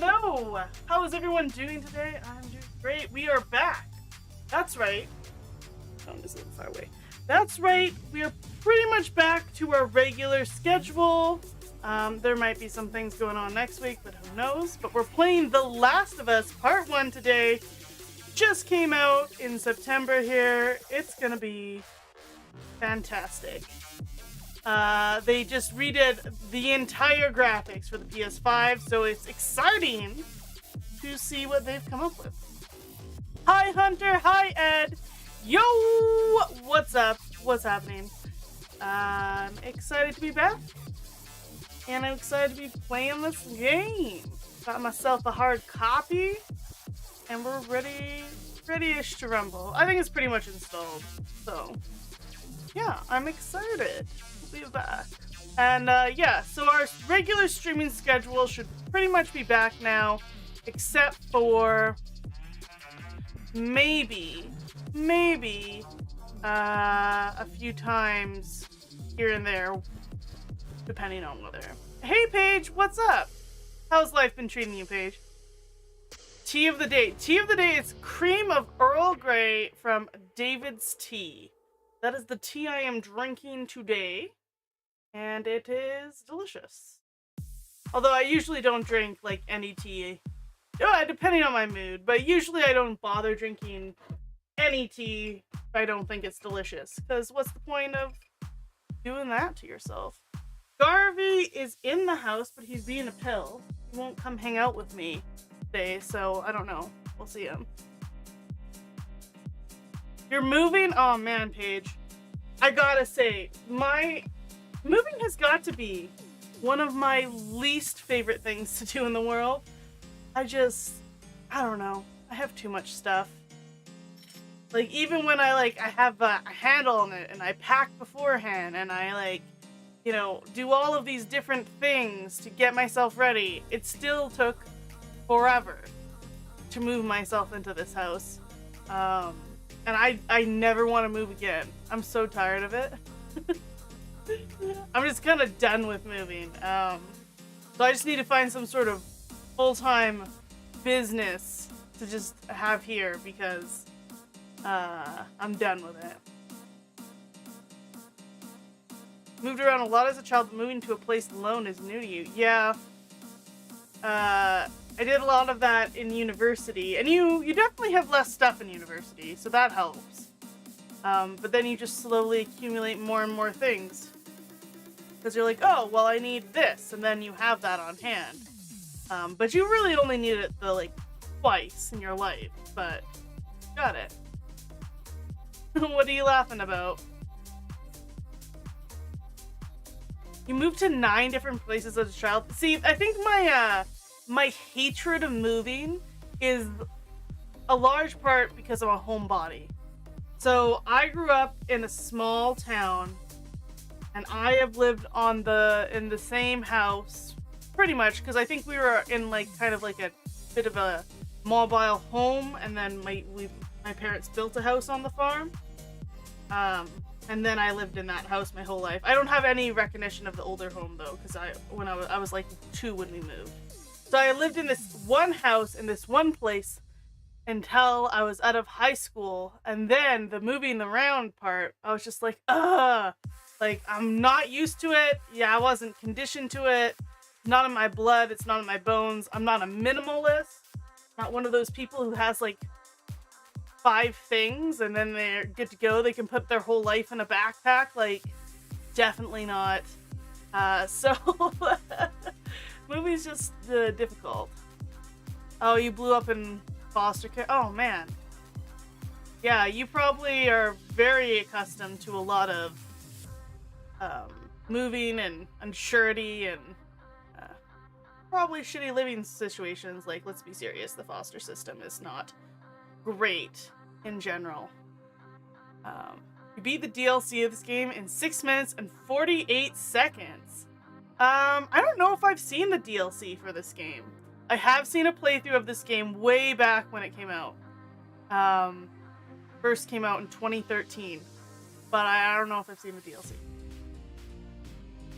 Hello! How is everyone doing today? I'm doing great. We are back. That's right. Oh, this is a little far away. That's right. We are pretty much back to our regular schedule. There might be some things going on next week, but who knows? But we're playing The Last of Us Part 1 today. Just came out in September here. It's gonna be fantastic. They just redid the entire graphics for the PS5, so it's exciting to see what they've come up with. Hi Hunter, hi Ed, yo, what's up, what's happening? I'm excited to be back, and I'm excited to be playing this game. Got myself a hard copy, and we're ready-ish to rumble. I think it's pretty much installed, so yeah, I'm excited. Be back. And yeah, so our regular streaming schedule should pretty much be back now, except for maybe a few times here and there, depending on weather. Hey Paige, what's up? How's life been treating you, Paige? Tea of the day. Tea of the day is cream of Earl Grey from David's Tea. That is the tea I am drinking today. And it is delicious. Although I usually don't drink like any tea, depending on my mood, but usually I don't bother drinking any tea if I don't think it's delicious, because what's the point of doing that to yourself? Garvey is in the house, but he's being a pill. He won't come hang out with me today, so I don't know. We'll see him. You're moving? Oh man, Paige. I gotta say, moving has got to be one of my least favorite things to do in the world. I don't know. I have too much stuff. Like, even when I have a handle on it and I pack beforehand and I do all of these different things to get myself ready, it still took forever to move myself into this house. And I never want to move again. I'm so tired of it. I'm just kind of done with moving. So I just need to find some sort of full-time business to just have here because I'm done with it. Moved around a lot as a child, but moving to a place alone is new to you. Yeah. I did a lot of that in university, and you definitely have less stuff in university, so that helps. But then you just slowly accumulate more and more things. Because you're like, oh, well, I need this, and then you have that on hand. But you really only need it twice in your life, but got it. What are you laughing about? You moved to 9 different places as a child. See, I think my hatred of moving is a large part because I'm a homebody. So I grew up in a small town, and I have lived in the same house pretty much because I think we were in kind of a bit of a mobile home, and then my parents built a house on the farm. And then I lived in that house my whole life. I don't have any recognition of the older home though, because I was 2 when we moved. So I lived in this one house in this one place until I was out of high school, and then the moving around part, I was just I'm not used to it. Yeah, I wasn't conditioned to it. Not in my blood. It's not in my bones. I'm not a minimalist. Not one of those people who has 5 things and then they're good to go. They can put their whole life in a backpack. Definitely not. So movie's just difficult. Oh, you blew up in foster care. Oh man. Yeah, you probably are very accustomed to a lot of moving and unsurety and probably shitty living situations. Like, let's be serious, the foster system is not great in general. You beat the DLC of this game in 6 minutes and 48 seconds. I don't know if I've seen the DLC for this game. I have seen a playthrough of this game way back when it came out. First came out in 2013. But I don't know if I've seen the DLC.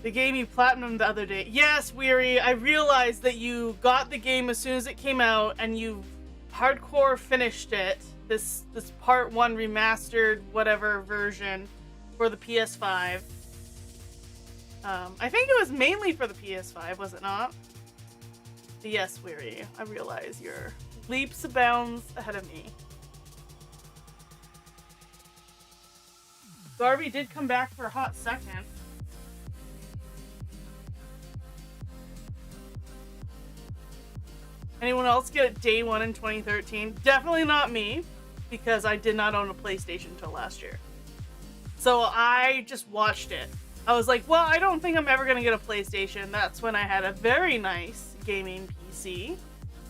The game you platinumed the other day. Yes, Weary, I realized that you got the game as soon as it came out and you hardcore finished it. This part 1 remastered whatever version for the PS5. I think it was mainly for the PS5, was it not? But yes, Weary, I realize you're leaps and bounds ahead of me. Garvey did come back for a hot second. Anyone else get it day 1 in 2013? Definitely not me, because I did not own a PlayStation until last year. So I just watched it. I was like, well, I don't think I'm ever going to get a PlayStation. That's when I had a very nice gaming PC.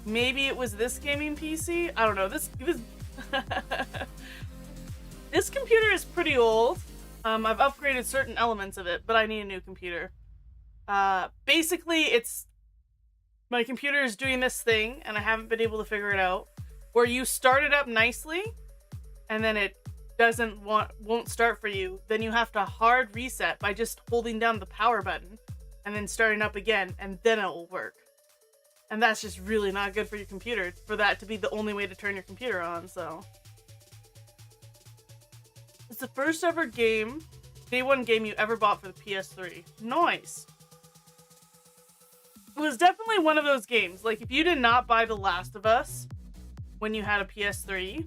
Maybe it was this gaming PC? I don't know. This This computer is pretty old. I've upgraded certain elements of it, but I need a new computer. Basically, my computer is doing this thing, and I haven't been able to figure it out, where you start it up nicely, and then it won't start for you. Then you have to hard reset by just holding down the power button, and then starting up again, and then it will work. And that's just really not good for your computer, for that to be the only way to turn your computer on, so. It's the first ever game, day 1 game you ever bought for the PS3. Nice. It was definitely one of those games. Like, if you did not buy The Last of Us when you had a PS3,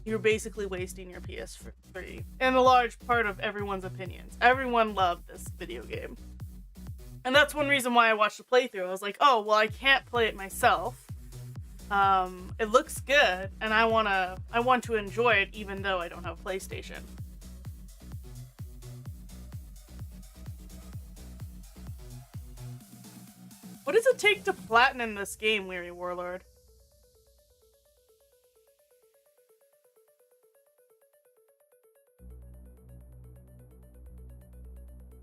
you were basically wasting your PS3. And a large part of everyone's opinions. Everyone loved this video game. And that's one reason why I watched the playthrough. I was like, oh, well, I can't play it myself. It looks good, and I want to enjoy it even though I don't have a PlayStation. What does it take to platinum this game, Weary Warlord?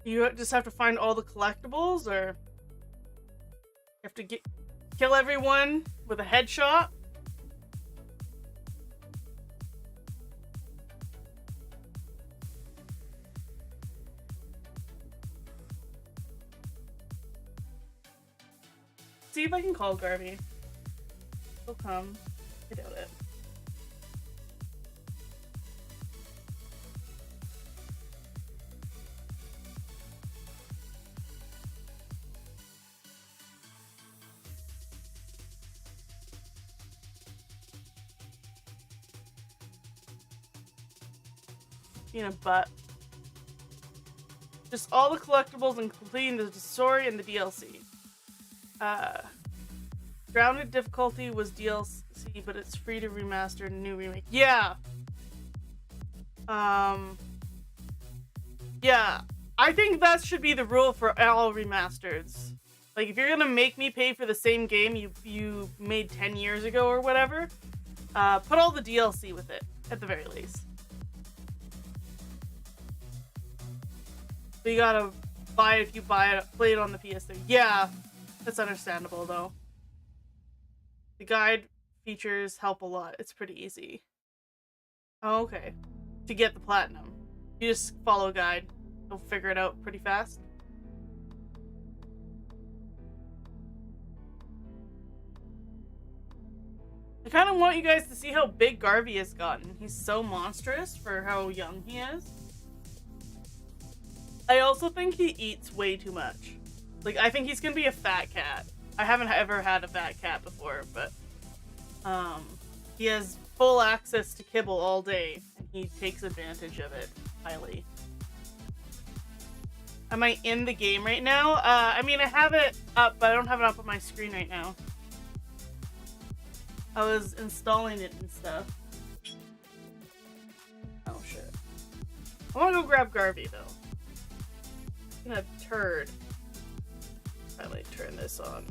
You just have to find all the collectibles, or you have to kill everyone with a headshot? See if I can call Garvey. He'll come. I doubt it. Being a butt. Just all the collectibles and completing the story and the DLC. Grounded difficulty was DLC, but it's free to remaster and new remake. Yeah. Yeah. I think that should be the rule for all remasters. Like, if you're gonna make me pay for the same game you made 10 years ago or whatever, put all the DLC with it, at the very least. But you gotta buy it if you play it on the PS3. Yeah, that's understandable though. The guide features help a lot. It's pretty easy. Oh, okay. To get the platinum. You just follow a guide. You'll figure it out pretty fast. I kind of want you guys to see how big Garvey has gotten. He's so monstrous for how young he is. I also think he eats way too much. Like, I think he's gonna be a fat cat. I haven't ever had a fat cat before, but he has full access to kibble all day, and he takes advantage of it highly. Am I in the game right now? I mean, I have it up, but I don't have it up on my screen right now. I was installing it and stuff. Oh shit. I wanna go grab Garvey though. I'm gonna turd. By the me turn this on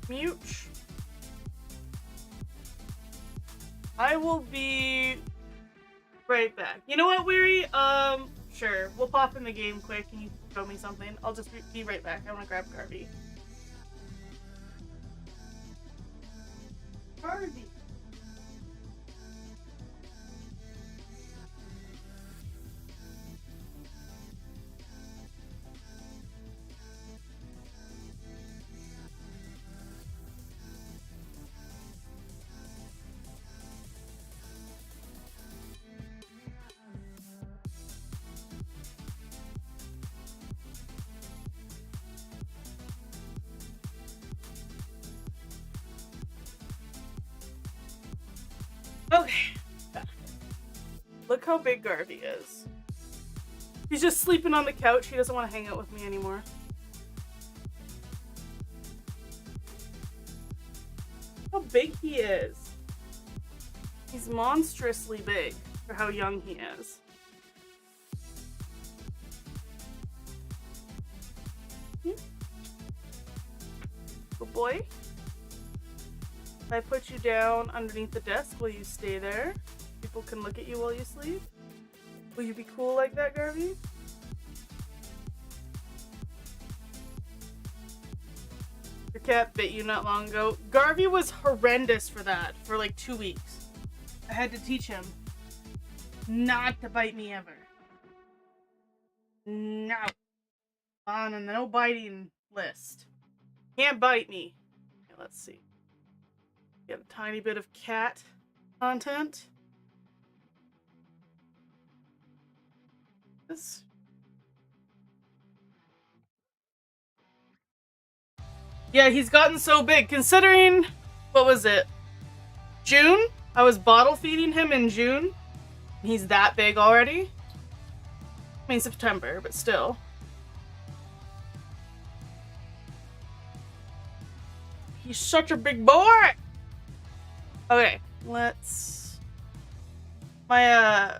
mute. I will be right back. You know what, Weary? Sure. We'll pop in the game quick and you show me something. I'll just be right back. I want to grab Garvey. Garvey. Okay, back. Look how big Garvey is. He's just sleeping on the couch. He doesn't want to hang out with me anymore. How big he is. He's monstrously big for how young he is. Good boy. If I put you down underneath the desk, will you stay there? People can look at you while you sleep. Will you be cool like that, Garvey? Your cat bit you not long ago. Garvey was horrendous for that for like 2 weeks. I had to teach him not to bite me ever. No. On a no biting list. Can't bite me. Okay, let's see. Get a tiny bit of cat content. This. Yeah, he's gotten so big. Considering, what was it? June? I was bottle feeding him in June. He's that big already. I mean, September, but still. He's such a big boy! Okay, let's... My,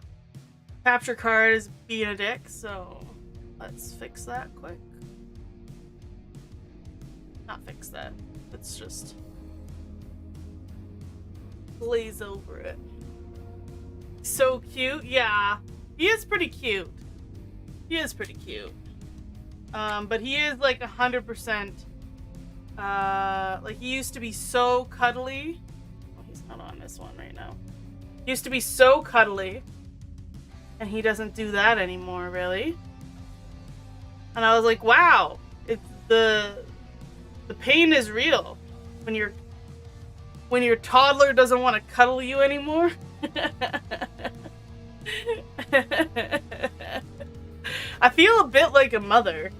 capture card is being a dick, so let's fix that quick. Not fix that. Let's just glaze over it. So cute. Yeah, he is pretty cute. He is pretty cute. But he is like 100%. Like he used to be so cuddly. Oh, he's not on this one right now. He used to be so cuddly, and he doesn't do that anymore, really. And I was like, wow, it's the pain is real when your toddler doesn't want to cuddle you anymore. I feel a bit like a mother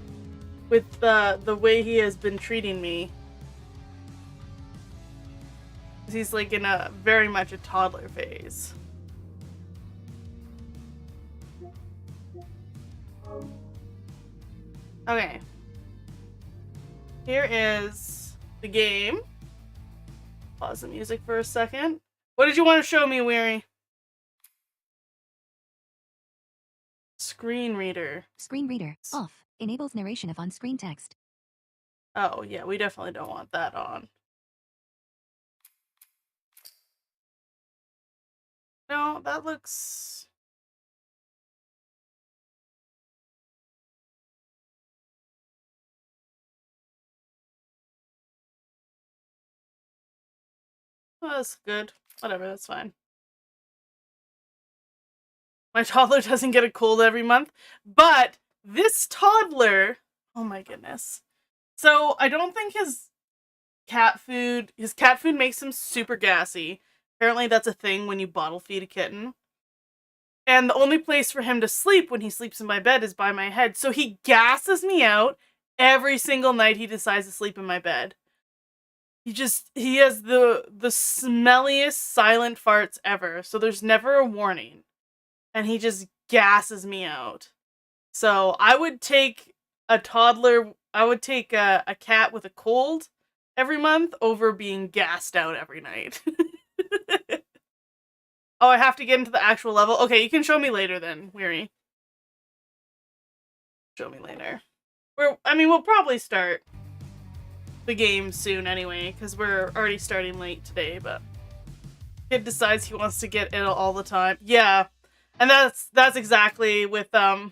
with the way he has been treating me. He's like in a very much a toddler phase. Okay. Here is the game. Pause the music for a second. What did you want to show me, Weary? Screen reader. Screen reader off. Enables narration of on-screen text. Oh, yeah, we definitely don't want that on. No, that looks... Oh, that's good. Whatever, that's fine. My toddler doesn't get a cold every month, but this toddler... Oh my goodness. So, I don't think his cat food makes him super gassy. Apparently that's a thing when you bottle feed a kitten. And the only place for him to sleep when he sleeps in my bed is by my head. So he gasses me out every single night he decides to sleep in my bed. He has the smelliest silent farts ever. So there's never a warning. And he just gasses me out. So I would take a cat with a cold every month over being gassed out every night. Oh, I have to get into the actual level? Okay, you can show me later then, Weary. Show me later. We'll probably start. the game soon anyway, because we're already starting late today, but kid decides he wants to get ill all the time. Yeah. And that's exactly with as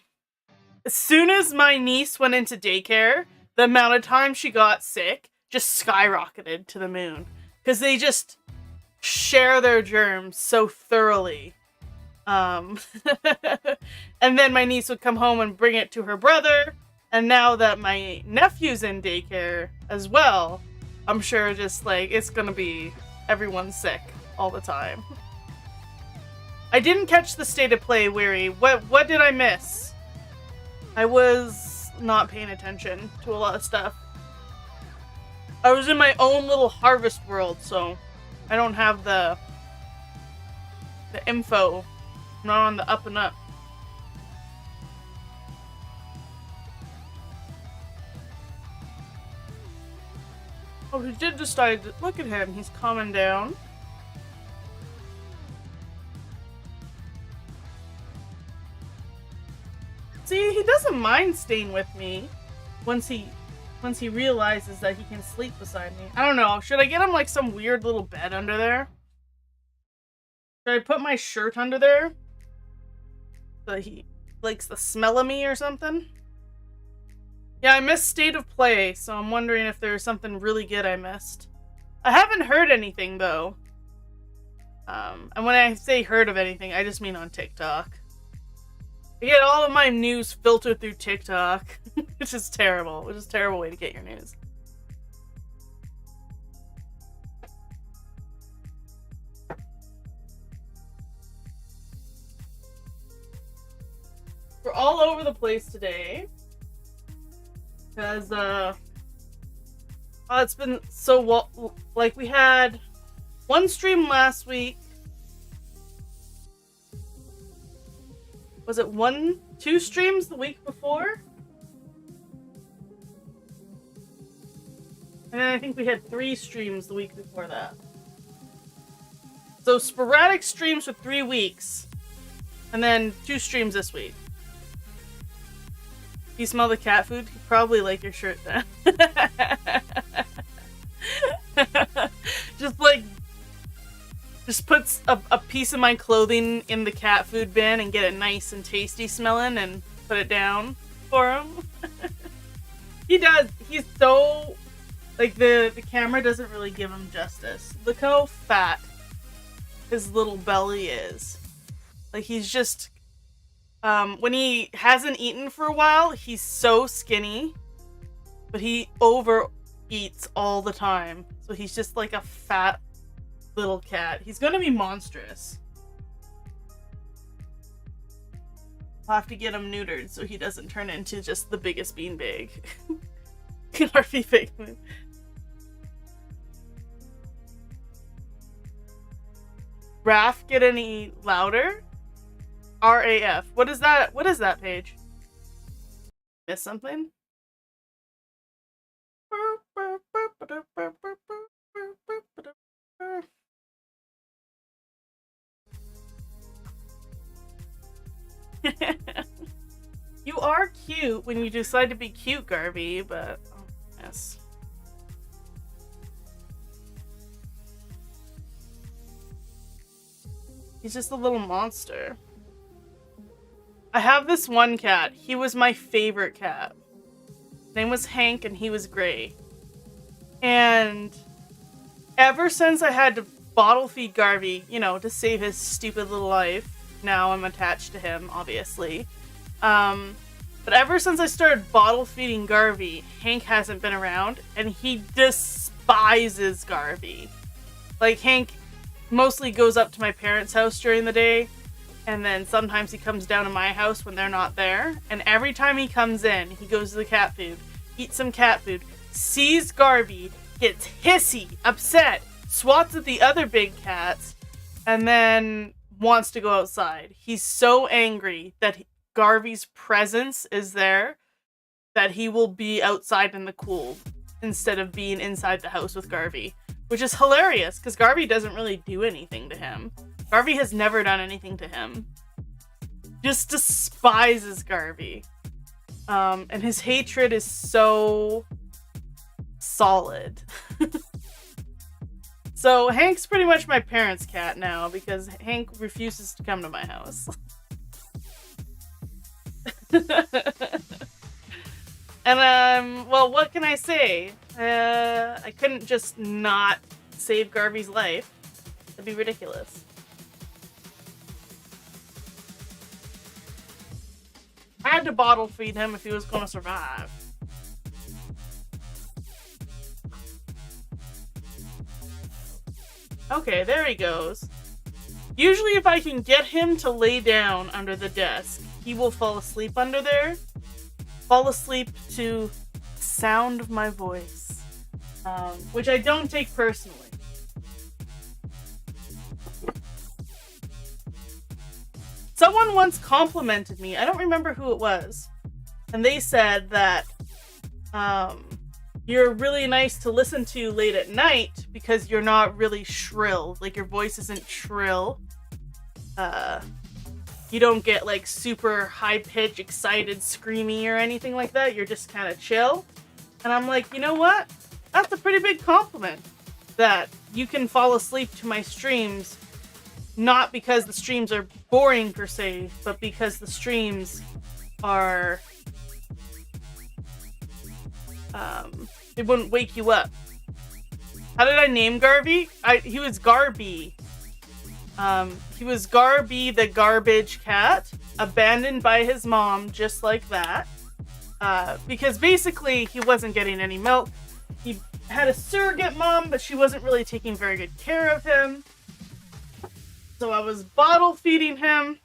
soon as my niece went into daycare, the amount of time she got sick just skyrocketed to the moon. Because they just share their germs so thoroughly. And then my niece would come home and bring it to her brother. And now that my nephew's in daycare as well, I'm sure just like it's gonna be everyone's sick all the time. I didn't catch the state of play, Weary. What did I miss? I was not paying attention to a lot of stuff. I was in my own little harvest world, so I don't have the info. I'm not on the up and up. Oh, he did decide to look at him. He's calming down. See, he doesn't mind staying with me once he realizes that he can sleep beside me. I don't know. Should I get him like some weird little bed under there? Should I put my shirt under there so that he likes the smell of me or something? Yeah, I missed State of Play, so I'm wondering if there's something really good I missed. I haven't heard anything though. And when I say heard of anything, I just mean on TikTok. I get all of my news filtered through TikTok, which is terrible. Which is a terrible way to get your news. We're all over the place today. Because, it's been so, like, we had one stream last week. Was it 2 streams the week before? And then I think we had 3 streams the week before that. So sporadic streams for 3 weeks. And then 2 streams this week. You smell the cat food? You probably like your shirt then. Just puts a piece of my clothing in the cat food bin and get it nice and tasty smelling and put it down for him. He does. He's so, like, the camera doesn't really give him justice. Look how fat his little belly is. Like, he's just, when he hasn't eaten for a while, he's so skinny, but he overeats all the time. So he's just like a fat little cat. He's gonna be monstrous. I'll have to get him neutered so he doesn't turn into just the biggest beanbag. RP Figment. Raf get any louder? RAF. What is that? What is that page? Miss something? You are cute when you decide to be cute, Garvey, but oh, yes. He's just a little monster. I have this one cat. He was my favorite cat. His name was Hank and he was gray. And ever since I had to bottle feed Garvey, you know, to save his stupid little life, now I'm attached to him, obviously. But ever since I started bottle feeding Garvey, Hank hasn't been around, and he despises Garvey. Like, Hank mostly goes up to my parents' house during the day, and then sometimes he comes down to my house when they're not there, and every time he comes in, he goes to the cat food, eats some cat food, sees Garvey, gets hissy, upset, swats at the other big cats, and then wants to go outside. He's so angry that Garvey's presence is there that he will be outside in the cool instead of being inside the house with Garvey, which is hilarious because Garvey doesn't really do anything to him. Garvey has never done anything to him. Just despises Garvey. And his hatred is so solid. So Hank's pretty much my parents' cat now because Hank refuses to come to my house. And well, what can I say? I couldn't just not save Garvey's life. That'd be ridiculous. I had to bottle feed him if he was going to survive. Okay, there he goes. Usually if I can get him to lay down under the desk, he will fall asleep under there. Fall asleep to the sound of my voice. Which I don't take personally. Someone once complimented me, I don't remember who it was, and they said that you're really nice to listen to late at night because you're not really shrill. Like, your voice isn't shrill. You don't get, like, super high-pitched, excited, screamy or anything like that. You're just kind of chill. And I'm like, you know what? That's a pretty big compliment. That you can fall asleep to my streams, not because the streams are boring per se, but because the streams are... it wouldn't wake you up. How did I name Garvey? He was Garby. He was Garby the garbage cat, abandoned by his mom, just like that. Because basically he wasn't getting any milk. He had a surrogate mom, but she wasn't really taking very good care of him. So I was bottle feeding him.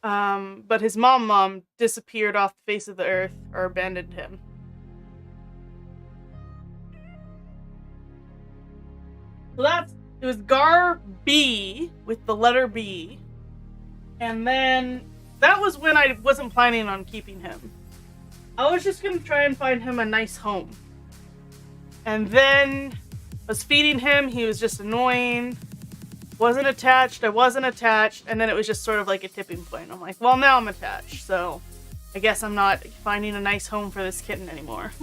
But his mom disappeared off the face of the earth, or abandoned him. So it was Garby with the letter B. And then that was when I wasn't planning on keeping him. I was just gonna try and find him a nice home. And then I was feeding him, he was just annoying. Wasn't attached, I wasn't attached, and then it was just sort of like a tipping point. I'm like, well, now I'm attached, so I guess I'm not finding a nice home for this kitten anymore.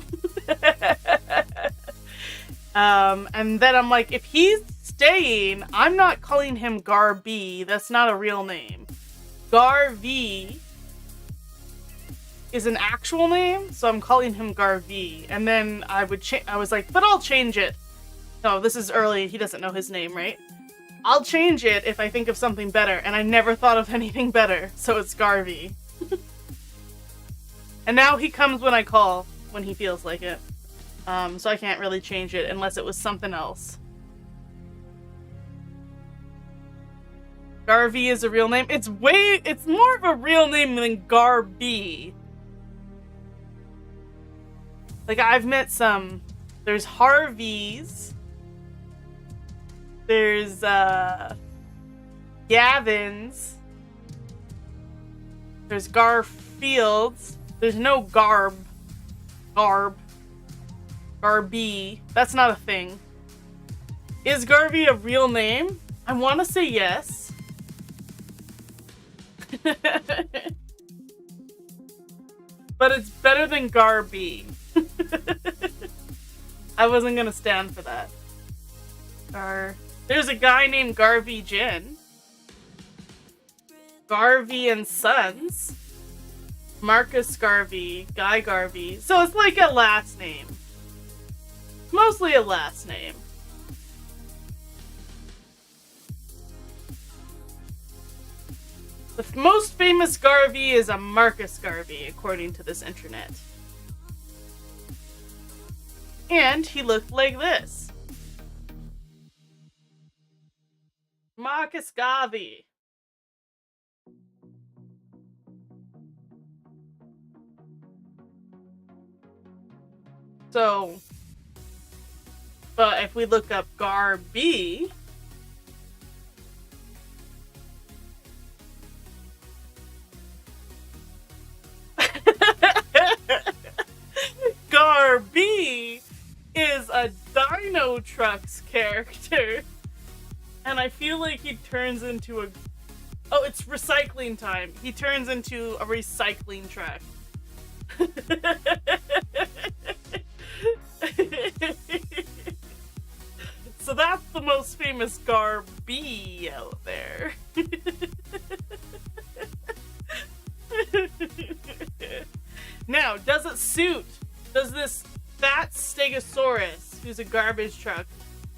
And then I'm like, if he's staying, I'm not calling him Garby. That's not a real name. Garvey is an actual name, so I'm calling him Garvey. And then I was like, but I'll change it. No, this is early. He doesn't know his name, right? I'll change it if I think of something better. And I never thought of anything better, so it's Garvey. And now he comes when I call, when he feels like it. So I can't really change it unless it was something else. Garvey is a real name. It's more of a real name than Garby. Like, I've met some. There's Harveys. There's Gavins. There's Garfields. There's no Garby. That's not a thing. Is Garvey a real name? I want to say yes. But it's better than Garby. I wasn't gonna stand for that. There's a guy named Garvey Jin. Garvey and Sons. Marcus Garvey. Guy Garvey. So it's like a last name. Mostly a last name. The most famous Garvey is a Marcus Garvey, according to this internet. And he looked like this. Marcus Garvey. So, but if we look up Garby, Garby is a Dino Trucks character. And I feel like he turns into a... Oh, it's recycling time. He turns into a recycling truck. So that's the most famous Garby out there. Now, does this fat stegosaurus, who's a garbage truck,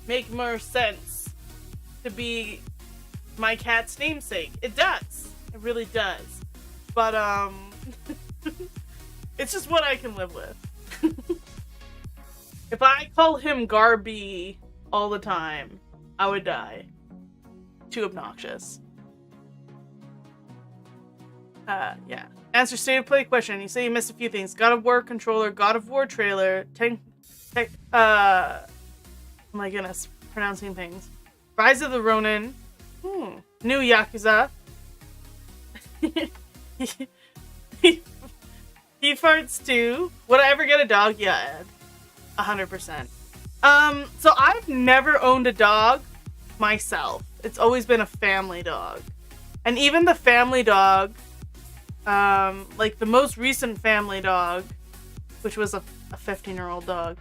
make more sense to be my cat's namesake? It does. It really does. But, it's just what I can live with. If I call him Garby all the time, I would die. Too obnoxious. Yeah. Answer state of play question. You say you missed a few things. God of War controller, God of War trailer, oh my goodness, pronouncing things. Rise of the Ronin, new Yakuza. He farts too. Would I ever get a dog? Yeah, Ed. 100%. So I've never owned a dog myself. It's always been a family dog. And even the family dog, like the most recent family dog, which was a 15-year-old dog,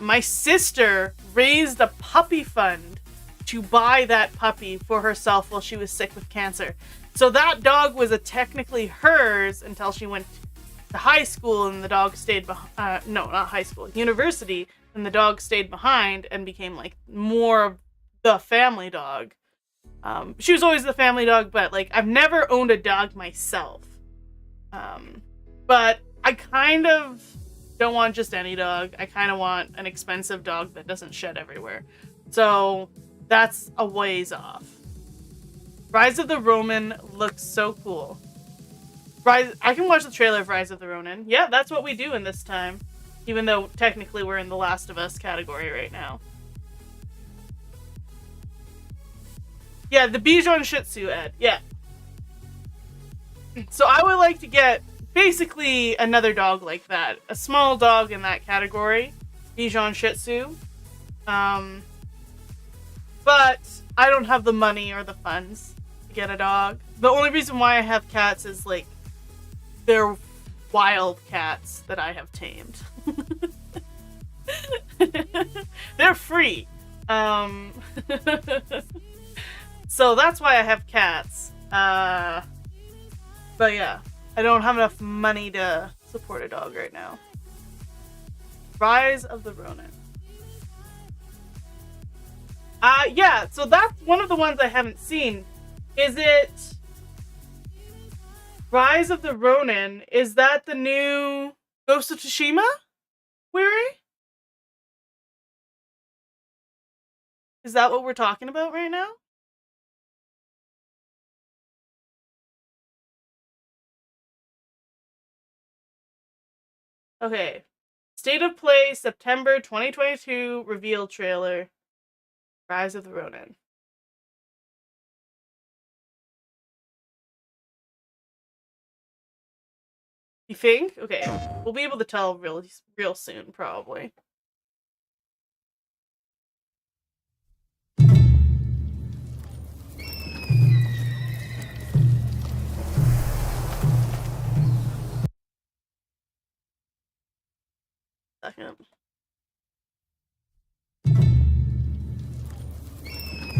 my sister raised a puppy fund to buy that puppy for herself while she was sick with cancer. So that dog was technically hers until she went to high school, and the dog stayed behind. No, not high school, university, and the dog stayed behind and became like more of the family dog. She was always the family dog, but like I've never owned a dog myself. But I kind of don't want just any dog. I kind of want an expensive dog that doesn't shed everywhere. So that's a ways off. Rise of the Ronin looks so cool. I can watch the trailer of Rise of the Ronin. Yeah, that's what we do in this time. Even though technically we're in the Last of Us category right now. Yeah, the Bichon Shih Tzu, Ed. Yeah. So I would like to get basically another dog like that. A small dog in that category. Bichon Shih Tzu. But I don't have the money or the funds to get a dog. The only reason why I have cats is like they're wild cats that I have tamed. They're free. So that's why I have cats. But yeah, I don't have enough money to support a dog right now. Rise of the Ronin. Yeah, so that's one of the ones I haven't seen. Is it Rise of the Ronin? Is that the new Ghost of Tsushima? Weary? Is that what we're talking about right now? Okay. State of Play, September 2022 reveal trailer. Rise of the Ronin. You think? Okay. We'll be able to tell real soon, probably. Second.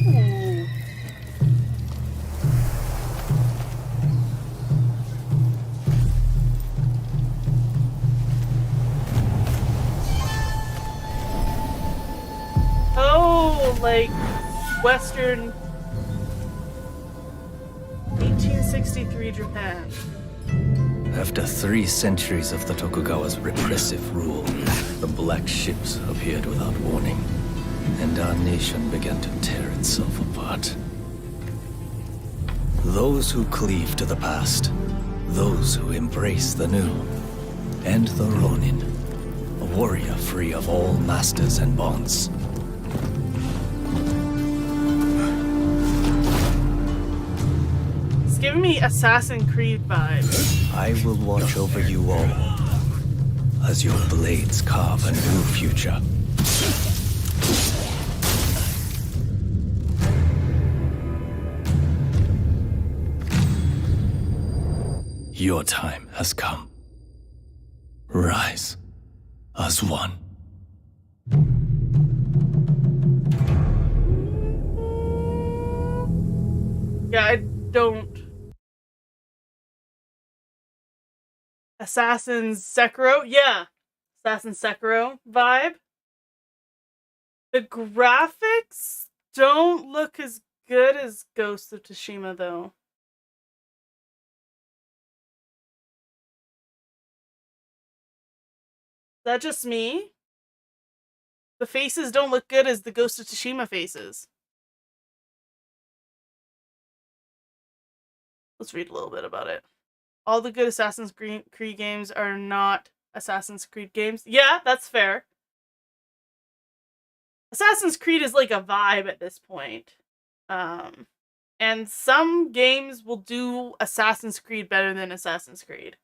Ooh. Oh, like Western 1863 Japan. After 3 centuries of the Tokugawa's repressive rule, the Black Ships appeared without warning, and our nation began to tear itself apart. Those who cleave to the past, those who embrace the new, and the Ronin, a warrior free of all masters and bonds. It's giving me Assassin's Creed vibes. I will watch over you all, as your blades carve a new future. Your time has come. Rise as one. Yeah, I don't. Assassin's Sekiro? Yeah. Assassin's Sekiro vibe. The graphics don't look as good as Ghost of Tsushima, though. Is that just me? The faces don't look good as the Ghost of Tsushima faces. Let's read a little bit about it. All the good Assassin's Creed games are not Assassin's Creed games. Yeah, that's fair. Assassin's Creed is like a vibe at this point. And some games will do Assassin's Creed better than Assassin's Creed.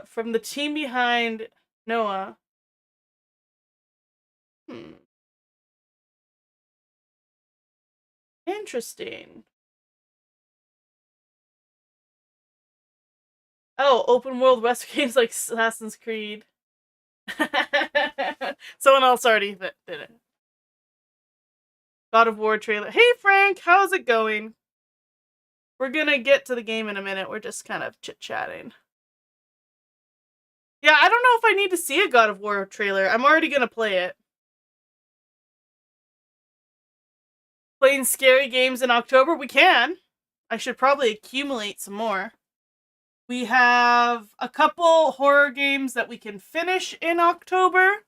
From the team behind Noah. Interesting. Oh, open world Western games like Assassin's Creed. Someone else already did it. God of War trailer. Hey Frank, how's it going? We're gonna get to the game in a minute. We're just kind of chit-chatting. Yeah, I don't know if I need to see a God of War trailer. I'm already gonna play it. Playing scary games in October? We can. I should probably accumulate some more. We have a couple horror games that we can finish in October.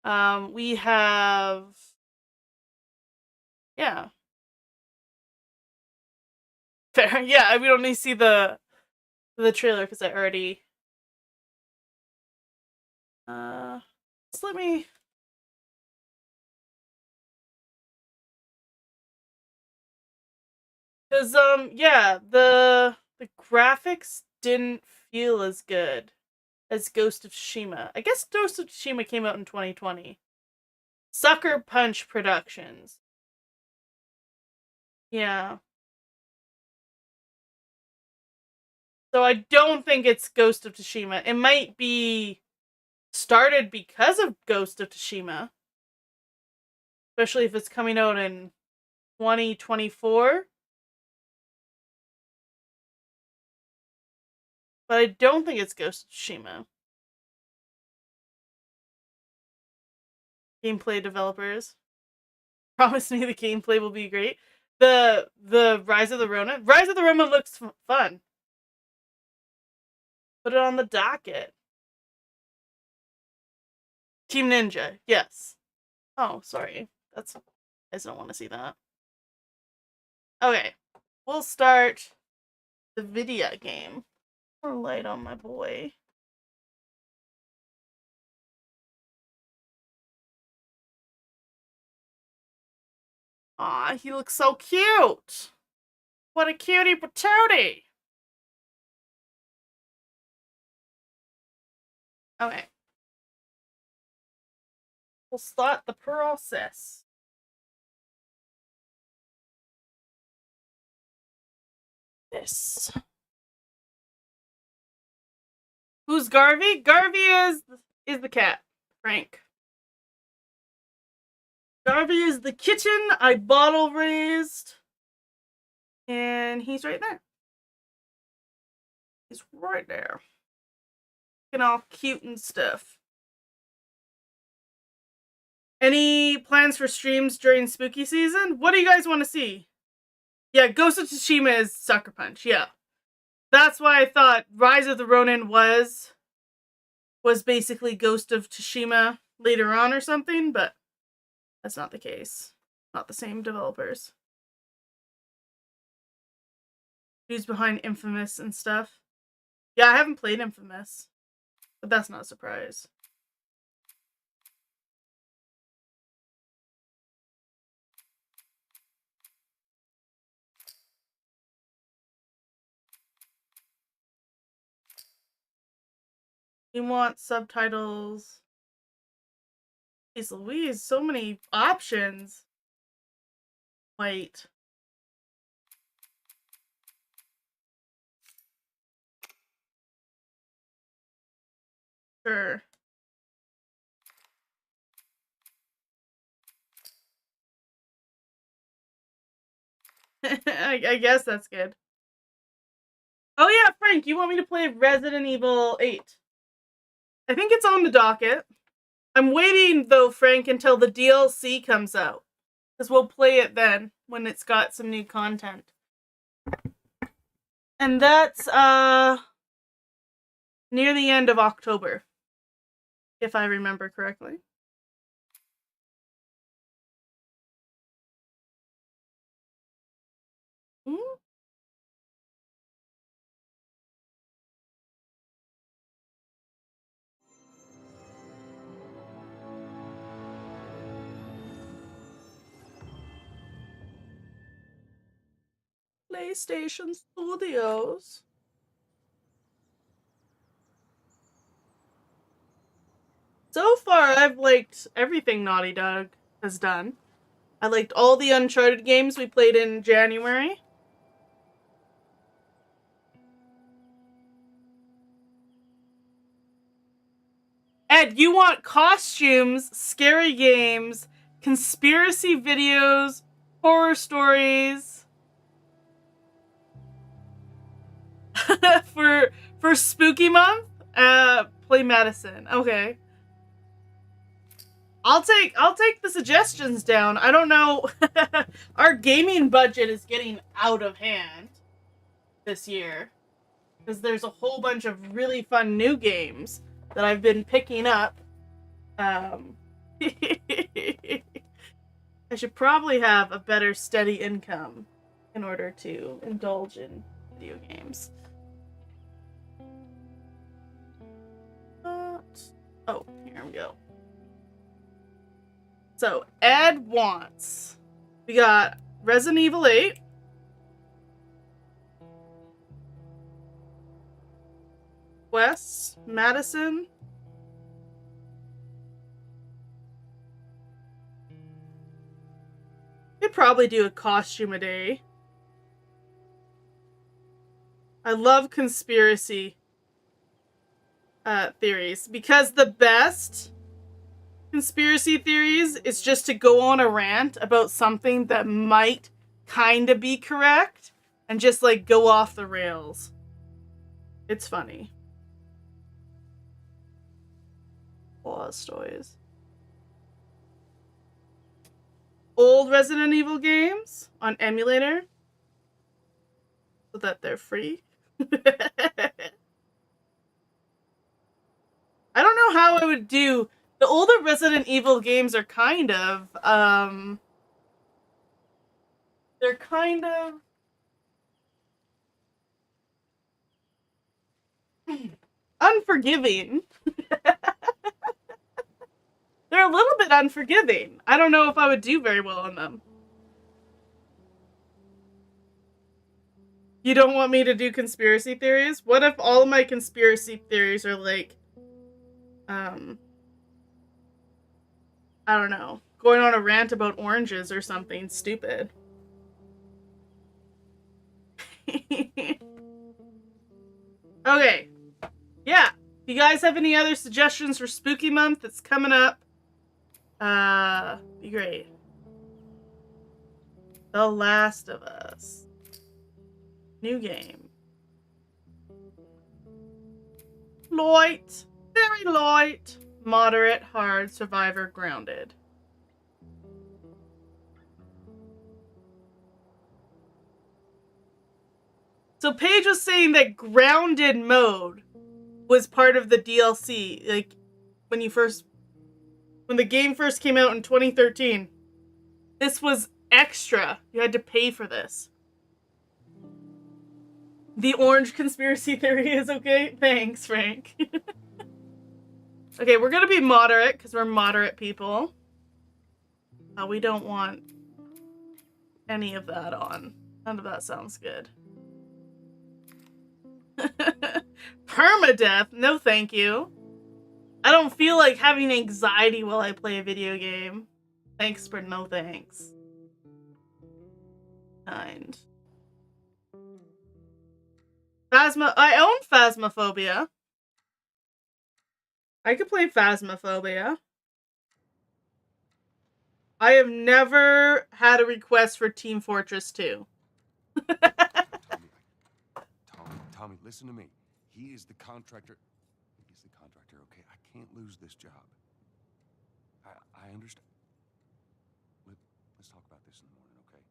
We have... Yeah. Fair. Yeah, we don't need to see the trailer because I already... Just let me... Because, yeah, the graphics didn't feel as good as Ghost of Tsushima. I guess Ghost of Tsushima came out in 2020. Sucker Punch Productions. Yeah. So I don't think it's Ghost of Tsushima. It might be started because of Ghost of Tsushima. Especially if it's coming out in 2024. But I don't think it's Ghost of Tsushima. Gameplay developers. Promise me the gameplay will be great. The Rise of the Ronin. Rise of the Ronin looks fun. Put it on the docket. Team Ninja, yes. Oh, sorry. I just don't want to see that. Okay. We'll start the video game. More light on my boy. Aw, he looks so cute. What a cutie patootie. Okay. We'll start the process. This. Who's Garvey? Garvey is the cat, Frank. Garvey is the kitten I bottle raised. And he's right there. He's right there. Looking all cute and stuff. Any plans for streams during spooky season? What do you guys want to see? Yeah, Ghost of Tsushima is Sucker Punch, yeah. That's why I thought Rise of the Ronin was basically Ghost of Tsushima later on or something, but that's not the case. Not the same developers. Who's behind Infamous and stuff. Yeah, I haven't played Infamous, but that's not a surprise. We want subtitles. Jeez Louise, so many options. Wait. Sure. I guess that's good. Oh yeah, Frank, you want me to play Resident Evil 8? I think it's on the docket. I'm waiting, though, Frank, until the DLC comes out. Because we'll play it then, when it's got some new content. And that's, near the end of October. If I remember correctly. Hmm? PlayStation Studios. So far, I've liked everything Naughty Dog has done. I liked all the Uncharted games we played in January. Ed, you want costumes, scary games, conspiracy videos, horror stories for spooky month? Play Madison. Okay. I'll take the suggestions down. I don't know. Our gaming budget is getting out of hand this year because there's a whole bunch of really fun new games that I've been picking up. I should probably have a better steady income in order to indulge in video games. Oh, here we go. So, Ed wants. We got Resident Evil 8. Wes, Madison. Could probably do a costume a day. I love conspiracy theories because the best conspiracy theories is just to go on a rant about something that might kind of be correct and just like go off the rails. It's funny. Lost toys. Old Resident Evil games on emulator so that they're free. I don't know how I would do. The older Resident Evil games are kind of, they're kind of unforgiving. They're a little bit unforgiving. I don't know if I would do very well on them. You don't want me to do conspiracy theories? What if all of my conspiracy theories are like, I don't know, going on a rant about oranges or something stupid? Okay. Yeah. If you guys have any other suggestions for Spooky Month that's coming up, be great. The Last of Us. New game. Light. Very light. Moderate, hard, survivor, grounded. So Paige was saying that grounded mode was part of the DLC. Like, when the game first came out in 2013. This was extra. You had to pay for this. The orange conspiracy theory is okay? Thanks, Frank. Okay, we're gonna be moderate, because we're moderate people. We don't want any of that on. None of that sounds good. Permadeath? No thank you. I don't feel like having anxiety while I play a video game. Thanks, but no thanks. Kind. I own Phasmophobia. I could play Phasmophobia. I have never had a request for Team Fortress 2. Tommy, listen to me. He is the contractor. He's the contractor, okay? I can't lose this job. I understand. Let's talk about this in the morning, okay?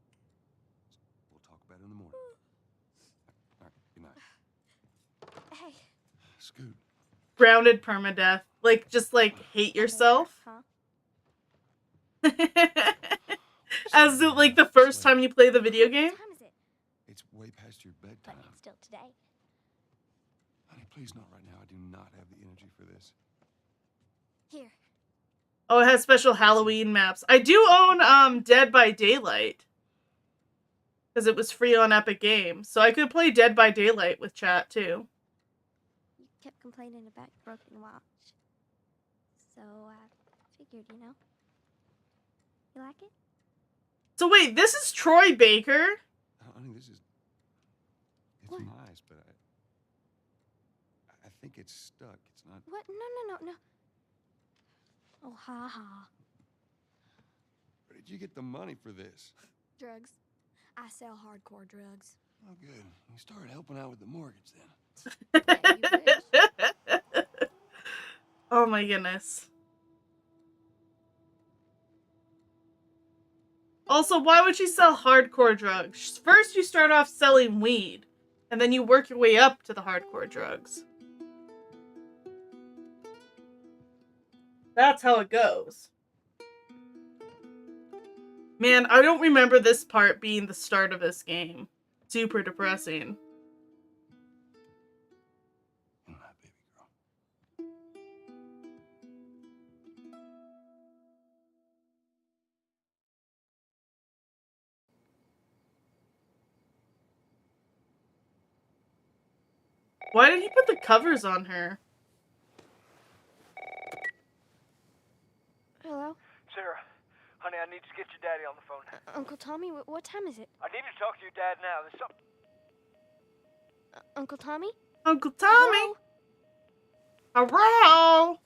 We'll talk about it in the morning. All right, good night. Hey. Scoot. Grounded permadeath. Like, just like, hate yourself. Huh? As it, like, the first time you play the video game? What time is it? It's way past your But bedtime. it's still today. Honey, please not right now. I do not have the energy for this. Here. Oh, it has special Halloween maps. I do own Dead by Daylight. Because it was free on Epic Games. So I could play Dead by Daylight with chat, too. You kept complaining about your broken watch. So I figured, you know. You like it? So wait, this is Troy Baker? Honey, this is... It's What? nice, but I think it's stuck. It's not... What? No. Oh, ha ha. Where did you get the money for this? Drugs. I sell hardcore drugs. Oh, good. You started helping out with the mortgage then. Yeah, you wish. Oh my goodness. Also, why would she sell hardcore drugs? First you start off selling weed, and then you work your way up to the hardcore drugs. That's how it goes. Man, I don't remember this part being the start of this game. Super depressing. Good night, baby girl. Why did he put the covers on her? Hello? Sarah, honey, I need to get your daddy on the phone. Uncle Tommy, what time is it? I need to talk to your dad now. There's something... Uncle Tommy? Uncle Tommy! Hello? Hello!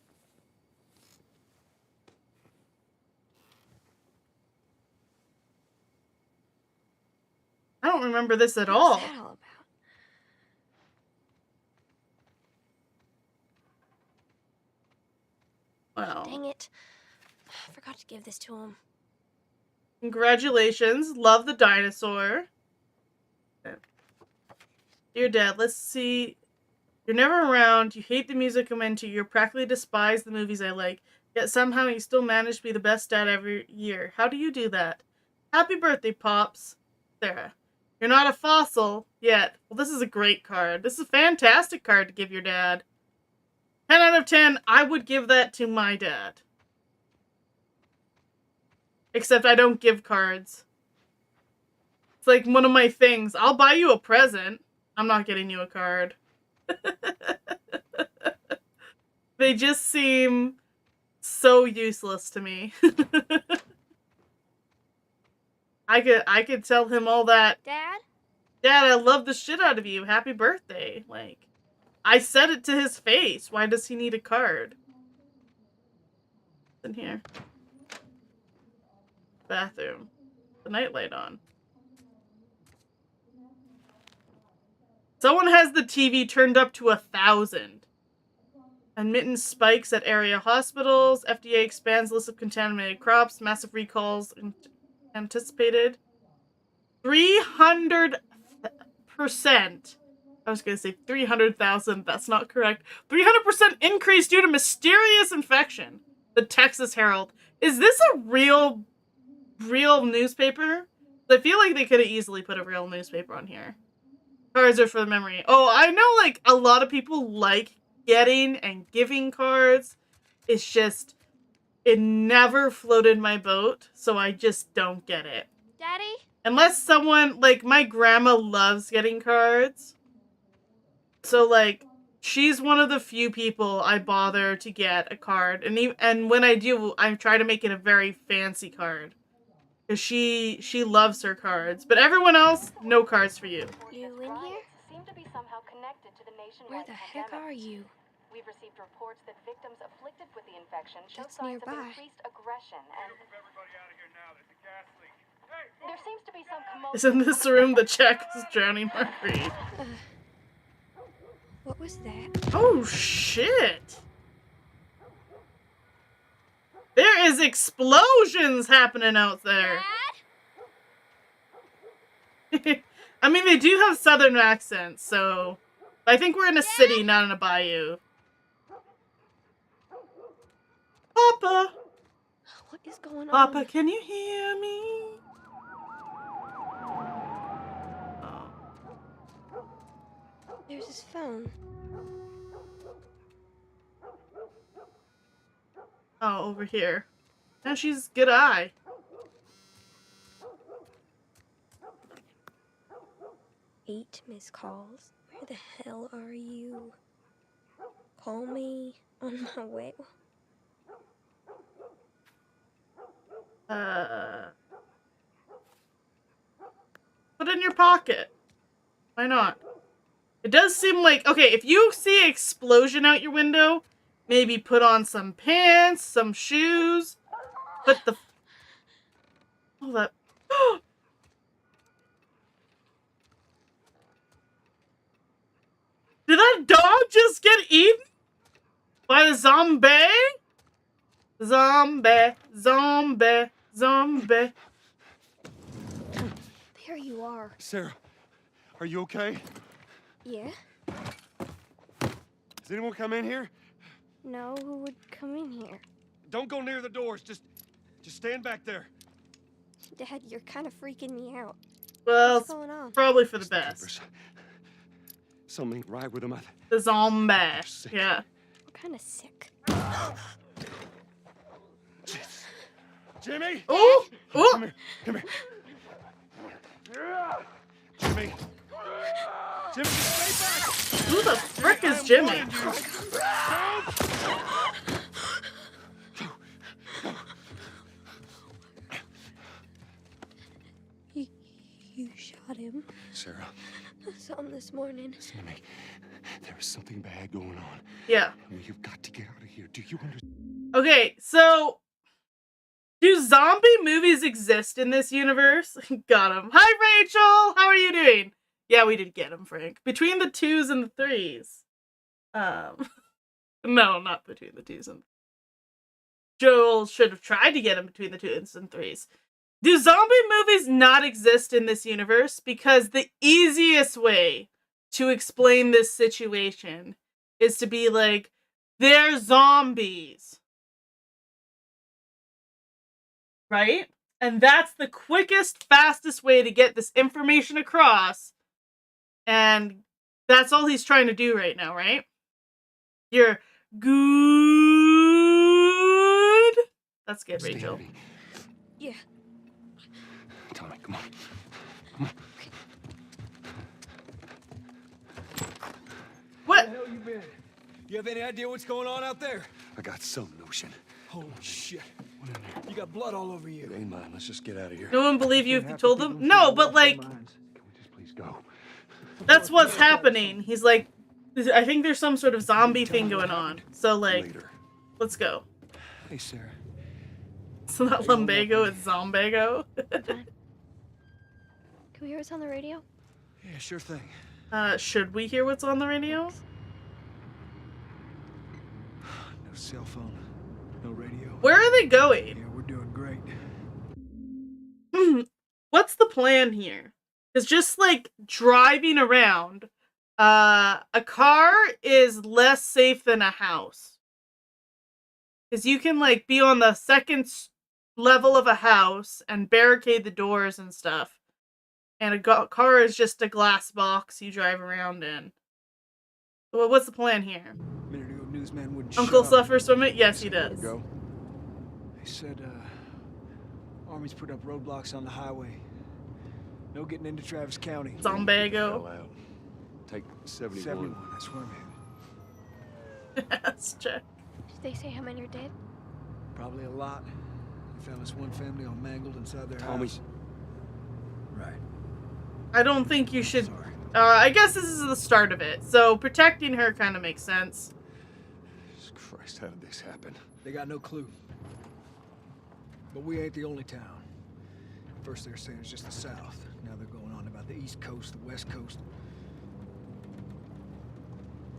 I don't remember this at all. What's that all about? Wow. Dang it. I forgot to give this to him. Congratulations. Love the dinosaur. Dear Dad, let's see. You're never around. You hate the music I'm into. You practically despise the movies I like. Yet somehow you still manage to be the best dad every year. How do you do that? Happy birthday, Pops. Sarah. You're not a fossil yet. Well, this is a great card. This is a fantastic card to give your dad. 10 out of 10. I would give that to my dad. Except I don't give cards. It's like one of my things. I'll buy you a present. I'm not getting you a card. They just seem so useless to me. I could tell him all that. Dad? Dad, I love the shit out of you. Happy birthday. Like, I said it to his face. Why does he need a card? What's in here? Bathroom. The nightlight on. Someone has the TV turned up to 1,000. Admittance spikes at area hospitals. FDA expands list of contaminated crops. Massive recalls anticipated. 300%. I was going to say 300,000. That's not correct. 300% increase due to mysterious infection. The Texas Herald. Is this a real newspaper? I feel like they could have easily put a real newspaper on here. Cards are for the memory. Oh, I know, like, a lot of people like getting and giving cards. It's just, it never floated my boat, so I just don't get it. Daddy? Unless someone, like, my grandma loves getting cards. So, like, she's one of the few people I bother to get a card. And when I do, I try to make it a very fancy card. Because she loves her cards. But everyone else, no cards for you. You in here? Where the heck are you? We've received reports that victims afflicted with the infection show That's signs of nearby. increased aggression, and there seems to be some commotion. Is in this room the check is drowning my grief. What was that? Oh shit! There is explosions happening out there. I mean, they do have southern accents, so I think we're in a city, not in a bayou. Papa! What is going on? Papa, can you hear me? Oh. There's his phone. Oh, over here. Now she's good eye. Eight missed calls. Where the hell are you? Call me on my way. Put it in your pocket. Why not? It does seem like, okay, if you see an explosion out your window, maybe put on some pants, some shoes, put the... Oh, that... Did that dog just get eaten? By a zombie? Zombie, zombie, zombie. There you are. Sarah, are you okay? Yeah? Does anyone come in here? No, who would come in here? Don't go near the doors. Just stand back there. Dad, you're kind of freaking me out. Well, What's it's going on? probably for the best. Something ain't right with them. The zombie. Sick. Yeah. I'm kind of sick. Jimmy! Oh! Oh! Come here. Come here. Jimmy! Jimmy, stay back! Who the frick is Jimmy? You shot him. Sarah, I saw him this morning. listen to me. There is something bad going on. Yeah. You've got to get out of here. Do you understand? Okay, so... Do zombie movies exist in this universe? Got him. Hi, Rachel! How are you doing? Yeah, we did get him, Frank. Between the 2s and the 3s. No, not between the 2s and... Joel should have tried to get him between the 2s and 3s. Do zombie movies not exist in this universe? Because the easiest way to explain this situation is to be like, they're zombies. Right? And that's the quickest, fastest way to get this information across. And that's all he's trying to do right now, right? You're good. That's good, Rachel. Yeah. Tommy, come on. Come on. What? Where the hell you been? You have any idea what's going on out there? I got some notion. Holy shit. What in there? You got blood all over you. It ain't mine. Let's just get out of here. No one believe you if you told them? No, but like, Can we just please go? that's what's happening. He's like, I think there's some sort of zombie thing going on. So like, Later. let's go. Hey, Sarah. It's not lumbago, it's zombago. Can we hear what's on the radio? Yeah, sure thing. Should we hear what's on the radio? No cell phone. No radio. Where are they going? Yeah, we're doing great. What's the plan here? It's just like driving around. A car is less safe than a house. Because you can like be on the second level of a house and barricade the doors and stuff. And a car is just a glass box you drive around in. Well, what's the plan here? A minute ago, newsman wouldn't Uncle shut up. suffers from it? Yes, he does. Go. They said, Army's put up roadblocks on the highway. No getting into Travis County. Zombago. Hell out. Take 71. 71, that's where I'm headed. Let's check. Did they say how many are dead? Probably a lot. They found this one family all mangled inside their Tommy. house. Right. I don't think you should... Sorry. I guess this is the start of it. So protecting her kind of makes sense. Christ, how did this happen? They got no clue. But we ain't the only town. First they were saying it's just the south. Now they're going on about the east coast, the west coast.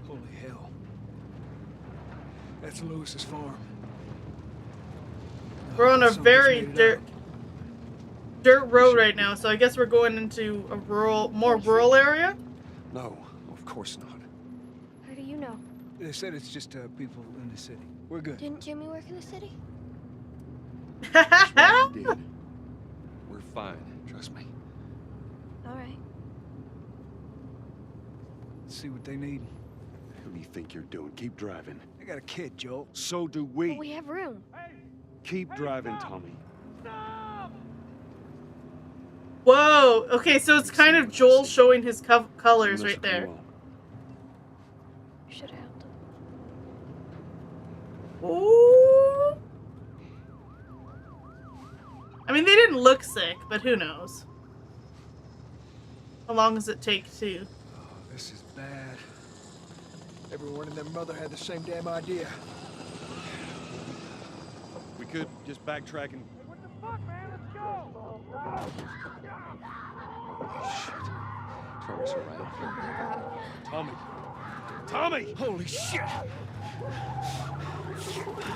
Holy hell. That's Lewis's farm. We're on a Somebody's very made it dirt road right now, so I guess we're going into a more rural area. No, of course not. How do you know? out. They said it's just people in the city. We're good. Didn't Jimmy work in the city? That's what we did. We're fine, trust me. All right. Let's see what they need. Who do you think you're doing? Keep driving. They got a kid, Joel. So do But we. we have room. Keep driving, Tommy. Whoa. Okay, so it's kind of Joel showing his colors This right will go there. well. You should have helped him. Ooh. I mean, they didn't look sick, but who knows? How long does it take to? Oh, this is bad. Everyone and their mother had the same damn idea. We could just backtrack and... What the fuck, man? Let's go! Shit. Turn us around. Tommy! Tommy! Holy shit!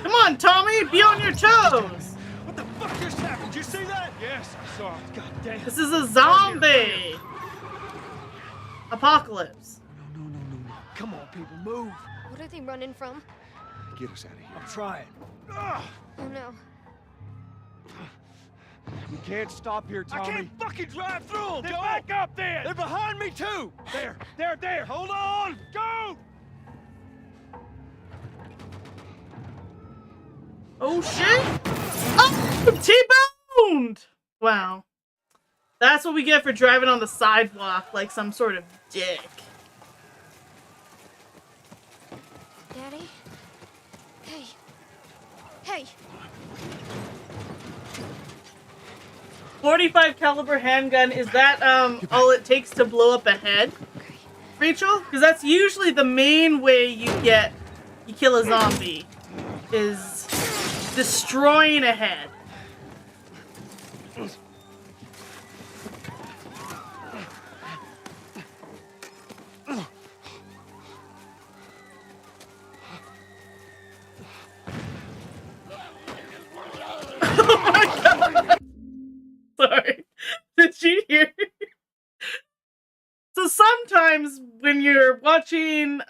Come on, Tommy, be on your toes. What the fuck just happened? Did you see that? Yes, I saw it. God damn. This is a zombie apocalypse. No. Come on, people, move. What are they running from? Get us out of here. I'm trying. Oh no. We can't stop here, Tommy. I can't fucking drive through them, Then Joel! back up then! They're behind me, too! There! Hold on! Go! Oh shit! Oh, T-boned! Wow. That's what we get for driving on the sidewalk like some sort of dick. Daddy? Hey! 45 caliber handgun, is that all it takes to blow up a head, Rachel? Because that's usually the main way you kill a zombie, is destroying a head. Oh my god! Sorry. Did you hear? So sometimes when you're watching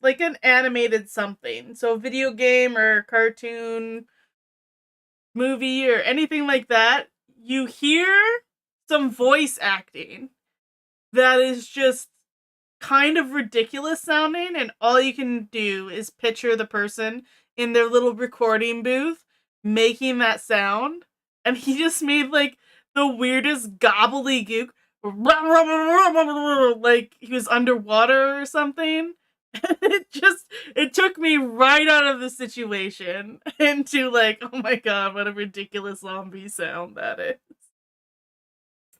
like an animated something, so a video game or cartoon, movie or anything like that, you hear some voice acting that is just kind of ridiculous sounding, and all you can do is picture the person in their little recording booth making that sound, and he just made like the weirdest gobbledygook, like he was underwater or something. It took me right out of the situation into like, oh my god, what a ridiculous zombie sound that is.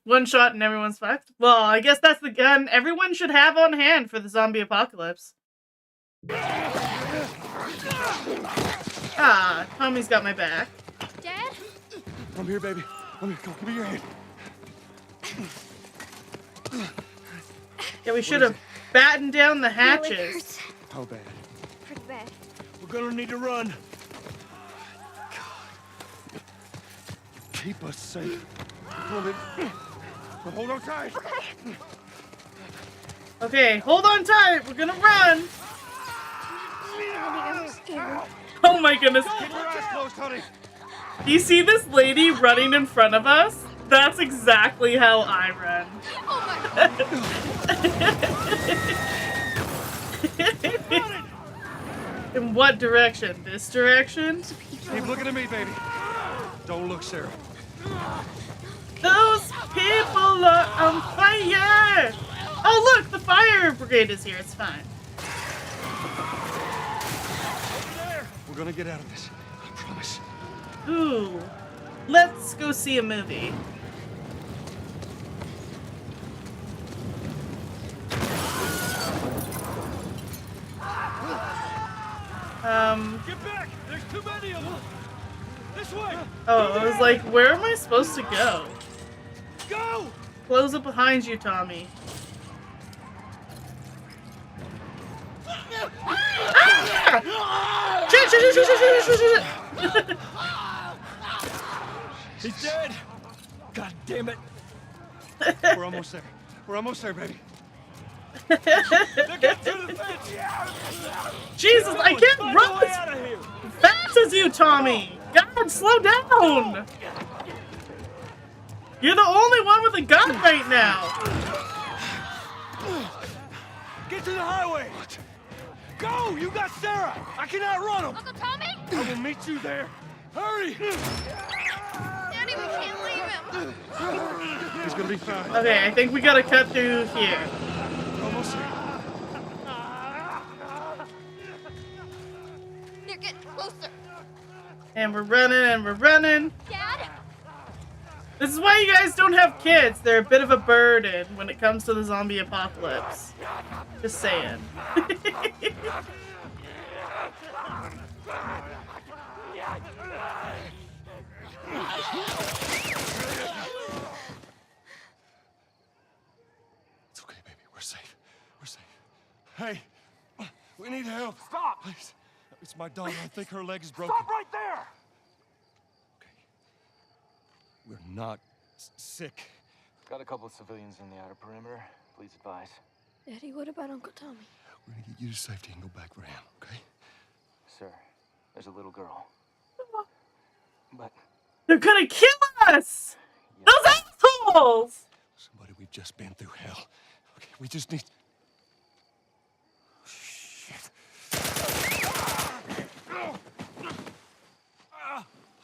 One shot and everyone's fucked. Well, I guess that's the gun everyone should have on hand for the zombie apocalypse. Ah, Tommy's got my back. Dad? I'm here, baby. I'm here. Come, give me your hand. Yeah, we should have battened down the Really hatches. hurts. How bad? Pretty bad. We're gonna need to run. Keep us safe. Come on, baby. Now hold on tight. Okay, hold on tight. We're gonna run. Daddy, I'm scared. Oh my goodness. Keep your eyes closed, honey. Do you see this lady running in front of us? That's exactly how I run. Oh my god. In what direction? This direction? Keep looking at me, baby. Don't look, Sarah. Those people are on fire! Oh look, the fire brigade is here. It's fine. We're gonna get out of this. I promise. Ooh. Let's go see a movie. Get back! There's too many of them! This way! Oh, I was like, where am I supposed to go? Go! Close it behind you, Tommy. Ah! Shit, shit, shit, shit, shit, shit, shit, shit. He's dead! God damn it! We're almost there. We're almost there, baby. They're getting through the fence! Jesus, I can't Find run a way as out of here! fast as you, Tommy! God, slow down! You're the only one with a gun right now! Get to the highway! Go! You got Sarah! I cannot run him! Uncle Tommy? I will meet you there! Hurry! Daddy, we can't leave him. He's gonna be fine. Okay, I think we gotta cut through here. We're almost there. They're getting closer. And we're running and we're running. Dad? This is why you guys don't have kids. They're a bit of a burden when it comes to the zombie apocalypse. Just saying. It's okay, baby. We're safe. We're safe. Hey, we need help. Stop! Please. It's my daughter. I think her leg is broken. Stop right there! Okay. We're not sick. Got a couple of civilians in the outer perimeter. Please advise. Daddy, what about Uncle Tommy? We're gonna get you to safety and go back for him, okay? Sir, there's a little girl. But They're gonna kill us! Those assholes! Somebody, we've just been through hell. Okay, we just need... Shit.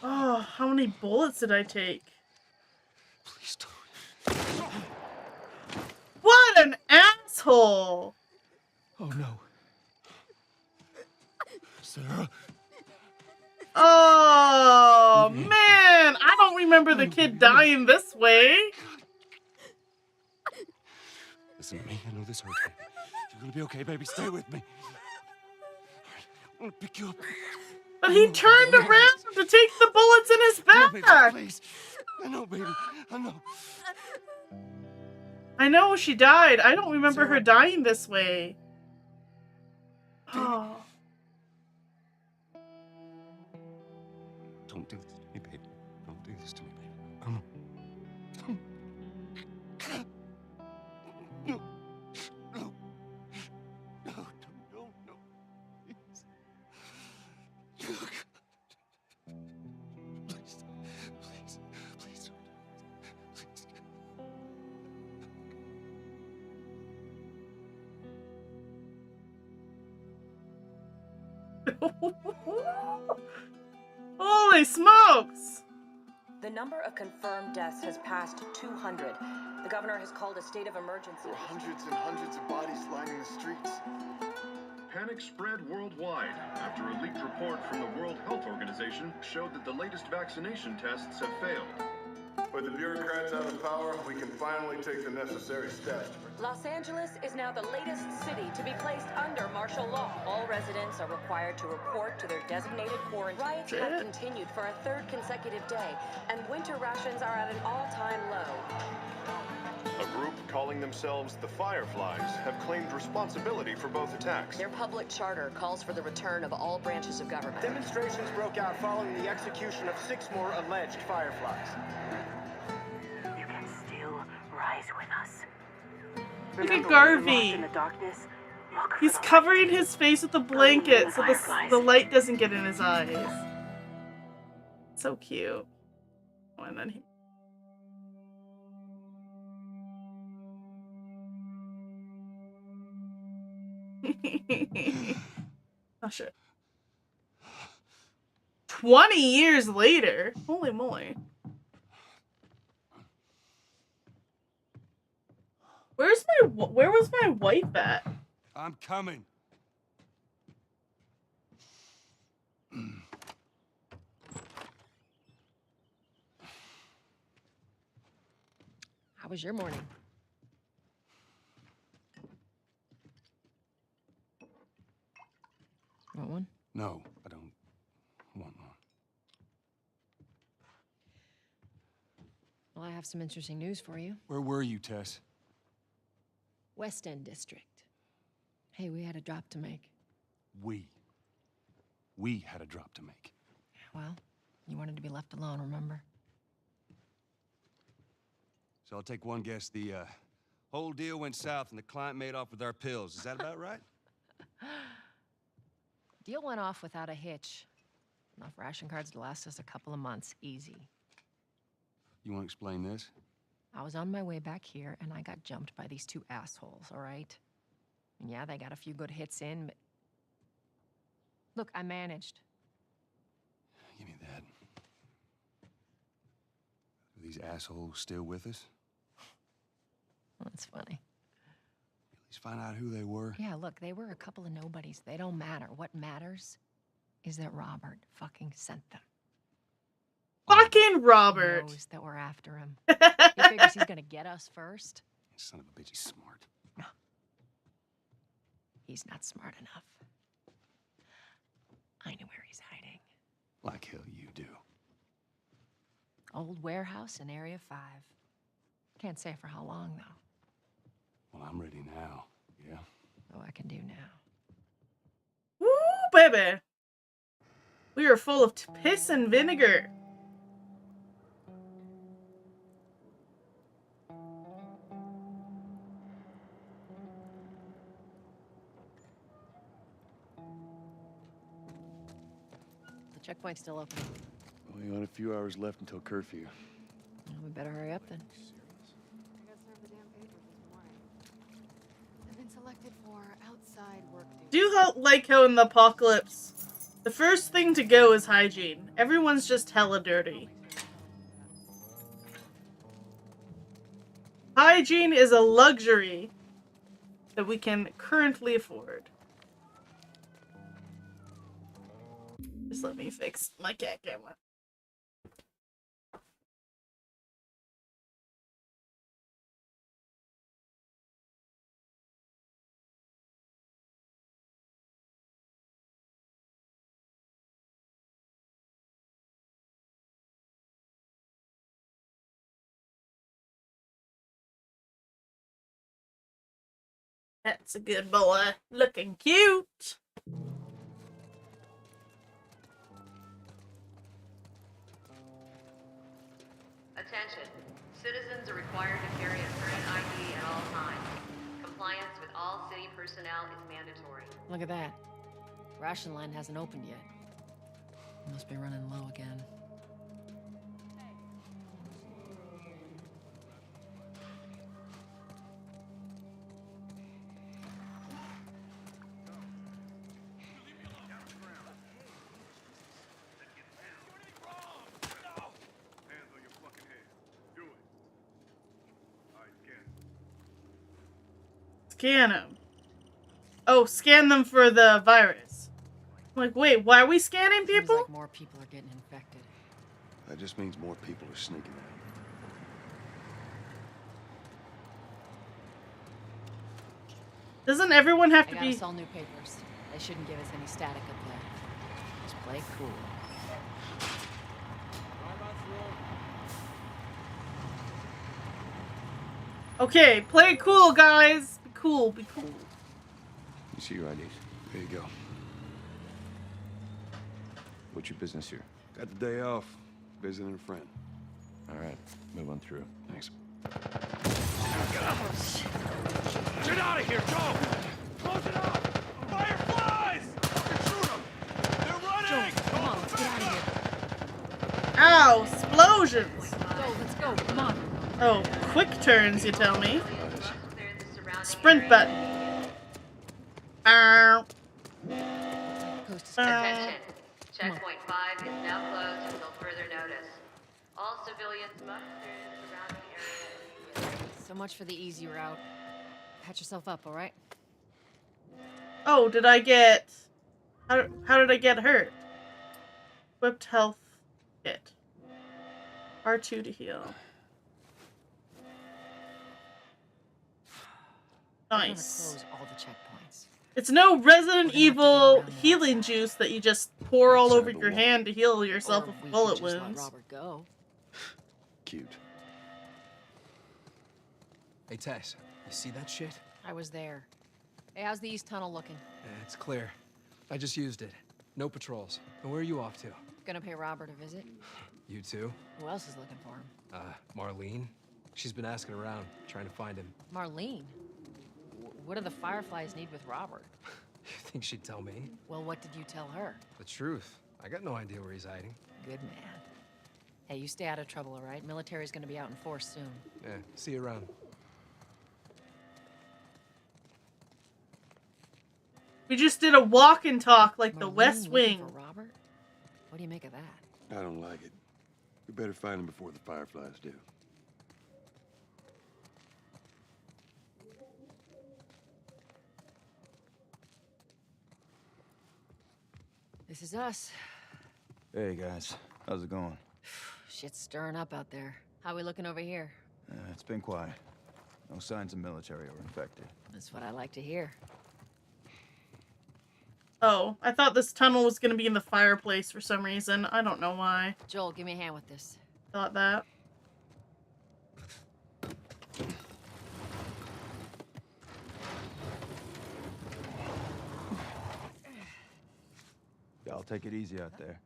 Oh, how many bullets did I take? Please don't. What an asshole! Oh, no. Sarah? Oh, man! I don't remember the kid dying this way. Listen to me. I know this hurts, baby. You're gonna be okay, baby. Stay with me. All right, I'm gonna pick you up. But he turned around to take the bullets in his Come on, baby, back. please. I know, baby. I know. I know she died. I don't remember her dying this way. Oh. Don't do this to me, baby. Don't do this to me, baby. Come on. No. No. No. No. No. No. Please. Please. Please. Please don't. Please. Holy smokes! The number of confirmed deaths has passed 200. The governor has called a state of emergency. There are hundreds and hundreds of bodies lining the streets. Panic spread worldwide after a leaked report from the World Health Organization showed that the latest vaccination tests have failed. With the bureaucrats out of power, we can finally take the necessary steps. Los Angeles is now the latest city to be placed under martial law. All residents are required to report to their designated quarantine. Riots have continued for a third consecutive day, and winter rations are at an all-time low. A group calling themselves the Fireflies have claimed responsibility for both attacks. Their public charter calls for the return of all branches of government. Demonstrations broke out following the execution of 6 more alleged Fireflies. You can still rise with us. Look at Garvey. He's covering his face with a blanket so the light doesn't get in his eyes. So cute. Oh, and then he... Oh shit. 20 years later. Holy moly. Where was my wife at? I'm coming. How was your morning? Want one? No, I Well, I have some interesting news for you. Where were you, Tess? West End District. Hey, we had a drop to make. We had a drop to make. Well, you wanted to be left alone, remember? So I'll take one guess. The whole deal went south and the client made off with our pills. Is that about right? Deal went off without a hitch. Enough ration cards to last us a couple of months, easy. You want to explain this? I was on my way back here, and I got jumped by these two assholes, all right? And yeah, they got a few good hits in, but... Look, I managed. Give me that. Are these assholes still with us? That's funny. At least find out who they were. Yeah, look, they were a couple of nobodies. They don't matter. What matters is that Robert fucking sent them. Fucking Robert. He knows that we're after him. He figures he's gonna get us first. Son of a bitch, he's smart. No. He's not smart enough. I know where he's hiding. Like hell you do. Old warehouse in Area 5. Can't say for how long, though. Well, I'm ready now, yeah? Oh, I can do now. Woo, baby. We are full of piss and vinegar. The checkpoint's still open. Only got a few hours left until curfew. Well, we better hurry up then. I've been selected for outside work Do like how in the apocalypse, the first thing to go is hygiene. Everyone's just hella dirty. Hygiene is a luxury that we can currently afford. Just let me fix my cat camera. That's a good boy. Looking cute. Attention. Citizens are required to carry a current ID at all times. Compliance with all city personnel is mandatory. Look at that. Ration line hasn't opened yet. Must be running low again. Scan them. Oh, scan them for the virus. I'm like, wait, why are we scanning people? Seems like more people are getting infected. That just means more people are sneaking out. Doesn't everyone have to I be... got us all new papers. They shouldn't give us any static up there. Just play cool. Okay, play cool, guys. Be cool, be cool. You see your IDs. There you go. What's your business here? Got the day off. Visiting a friend. All right, move on through. Thanks. Get out of here, Joe! Close it up! Fireflies! Shoot them! They're running! Joe, come on, let's get out of here. Ow, explosions. Go, let's go, come on. Oh, quick turns, you tell me. Sprint button. Ow. Attention. Checkpoint 5 is now closed until further notice. All civilians must clear the surrounding area. So much for the easy route. Patch yourself up, all right? Oh, did I get... How did I get hurt? Equipped health kit. R2 to heal. Nice. Close all the checkpoints. It's no Resident Evil healing juice that you just pour all over your hand to heal yourself of a bullet wounds. Robert go. Cute. Hey, Tess, you see that shit? I was there. Hey, how's the east tunnel looking? It's clear. I just used it. No patrols. And where are you off to? Gonna pay Robert a visit? You too? Who else is looking for him? Marlene. She's been asking around, trying to find him. Marlene? What do the Fireflies need with Robert? You think she'd tell me? Well, what did you tell her? The truth. I got no idea where he's hiding. Good man. Hey, you stay out of trouble, all right? Military's gonna be out in force soon. Yeah, see you around. We just did a walk and talk like the Marlene West looking Wing. for Robert? What do you make of that? I don't like it. We better find him before the Fireflies do. This is us. Hey guys, how's it going? Shit's stirring up out there. How we looking over here? It's been quiet. No signs of military or infected. That's what I like to hear. Oh, I thought this tunnel was gonna be in the fireplace for some reason. I don't know why. Joel, give me a hand with this. Thought that. Y'all take it easy out there.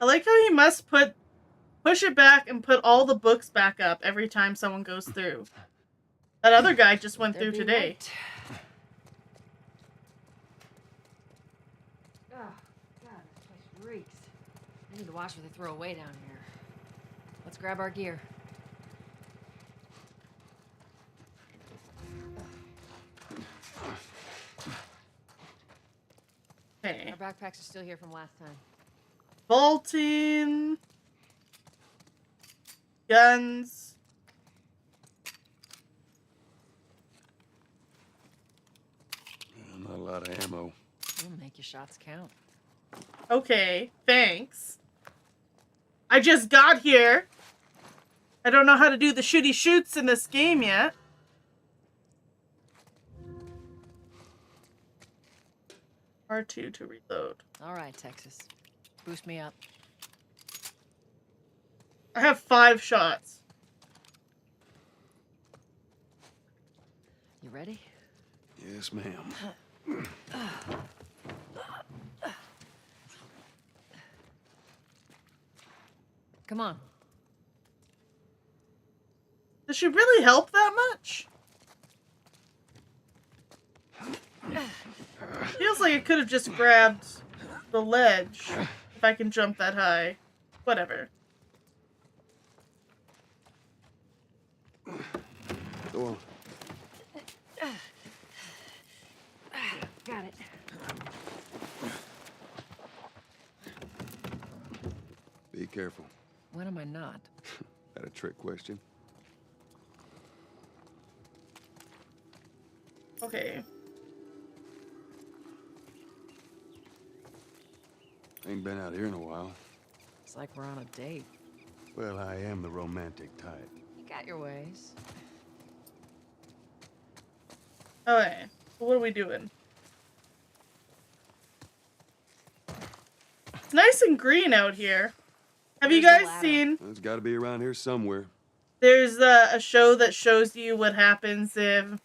I like how he must push it back and put all the books back up every time someone goes through. That other guy just went through today. Oh, God, this place reeks. I need to watch what they throw away down here. Let's grab our gear. Okay. Our backpacks are still here from last time. Bolting. Guns. Not a lot of ammo. We'll make your shots count. Okay, thanks. I just got here. I don't know how to do the shooty shoots in this game yet. R2 to reload. All right, Texas. Boost me up. I have 5 shots. You ready? Yes, ma'am. Come on. Does she really help that much? Feels like I could have just grabbed the ledge if I can jump that high. Whatever. Go on. Got it. Be careful. When am I not? That a trick question? Okay. Ain't been out here in a while. It's like we're on a date. Well, I am the romantic type. You got your ways. Okay. What are we doing? It's nice and green out here. Have you guys seen... It's got to be around here somewhere. There's a show that shows you what happens if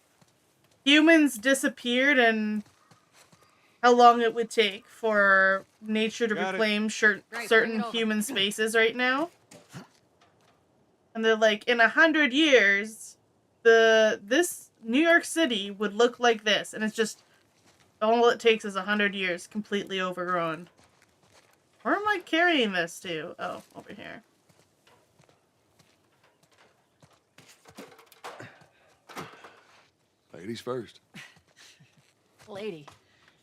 humans disappeared and how long it would take for nature to reclaim certain human spaces right now. And they're like, in 100 years, this New York City would look like this. And it's just, all it takes is 100 years, completely overgrown. Where am I carrying this to? Oh, over here. Ladies first. Lady,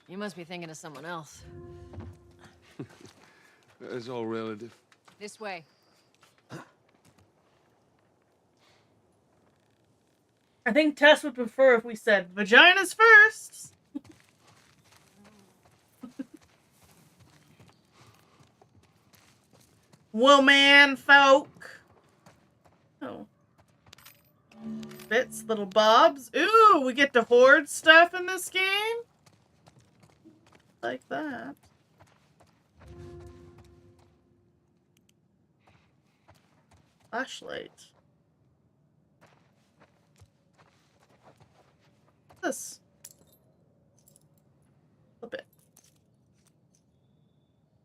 you must be thinking of someone else. It's all relative. This way. I think Tess would prefer if we said vaginas first. Woman folk. Oh. Bits, little bobs. Ooh, we get to hoard stuff in this game? Like that. Flashlight. this? Flip it.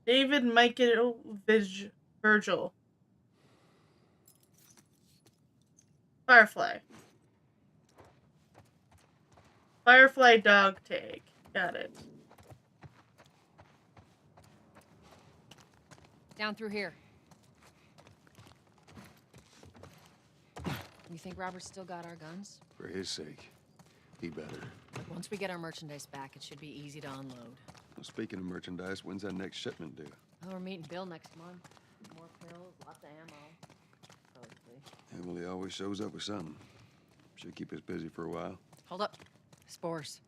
David Michael Virgil. Firefly. Firefly dog tag. Got it. Down through here. You think Robert's still got our guns? For his sake, he better. Once we get our merchandise back, it should be easy to unload. Well, speaking of merchandise, when's that next shipment due? Oh, we're meeting Bill next month. More pills, lots of ammo. Hopefully. Yeah, well, he always shows up with something. Should keep us busy for a while. Hold up. Spores.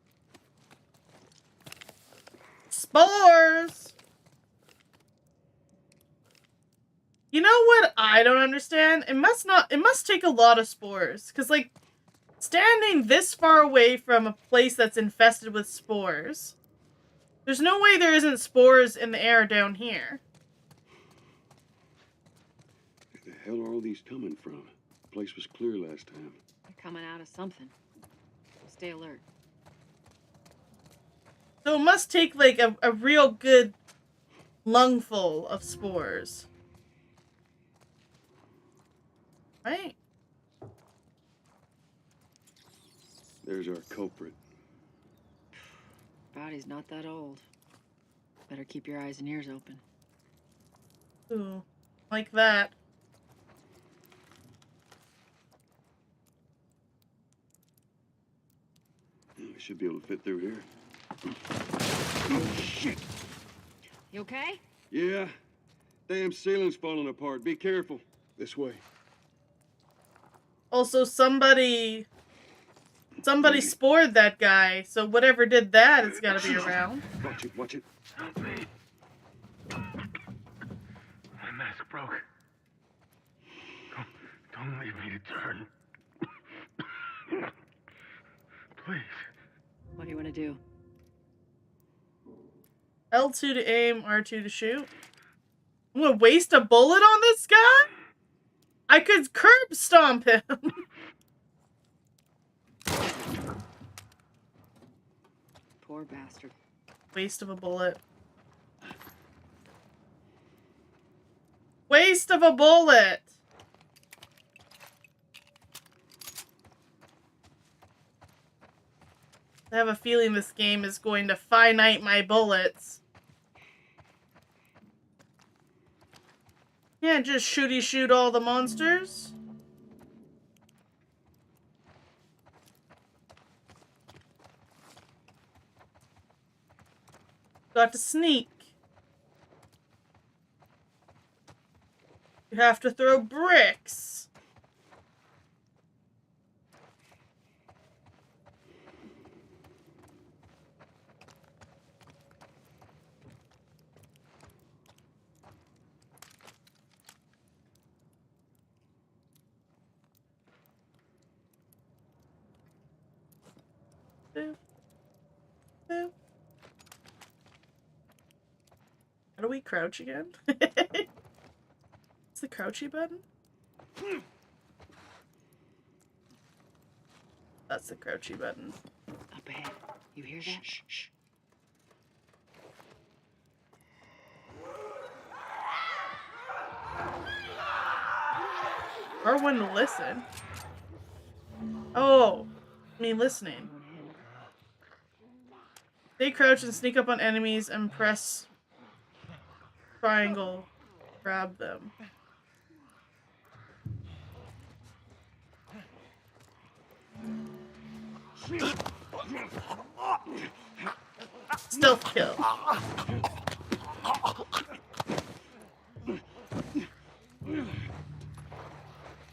Spores! You know what I don't understand? It must take a lot of spores. Cause like, standing this far away from a place that's infested with spores, there's no way there isn't spores in the air down here. Where the hell are all these coming from? The place was clear last time. They're coming out of something. Stay alert. So it must take like a real good lungful of spores. Right? There's our culprit. Body's not that old. Better keep your eyes and ears open. Ooh, like that. We should be able to fit through here. Oh, shit! You okay? Yeah. Damn ceiling's falling apart. Be careful. This way. Also, somebody spored that guy, so whatever did that, it's gotta be around. Watch it, watch it. Help me. My mask broke. Don't leave me to turn. Please. What do you want to do? L2 to aim, R2 to shoot. I'm gonna waste a bullet on this guy? I could curb stomp him. Poor bastard. Waste of a bullet. Waste of a bullet! I have a feeling this game is going to finite my bullets. Yeah, just shooty shoot all the monsters. Got to sneak. You have to throw bricks. Boop. Boop. How do we crouch again? It's the crouchy button? That's the crouchy button. Up ahead. You hear that? Shh, shh. Or when to listen. Oh, I mean listening. They crouch and sneak up on enemies and press triangle. Grab them. Stealth kill.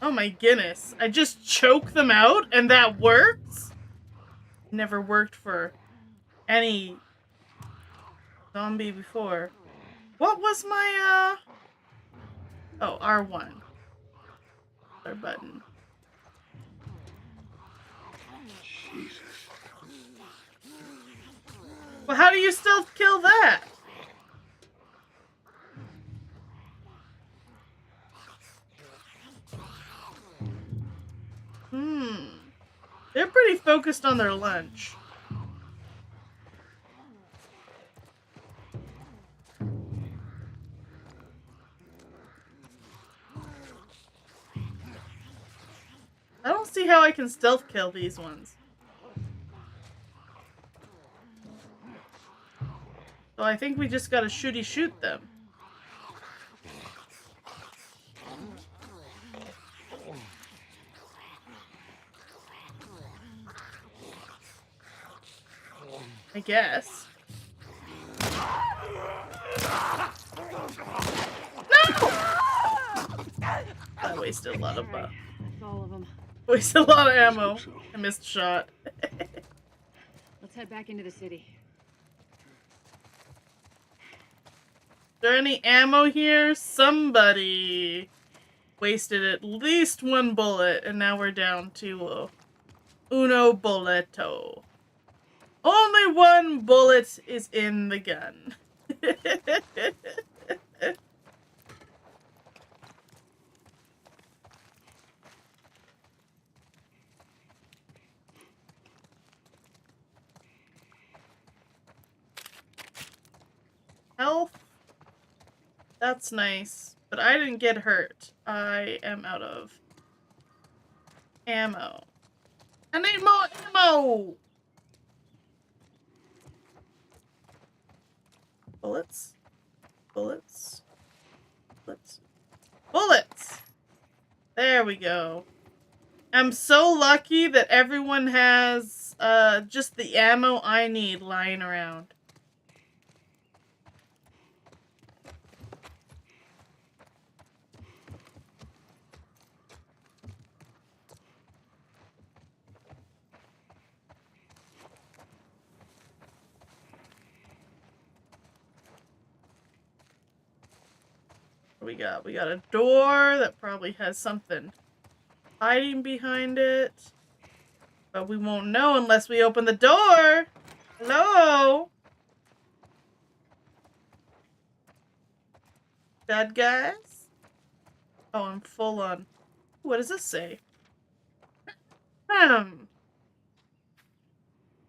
Oh my goodness. I just choke them out and that works? Never worked for any zombie before. What was my, oh, R1. Our button. Jesus. Well, how do you stealth kill that? They're pretty focused on their lunch. I don't see how I can stealth kill these ones. So I think we just gotta shoot them. I guess. No! I wasted a lot of That's all of them. wasted a lot of ammo. I missed a shot. Let's head back into the city. Is there any ammo here? Somebody wasted at least one bullet, and now we're down to uno bulleto. Only one bullet is in the gun. Health. That's nice. But I didn't get hurt. I am out of ammo. I need more ammo! Bullets. Bullets. Bullets. Bullets! There we go. I'm so lucky that everyone has just the ammo I need lying around. We got a door that probably has something hiding behind it. But we won't know unless we open the door. Hello? Bad guys? Oh, I'm full on. What does this say?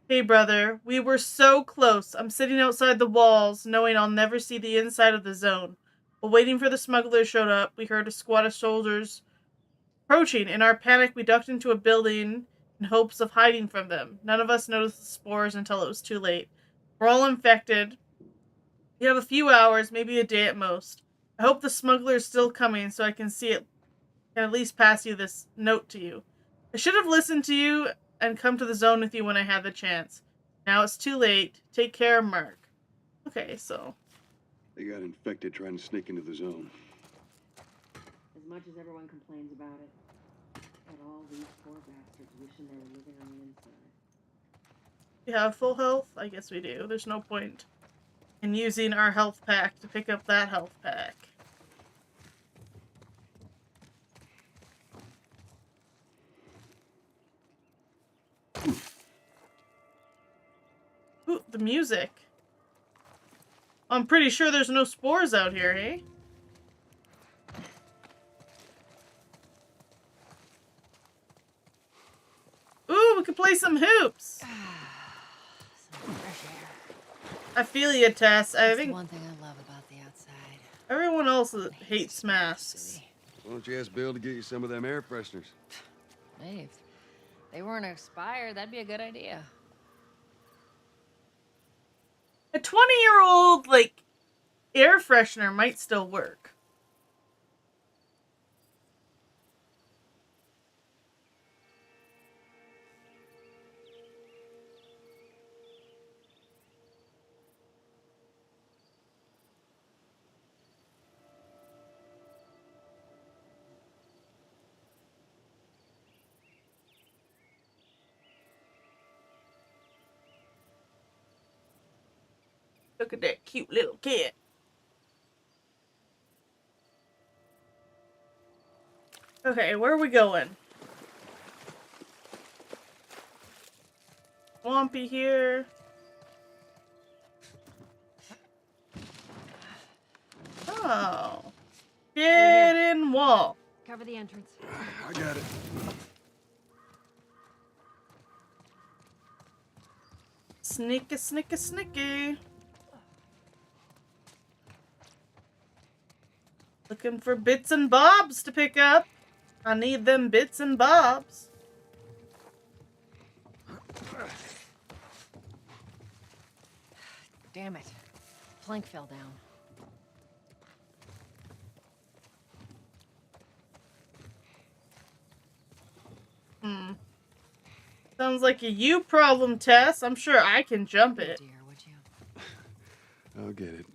Hey, brother. We were so close. I'm sitting outside the walls, knowing I'll never see the inside of the zone. While waiting for the smuggler showed up, we heard a squad of soldiers approaching. In our panic, we ducked into a building in hopes of hiding from them. None of us noticed the spores until it was too late. We're all infected. We have a few hours, maybe a day at most. I hope the smuggler is still coming so I can see it. Can at least pass you this note to you. I should have listened to you and come to the zone with you when I had the chance. Now it's too late. Take care, Mark. Okay, so... They got infected trying to sneak into the zone. As much as everyone complains about it, but all these poor bastards wishing they were living on the inside. We have full health? I guess we do. There's no point in using our health pack to pick up that health pack. Ooh, the music. I'm pretty sure there's no spores out here, hey? Ooh, we could play some hoops. Some fresh air. I feel you, Tess. I That's think the one thing I love about the outside. everyone else hates masks. Why don't you ask Bill to get you some of them air fresheners? Hey, if they weren't expired, that'd be a good idea. A 20-year-old, like, air freshener might still work. Look at that cute little kid. Okay, where are we going? Swampy here. Oh. Get in wall. Cover the entrance. I got it. Sneaky, sneaky, sneaky. Looking for bits and bobs to pick up. I need them bits and bobs. Damn it. Plank fell down. Sounds like a you problem, Tess. I'm sure I can jump it. Dear, would you? I'll get it.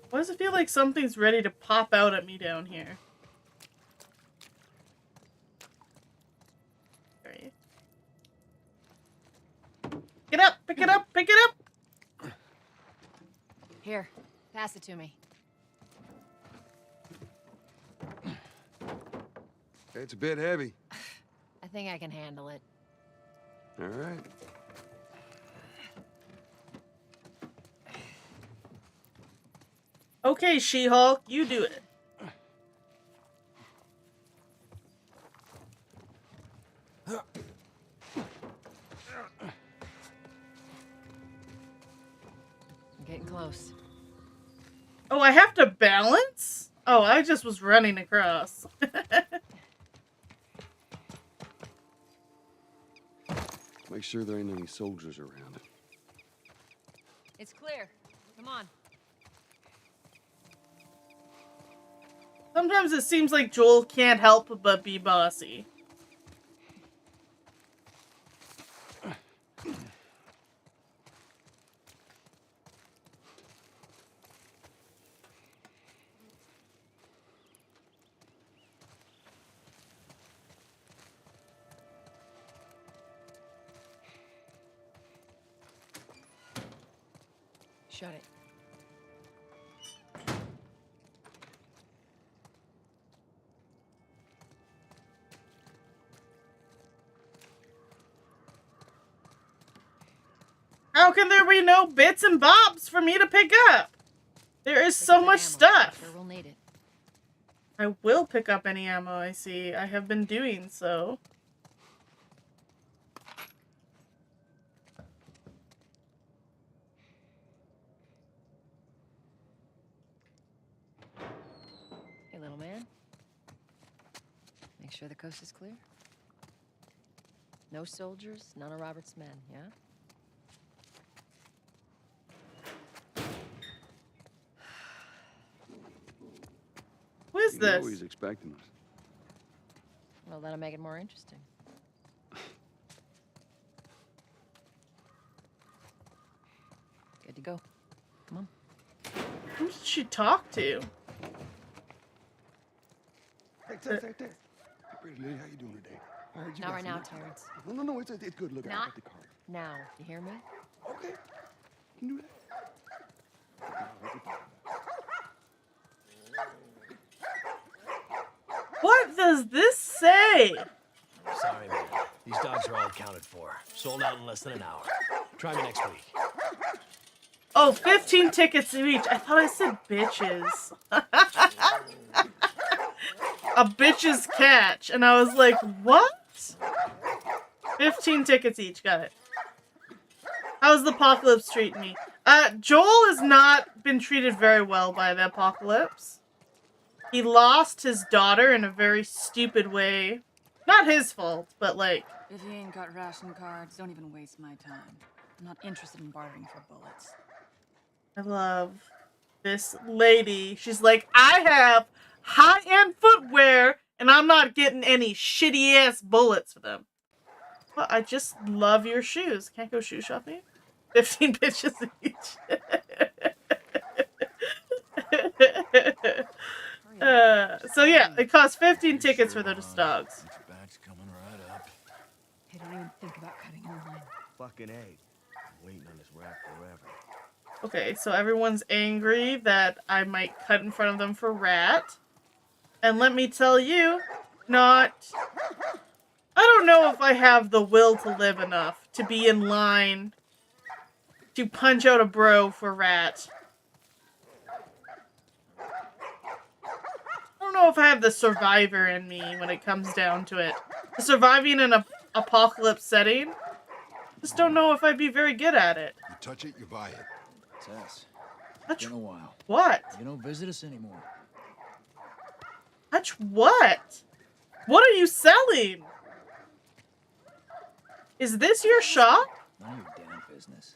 Why does it feel like something's ready to pop out at me down here? There you. Pick it up! Pick it up! Pick it up! Here, pass it to me. It's a bit heavy. I think I can handle it. All right. Okay, She-Hulk, you do it. I'm getting close. Oh, I have to balance? Oh, I just was running across. Make sure there ain't any soldiers around. It's clear. Come on. Sometimes it seems like Joel can't help but be bossy. Shut it. How can there be no bits and bobs for me to pick up? There is so much stuff. Sure we'll need it. I will pick up any ammo I see. I have been doing so. Hey, little man. Make sure the coast is clear. No soldiers, none of Robert's men, yeah? Who is You this? know he's expecting us. Well, that'll make it more interesting. Good to go. Come on. Who did she talk to? Hey, Tess. Hey, pretty lady, how you doing today? I heard you Not got right some- now, Terrence. No, it's good. Look, I Not got the card. now. You hear me? Okay, you can do that. What does this say? Sorry, man. These dogs are all accounted for. Sold out in less than an hour. Try me next week. Oh, 15 tickets each. I thought I said bitches. A bitch's catch. And I was like, what? 15 tickets each. Got it. How's the apocalypse treating me? Joel has not been treated very well by the apocalypse. He lost his daughter in a very stupid way. Not his fault, but like... If you ain't got ration cards, don't even waste my time. I'm not interested in bartering for bullets. I love this lady. She's like, I have high-end footwear, and I'm not getting any shitty-ass bullets for them. Well, I just love your shoes. Can't go shoe shopping? 15 bitches each. So yeah, it costs 15 tickets for those dogs. Batch coming right up. Hey, don't even think about cutting in line. Fucking A. I'm waiting on this rack forever. Okay, so everyone's angry that I might cut in front of them for Rat. And let me tell you, I don't know if I have the will to live enough to be in line to punch out a bro for Rat. know if I have the survivor in me when it comes down to it. Surviving in an apocalypse setting, just don't know if I'd be very good at it. You touch it, you buy it. Tess, Touch been a while. what? You don't visit us anymore. Touch what? What are you selling? Is this your shop? None of your damn business.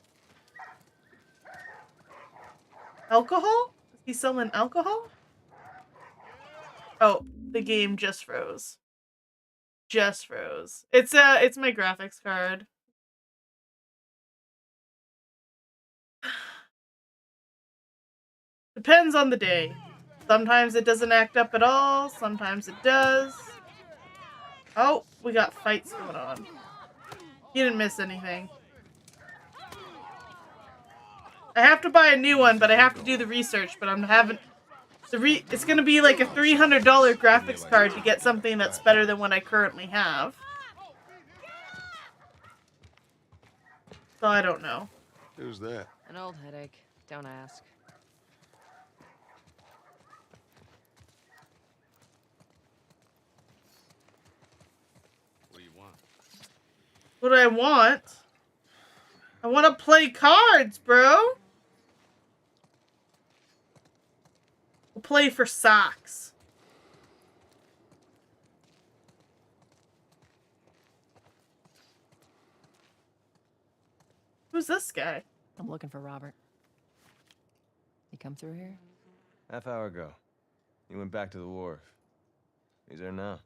Alcohol? Is he selling alcohol? Oh, the game just froze. Just froze. It's my graphics card. Depends on the day. Sometimes it doesn't act up at all, sometimes it does. Oh, we got fights going on. You didn't miss anything. I have to buy a new one, but I have to do the research, but I'm having... It's gonna be like a $300 graphics card to get something that's better than what I currently have. So I don't know. Who's that? An old headache. Don't ask. What do you want? What do I want? I want to play cards, bro. We'll play for socks. Who's this guy? I'm looking for Robert. He come through here? Half hour ago. He went back to the wharf. He's there now.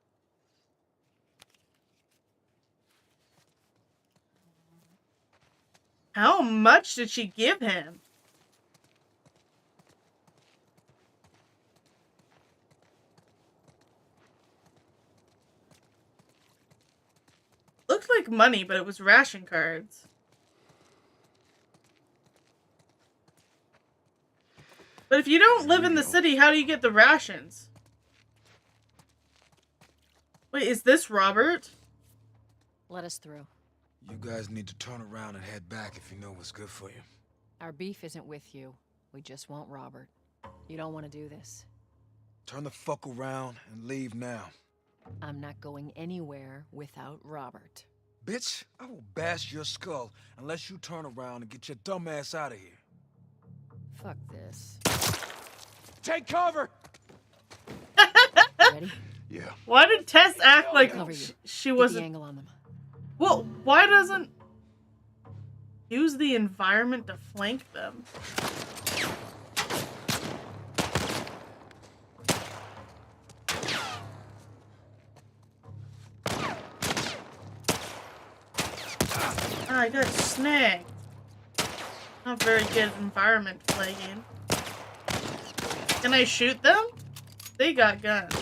How much did she give him? Looked like money, but it was ration cards. But if you don't live in the city, how do you get the rations? Wait, is this Robert? Let us through. You guys need to turn around and head back if you know what's good for you. Our beef isn't with you. We just want Robert. You don't want to do this. Turn the fuck around and leave now. I'm not going anywhere without Robert. Bitch, I will bash your skull unless you turn around and get your dumb ass out of here. Fuck this. Take cover! Ready? Yeah. Why did Tess act like Cover you. she Get wasn't... the angle on them. Well, why doesn't... Use the environment to flank them? Ah, I got snagged. Not very good environment flagging. Can I shoot them? They got guns.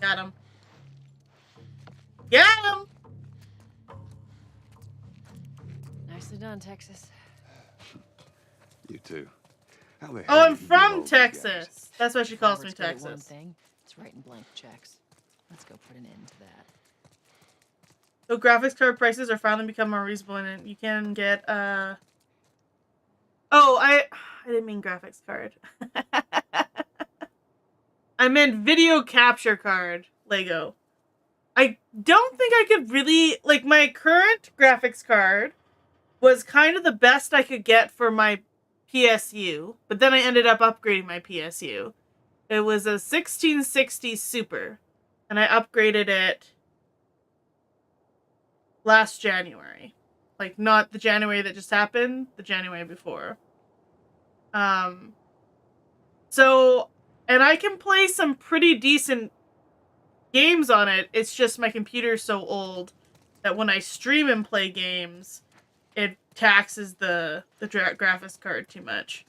Got him. Got him! Nicely done, Texas. You too. How the hell Oh, I'm did you get all from these guys? Texas. That's why she calls me Robert's good at one Texas. thing. It's writing blank checks. Let's go put an end to that. So graphics card prices are finally become more reasonable, and you can get Oh, I didn't mean graphics card. I meant video capture card Lego. I don't think I could really like my current graphics card was kind of the best I could get for my PSU, but then I ended up upgrading my PSU. It was a 1660 Super, and I upgraded it last January. Like, not the January that just happened, the January before. So, and I can play some pretty decent games on it. It's just my computer's so old that when I stream and play games, it taxes the graphics card too much.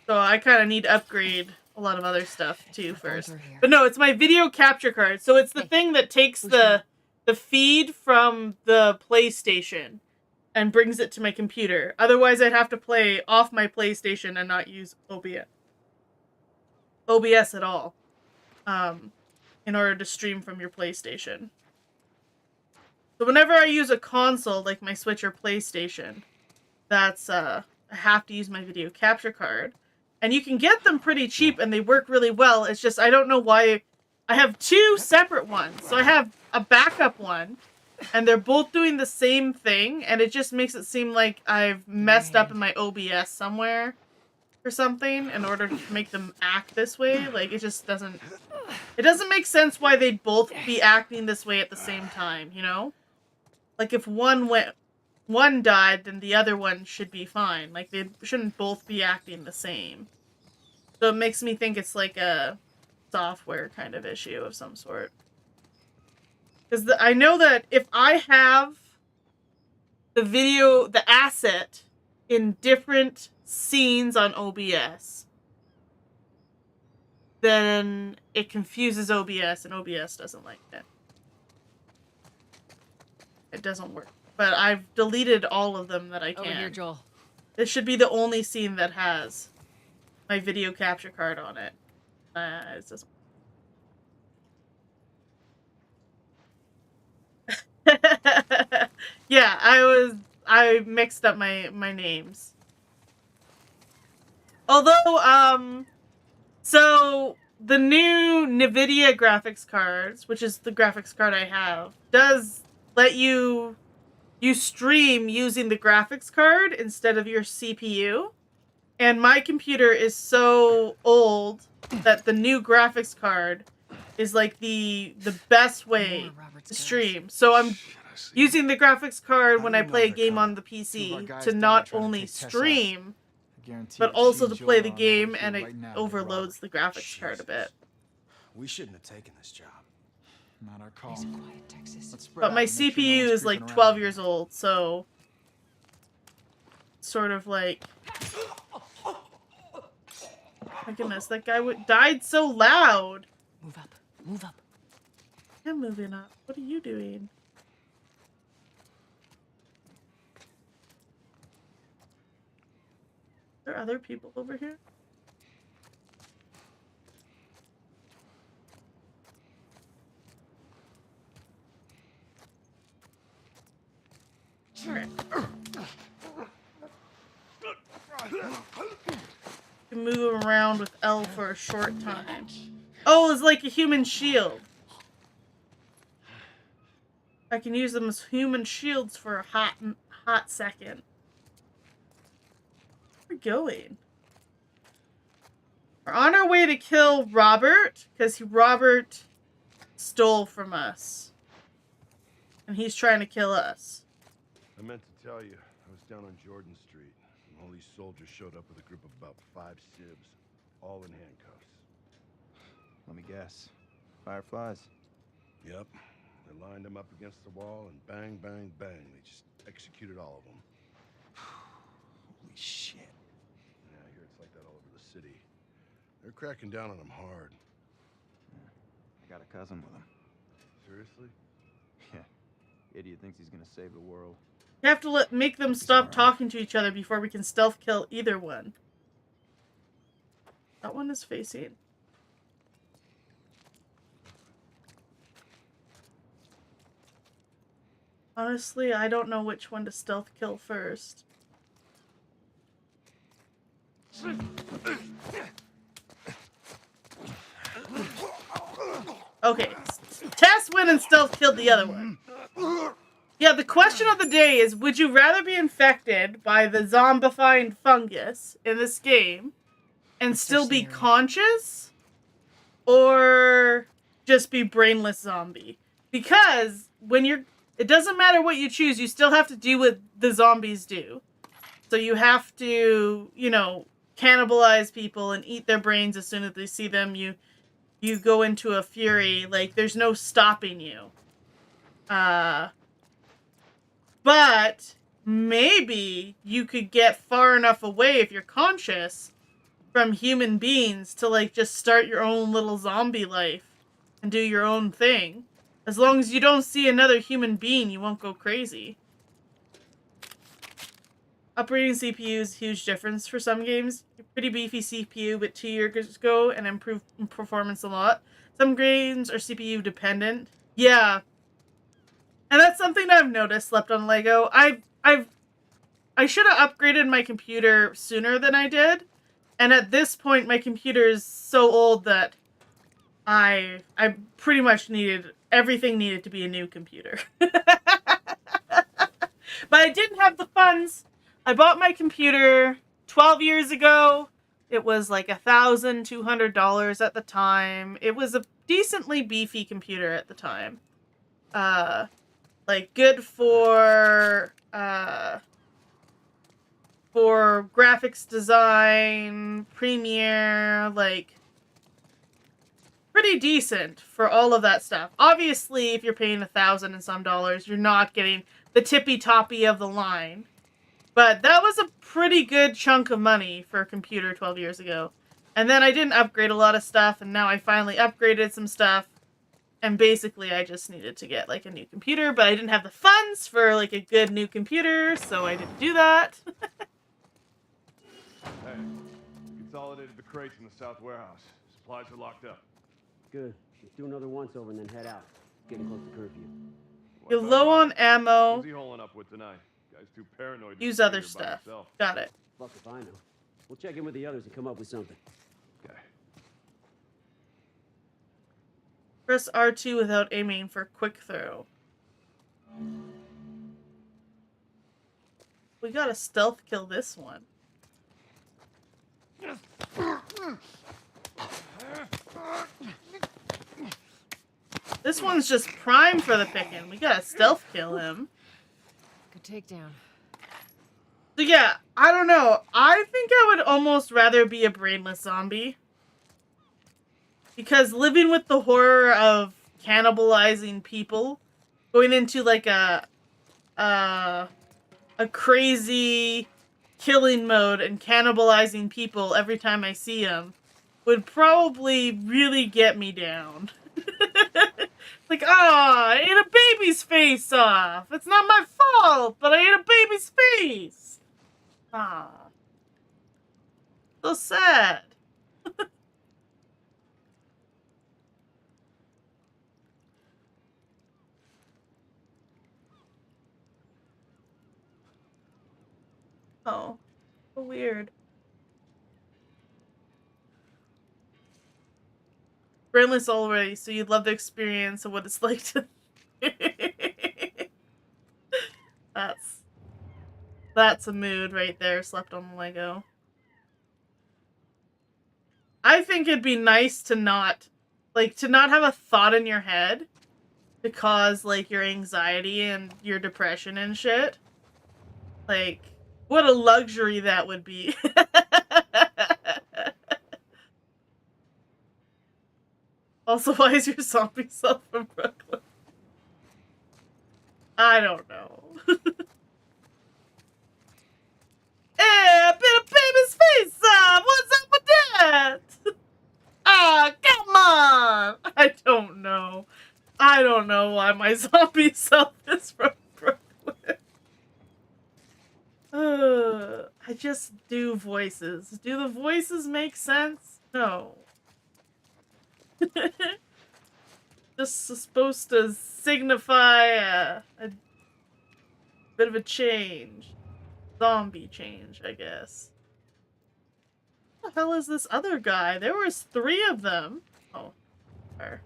So I kind of need to upgrade a lot of other stuff too first. But no, it's my video capture card. So it's the thing that takes the feed from the PlayStation and brings it to my computer. Otherwise, I'd have to play off my PlayStation and not use OBS. OBS at all in order to stream from your PlayStation. So whenever I use a console like my Switch or PlayStation, that's I have to use my video capture card. And you can get them pretty cheap and they work really well. It's just I don't know why I have two separate ones. So I have a backup one and they're both doing the same thing and it just makes it seem like I've messed up in my OBS somewhere or something in order to make them act this way. Like it just doesn't make sense why they'd both be acting this way at the same time, you know? Like if one died, then the other one should be fine. Like they shouldn't both be acting the same. So it makes me think it's like a software kind of issue of some sort. Because I know that if I have the asset in different scenes on OBS, then it confuses OBS and OBS doesn't like it. It doesn't work. But I've deleted all of them that I can. Over here, Joel. This should be the only scene that has my video capture card on it. It's just... yeah, I mixed up my names. Although, so the new NVIDIA graphics cards, which is the graphics card I have, does let you stream using the graphics card instead of your CPU. And my computer is so old that the new graphics card is like the best way to stream. So I'm using the graphics card when I play a game on the PC to not only stream, but also to play the game, and it overloads the graphics card a bit. We shouldn't have taken this job. Not our call. But my CPU is like 12 years old, so sort of like... My goodness, that guy died so loud. Move up. Move up. I'm moving up. What are you doing? Are there other people over here? Alright. You can move around with L for a short time. Oh, it's like a human shield. I can use them as human shields for a hot second. Where are we going? We're on our way to kill Robert, because Robert stole from us. And he's trying to kill us. I meant to tell you, I was down on Jordan Street, and all these soldiers showed up with a group of about 5 civs, all in handcuffs. Let me guess. Fireflies? Yep. They lined them up against the wall, and bang, bang, bang. They just executed all of them. Holy shit. Yeah, I hear it's like that all over the city. They're cracking down on them hard. I got a cousin with him. Seriously? Yeah. Idiot thinks he's gonna save the world. You have to make them stop talking to each other before we can stealth kill either one. That one is facing. Honestly, I don't know which one to stealth kill first. Okay, Tess went and stealth killed the other one. Yeah, the question of the day is, would you rather be infected by the zombifying fungus in this game and still be conscious, or just be brainless zombie? Because when it doesn't matter what you choose, you still have to do what the zombies do. So you have to, you know, cannibalize people and eat their brains as soon as they see them. You go into a fury, like there's no stopping you. But maybe you could get far enough away if you're conscious from human beings to like just start your own little zombie life and do your own thing. As long as you don't see another human being, you won't go crazy. Upgrading CPU is a huge difference for some games. Pretty beefy CPU, but 2 years ago and improved performance a lot. Some games are CPU dependent. Yeah. And that's something I've noticed slept on Lego. I should have upgraded my computer sooner than I did. And at this point, my computer is so old that I pretty much everything needed to be a new computer. But I didn't have the funds. I bought my computer 12 years ago. It was like $1,200 at the time. It was a decently beefy computer at the time. Like good for graphics design, Premiere, like pretty decent for all of that stuff. Obviously, if you're paying $1,000 and some dollars, you're not getting the tippy toppy of the line. But that was a pretty good chunk of money for a computer 12 years ago. And then I didn't upgrade a lot of stuff, and now I finally upgraded some stuff. And basically, I just needed to get, like, a new computer, but I didn't have the funds for, like, a good new computer, so I didn't do that. Hey, consolidated the crates in the south warehouse. Supplies are locked up. Good. Let's do another once over and then head out. It's getting close to curfew. You're low on ammo. Who's he holing up with tonight? Guy's too paranoid to Use stay other here by stuff. himself. Got it. Fuck if I know. We'll check in with the others and come up with something. Okay. Press R2 without aiming for quick throw. We gotta stealth kill this one. This one's just prime for the picking. We gotta stealth kill him. Good takedown. So yeah, I don't know. I think I would almost rather be a brainless zombie. Because living with the horror of cannibalizing people, going into like a crazy killing mode and cannibalizing people every time I see them would probably really get me down. Like, I ate a baby's face off. It's not my fault, but I ate a baby's face. So sad. Oh, so weird. Brainless already, so you'd love the experience of what it's like to... That's a mood right there, slept on the Lego. I think it'd be nice to not have a thought in your head to cause, like, your anxiety and your depression and shit. Like, what a luxury that would be. Also, why is your zombie self from Brooklyn? I don't know. Hey, I bit a baby's face off! What's up with that? Ah, come on! I don't know. I don't know why my zombie self is from Brooklyn. I just do voices. Do the voices make sense? No. Just supposed to signify a bit of a change. Zombie change, I guess. What the hell is this other guy? There was 3 of them. Oh, they're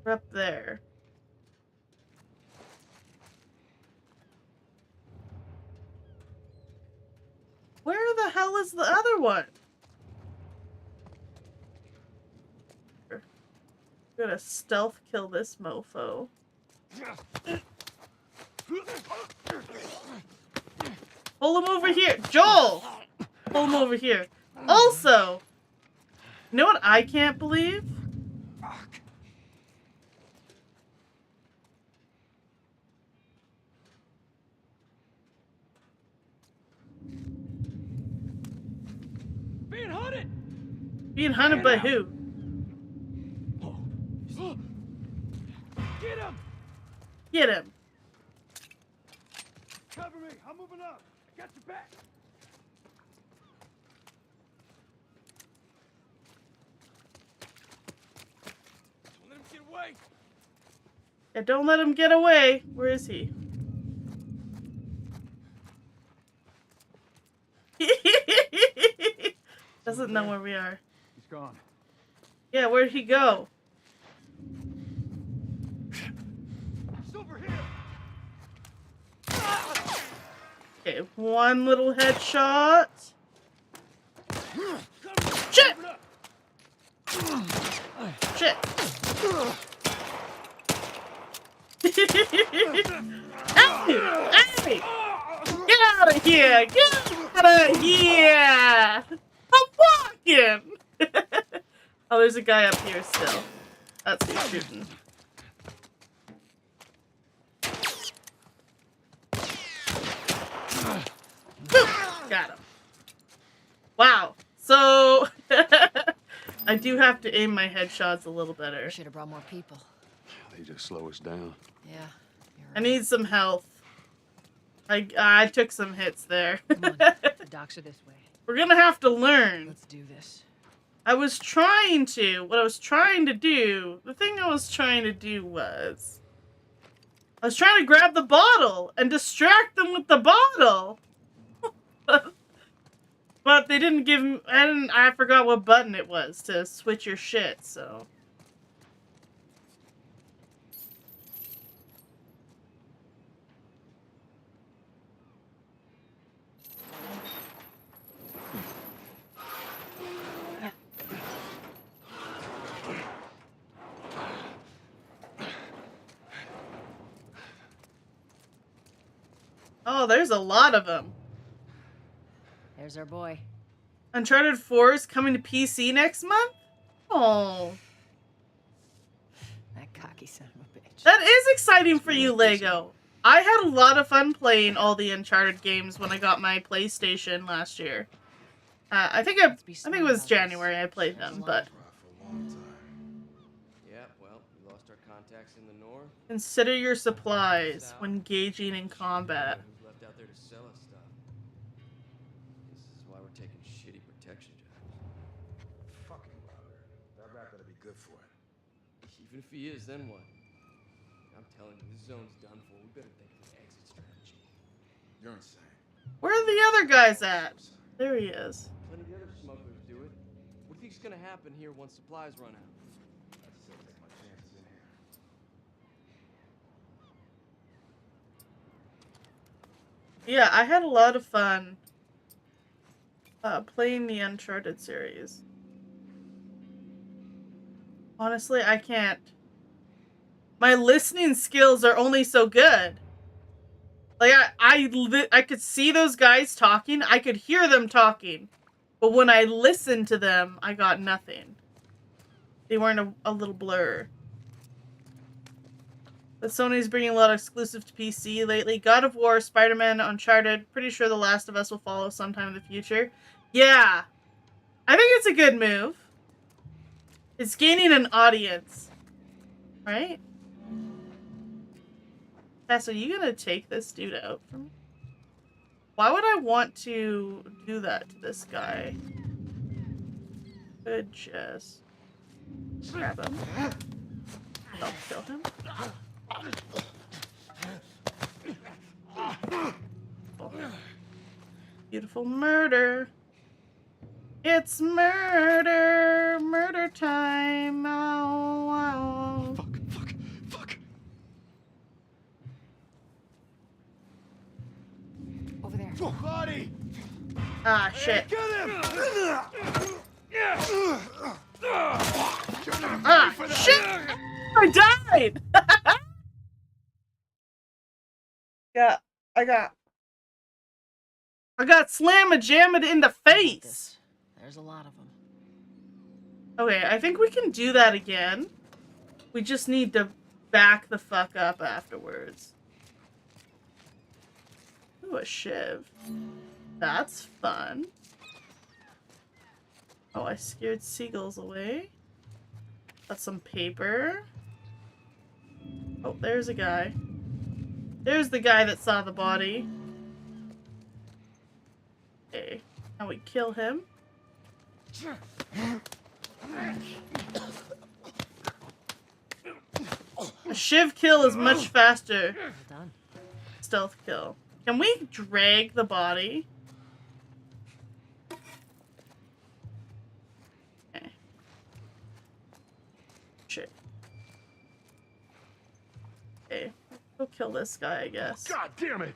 up there. Where the hell is the other one? I'm gonna stealth kill this mofo. Pull him over here. Joel! Pull him over here. Also, you know what I can't believe? Being hunted! Being hunted by who? Get him! Get him. Cover me! I'm moving up! Got your back. Don't let him get away. Yeah, don't let him get away. Where is he? Doesn't know where we are. He's gone. Yeah, where'd he go? He's over here. Okay, one little headshot. Shit! Shit! Hey! Get out of here! Get out of here! I'm walking! Oh, there's a guy up here still. That's who's shooting. Boom! Got him. Wow. So, I do have to aim my headshots a little better. Should have brought more people. They just slow us down. Yeah. I need some health. I took some hits there. Come on, the docks are this way. We're gonna have to learn. Let's do this. What I was trying to do, the thing I was trying to do was, I was trying to grab the bottle and distract them with the bottle. But they didn't give me, I forgot what button it was to switch your shit, so. Oh, there's a lot of them. There's our boy. Uncharted 4 is coming to PC next month? Oh. That cocky son of a bitch. That is exciting for you, Lego. I had a lot of fun playing all the Uncharted games when I got my PlayStation last year. I think it was January I played them, but Yeah, well, we lost our contacts in the north. consider your supplies when engaging in combat. Who's left out there to sell us stuff? This is why we're taking shitty protection jobs. Fucking brother. That rat better be good for it. Even if he is, then what? I'm telling you, this zone's done for. We better think of an exit strategy. You're insane. Where are the other guys at? There he is. Plenty of the other smugglers do it. What do you think's gonna happen here once supplies run out? I'd still take my chances in here. Yeah, I had a lot of fun playing the Uncharted series. Honestly, I can't. My listening skills are only so good. Like, I could see those guys talking. I could hear them talking. But when I listened to them, I got nothing. They weren't a little blur. But Sony's bringing a lot of exclusive to PC lately. God of War, Spider-Man, Uncharted. Pretty sure The Last of Us will follow sometime in the future. Yeah. I think it's a good move. It's gaining an audience. Right? Tess, are you gonna take this dude out for me? Why would I want to do that to this guy? Good Jess. Grab him. Don't kill him. Oh. Beautiful murder. It's murder. Murder time. Ow, ow. Fuck. Over there. Buddy! Ah, shit. Get him! Ah, shit! I died! I got slam-a-jammed in the face! There's a lot of them. Okay, I think we can do that again. We just need to back the fuck up afterwards. Ooh, a shiv. That's fun. Oh, I scared seagulls away. Got some paper. Oh, there's a guy. There's the guy that saw the body. Okay, now we kill him. A shiv kill is much faster. Well done. Stealth kill. Can we drag the body? Okay. Shit. Okay, we'll kill this guy, I guess. God damn it!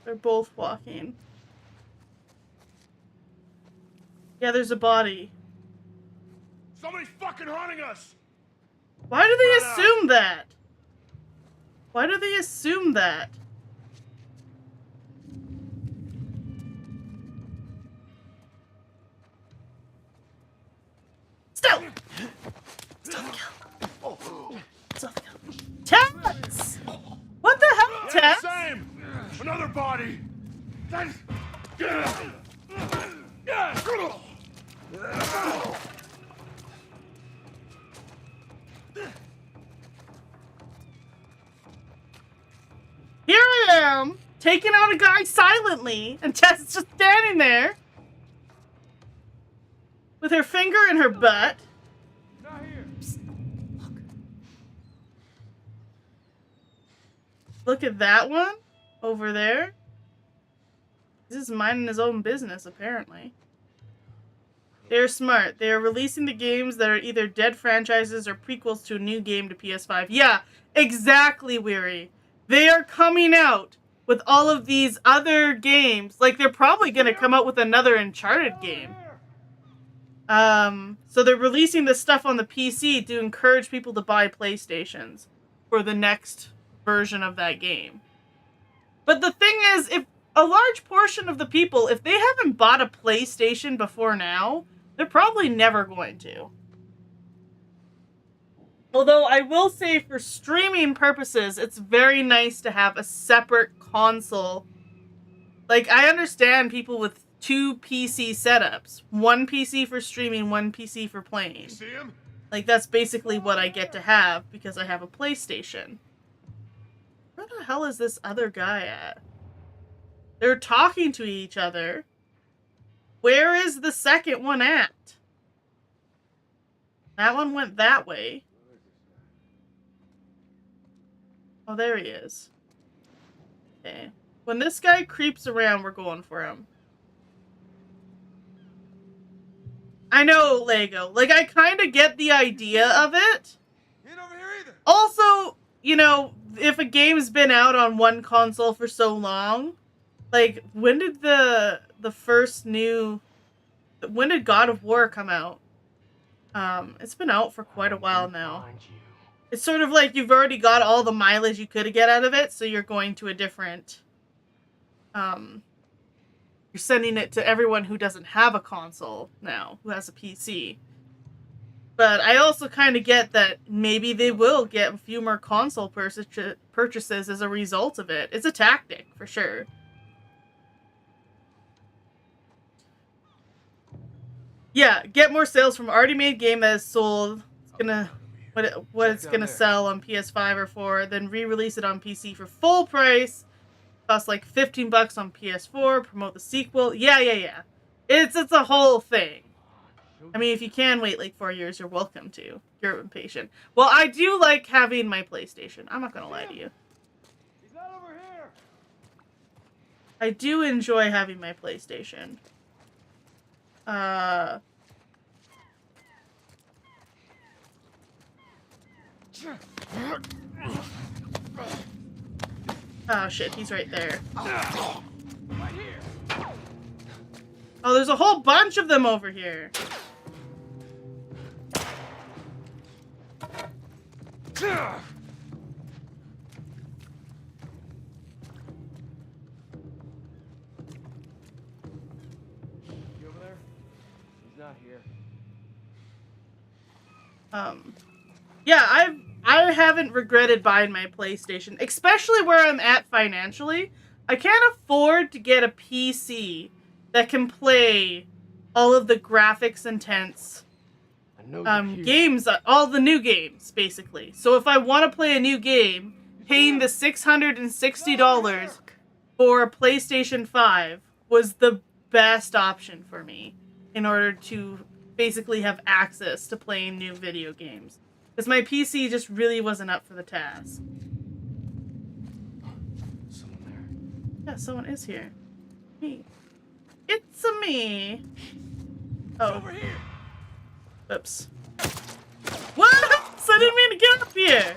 They're both walking. Yeah, there's a body. Somebody's fucking hunting us! Why do they assume that? Why do they assume that? Stealth! Stealth kill. Stealth kill. Tess! What the hell, Yeah, Tess? same! Another body! Here I am, taking out a guy silently, and Tess is just standing there with her finger in her butt. Not here. Psst. Look at that one over there. This is minding his own business, apparently. They're smart. They are releasing the games that are either dead franchises or prequels to a new game to PS5. Yeah, exactly, Weary. They are coming out with all of these other games. Like, they're probably going to come out with another Uncharted game. So they're releasing this stuff on the PC to encourage people to buy PlayStations for the next version of that game. But the thing is, if a large portion of the people, if they haven't bought a PlayStation before now, they're probably never going to. Although I will say for streaming purposes, it's very nice to have a separate console. Like, I understand people with 2 PC setups. One PC for streaming, one PC for playing. See him? Like, that's basically what I get to have because I have a PlayStation. Where the hell is this other guy at? They're talking to each other. Where is the second one at? That one went that way. Oh, there he is. Okay. When this guy creeps around, we're going for him. I know, Lego. Like, I kind of get the idea of it. Also, you know, if a game's been out on one console for so long, like, when did the first new... When did God of War come out? It's been out for quite a while now. It's sort of like you've already got all the mileage you could get out of it, so you're going to a different... You're sending it to everyone who doesn't have a console now, who has a PC. But I also kind of get that maybe they will get a few more console purchases as a result of it. It's a tactic, for sure. Yeah, get more sales from already made game that is sold. It's gonna what it's gonna sell on PS5 or 4, then re-release it on PC for full price. Cost like $15 on PS4. Promote the sequel. Yeah. It's a whole thing. I mean, if you can wait like 4 years, you're welcome to. You're impatient. Well, I do like having my PlayStation. I'm not gonna lie to you. He's not over here. I do enjoy having my PlayStation. Oh shit, he's right there. Right here. Oh, there's a whole bunch of them over here. You over there? He's not here. Yeah, I haven't regretted buying my PlayStation, especially where I'm at financially. I can't afford to get a PC that can play all of the graphics intense games, all the new games, basically. So if I want to play a new game, paying the $660 for a PlayStation 5 was the best option for me in order to basically have access to playing new video games. Because my PC just really wasn't up for the task. Someone there. Yeah, someone is here. Me. It's a me. Oh. Over here. Oops. What? I didn't mean to get up here.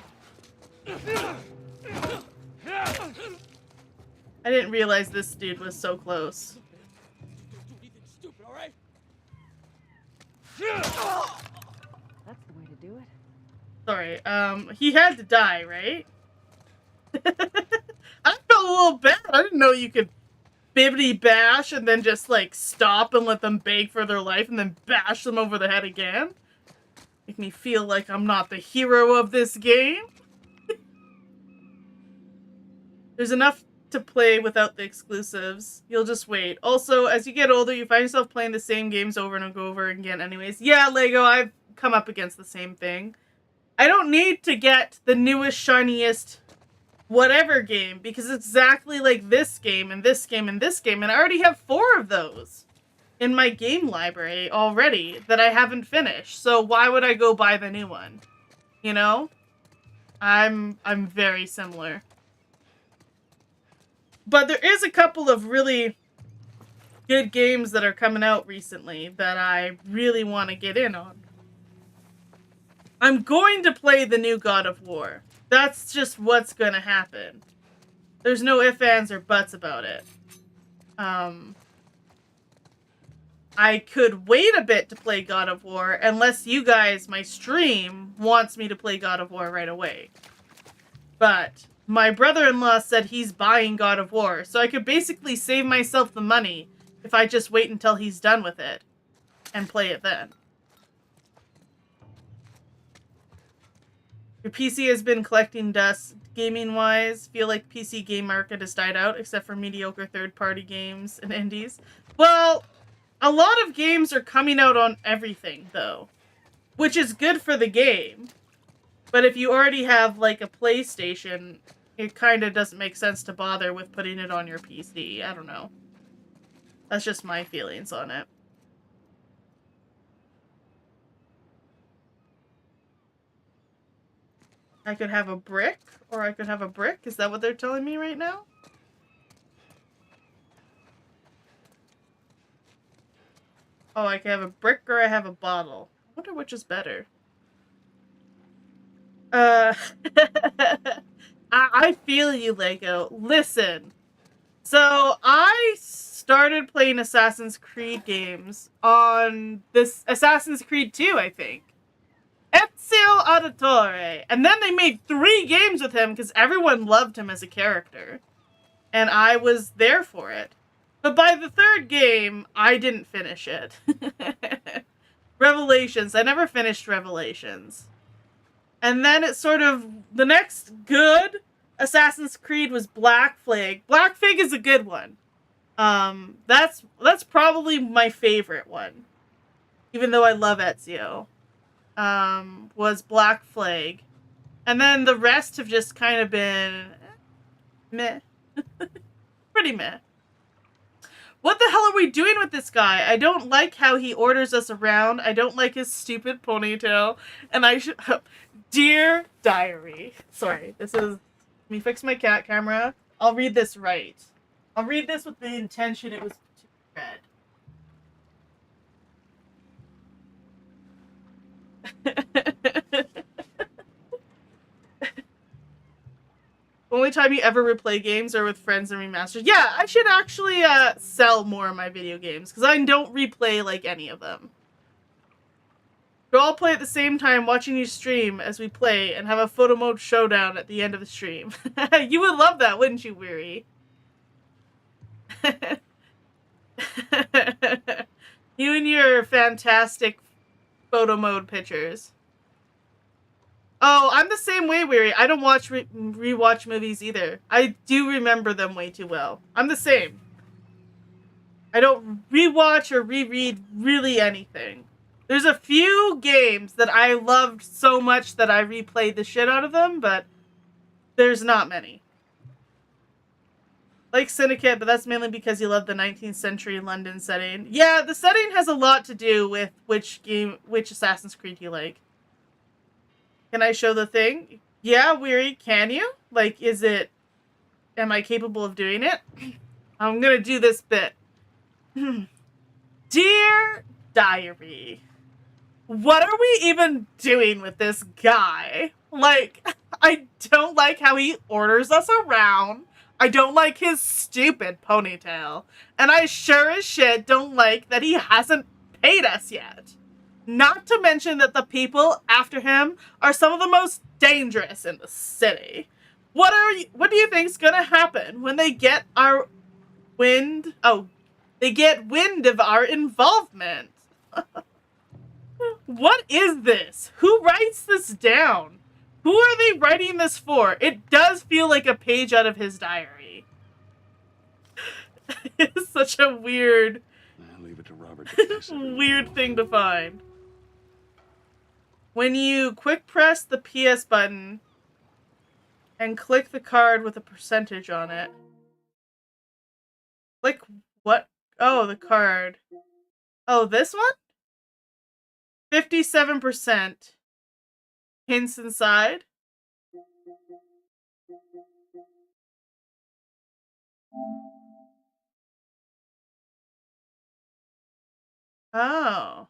I didn't realize this dude was so close. Stupid, all right? That's the way to do it. Sorry, he had to die, right? I felt a little bad. I didn't know you could bibbity bash and then just like stop and let them beg for their life and then bash them over the head again. Make me feel like I'm not the hero of this game. There's enough to play without the exclusives. You'll just wait. Also, as you get older, you find yourself playing the same games over and over again anyways. Yeah, Lego, I've come up against the same thing. I don't need to get the newest, shiniest whatever game because it's exactly like this game and this game and this game, and I already have 4 of those in my game library already that I haven't finished. So why would I go buy the new one? You know? I'm very similar. But there is a couple of really good games that are coming out recently that I really want to get in on. I'm going to play the new God of War. That's just what's going to happen. There's no ifs, ands, or buts about it. I could wait a bit to play God of War unless you guys, my stream, wants me to play God of War right away. But my brother-in-law said he's buying God of War, so I could basically save myself the money if I just wait until he's done with it and play it then. Your PC has been collecting dust gaming-wise. Feel like PC game market has died out, except for mediocre third-party games and indies. Well, a lot of games are coming out on everything, though, which is good for the game. But if you already have, like, a PlayStation, it kind of doesn't make sense to bother with putting it on your PC. I don't know. That's just my feelings on it. I could have a brick, or I could have a brick. Is that what they're telling me right now? Oh, I can have a brick or I have a bottle. I wonder which is better. I feel you, Lego. Listen. So, I started playing Assassin's Creed games on this Assassin's Creed 2, I think. Ezio Auditore. And then they made 3 games with him because everyone loved him as a character. And I was there for it. But by the 3rd game, I didn't finish it. Revelations. I never finished Revelations. And then it sort of... The next good Assassin's Creed was Black Flag. Black Flag is a good one. That's probably my favorite one. Even though I love Ezio. Was Black Flag. And then the rest have just kind of been... meh. Pretty meh. What the hell are we doing with this guy? I don't like how he orders us around. I don't like his stupid ponytail. And I should... Dear Diary. Sorry, this is... Let me fix my cat camera. I'll read this right. I'll read this with the intention it was to be read. Only time you ever replay games are with friends and remasters. Yeah, I should actually sell more of my video games, because I don't replay like any of them. We'll all play at the same time, watching you stream as we play, and have a photo mode showdown at the end of the stream. You would love that, wouldn't you, Weary? You and your fantastic photo mode pictures. Oh, I'm the same way, Weary. I don't watch rewatch movies either. I do remember them way too well. I'm the same. I don't rewatch or reread really anything. There's a few games that I loved so much that I replayed the shit out of them, but there's not many. Like Syndicate, but that's mainly because you love the 19th century London setting. Yeah, the setting has a lot to do with which Assassin's Creed you like. Can I show the thing? Yeah, Weary, can you? Like, am I capable of doing it? I'm gonna do this bit. Dear Diary, what are we even doing with this guy? Like, I don't like how he orders us around. I don't like his stupid ponytail. And I sure as shit don't like that he hasn't paid us yet. Not to mention that the people after him are some of the most dangerous in the city. What do you think's gonna happen when they get our wind? Oh, they get wind of our involvement. What is this? Who writes this down? Who are they writing this for? It does feel like a page out of his diary. It's such a weird, Leave it to Robert. weird thing to find. When you quick press the PS button and click the card with a percentage on it. Click what? Oh, the card. Oh, this one? 57%. Hints inside. Oh.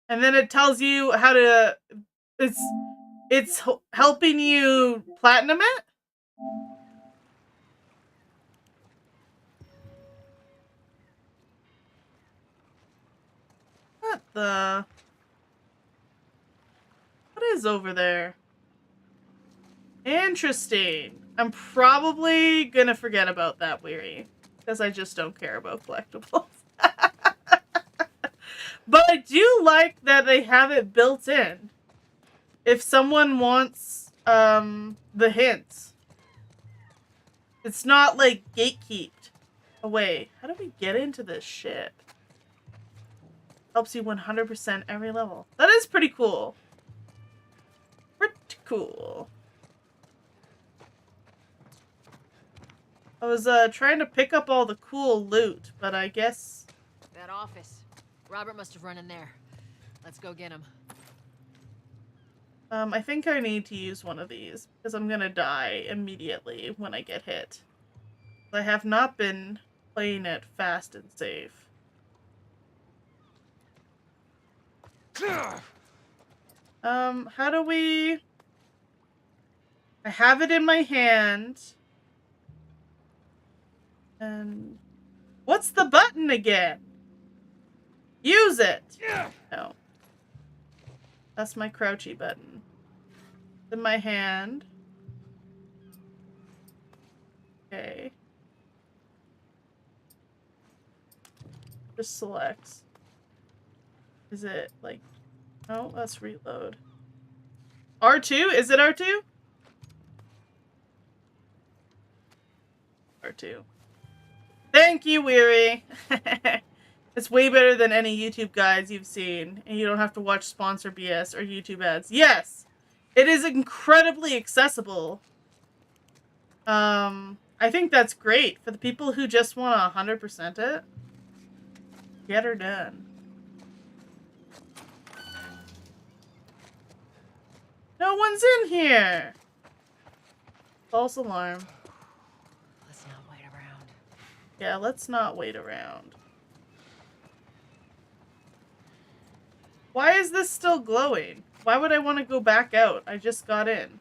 And then it tells you how to... It's helping you platinum it? What the... What is over there? Interesting. I'm probably gonna forget about that, Weary. Because I just don't care about collectibles. But I do like that they have it built in. If someone wants the hints. It's not like gatekeeped away. How do we get into this shit? Helps you 100% every level. That is pretty cool. Pretty cool. I was trying to pick up all the cool loot, but I guess... That office. Robert must have run in there. Let's go get him. I think I need to use one of these, because I'm gonna die immediately when I get hit. I have not been playing it fast and safe. How do we... I have it in my hand. And... What's the button again? Use it! No. That's my crouchy button. It's in my hand. Okay. Just selects. Is it like... Oh, let's reload. R2? Is it R2? R2. Thank you, Weary. It's way better than any YouTube guides you've seen, and you don't have to watch sponsor BS or YouTube ads. Yes, it is incredibly accessible. I think that's great for the people who just want to 100% it. Get her done. No one's in here. False alarm. Let's not wait around. Yeah, let's not wait around. Why is this still glowing? Why would I want to go back out? I just got in.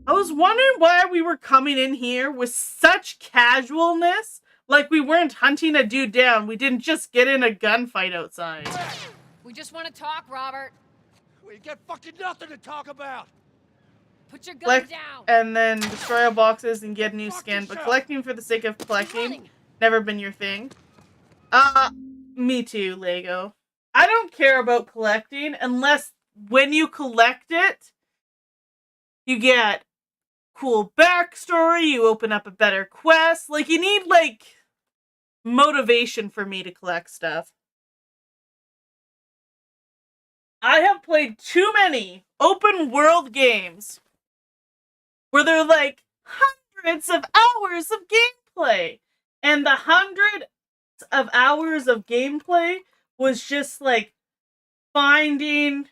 I was wondering why we were coming in here with such casualness. Like we weren't hunting a dude down. We didn't just get in a gunfight outside. We just want to talk, Robert. We got fucking nothing to talk about. Put your gun Collect down. and then destroy all boxes and get a new skin. But collecting for the sake of collecting, never been your thing. Me too, Lego. I don't care about collecting unless when you collect it, you get cool backstory, you open up a better quest. Like, you need, like, motivation for me to collect stuff. I have played too many open world games where they're like hundreds of hours of gameplay. And the hundreds of hours of gameplay was just like finding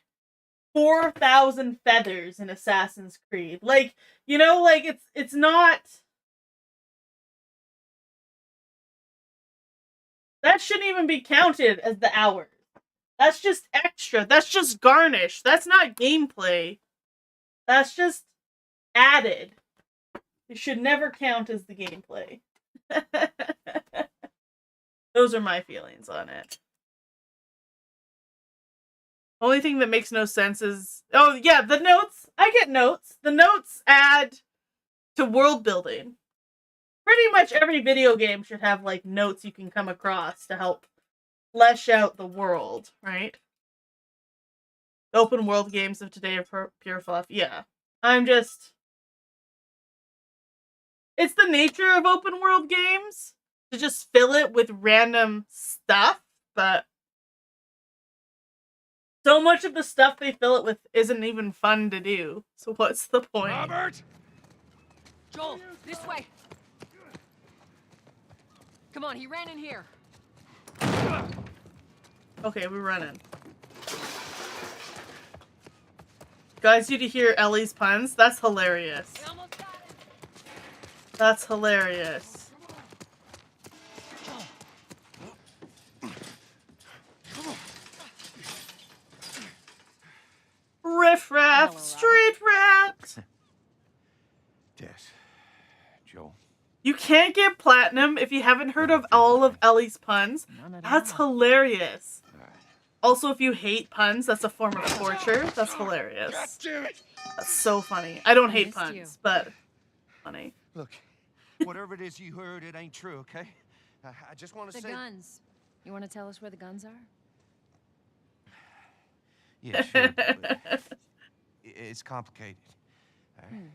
4,000 feathers in Assassin's Creed. Like, you know, like it's not. That shouldn't even be counted as the hours. That's just extra. That's just garnish. That's not gameplay. That's just added. It should never count as the gameplay. Those are my feelings on it. Only thing that makes no sense is... Oh, yeah, the notes. I get notes. The notes add to world building. Pretty much every video game should have, like, notes you can come across to help flesh out the world, right? The open world games of today are pure fluff. Yeah. I'm just... It's the nature of open world games to just fill it with random stuff, but so much of the stuff they fill it with isn't even fun to do. So what's the point? Robert! Joel, this way! Come on, he ran in here. Okay, we're running. Guys, you to hear Ellie's puns? That's hilarious. That's hilarious. Riff raff, street rat. Tess, Joel. You can't get platinum if you haven't heard of all of Ellie's puns. That's hilarious. Also, if you hate puns, that's a form of torture. That's hilarious. That's so funny. I don't hate puns, but funny. Look, whatever it is you heard, it ain't true, okay? I just want to say... The guns. You want to tell us where the guns are? Yeah, sure. But it's complicated. All right.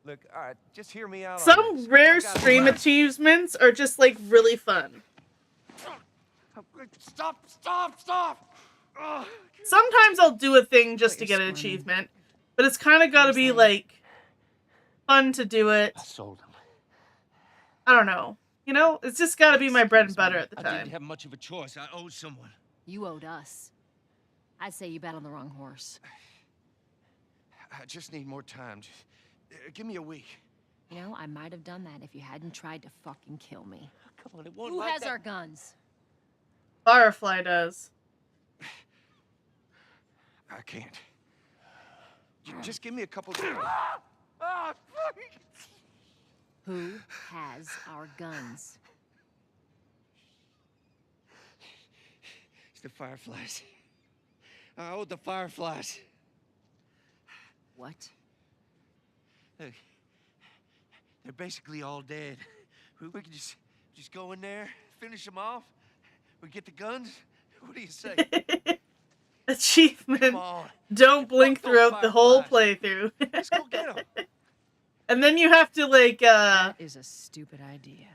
Look, all right, just hear me out. Some rare stream achievements are just, like, really fun. Stop! Sometimes I'll do a thing just to get an achievement, but it's kind of got to be, like, fun to do it. I sold them. I don't know. You know, it's just got to be my bread and butter at the I time. didn't have much of a choice. I owed someone. You owed us. I'd say you bet on the wrong horse. I just need more time. Just, give me a week. You know, I might have done that if you hadn't tried to fucking kill me. Come on, it won't Who like has that. our guns? Firefly does. I can't. Just give me a couple days. Who has our guns? It's the Fireflies. I owed the Fireflies. What? Look, they're basically all dead. We can just go in there, finish them off. We get the guns. What do you say? Achievement. Come on. Don't blink throughout the whole playthrough. Let's go get them. And then you have to, like, That is a stupid idea.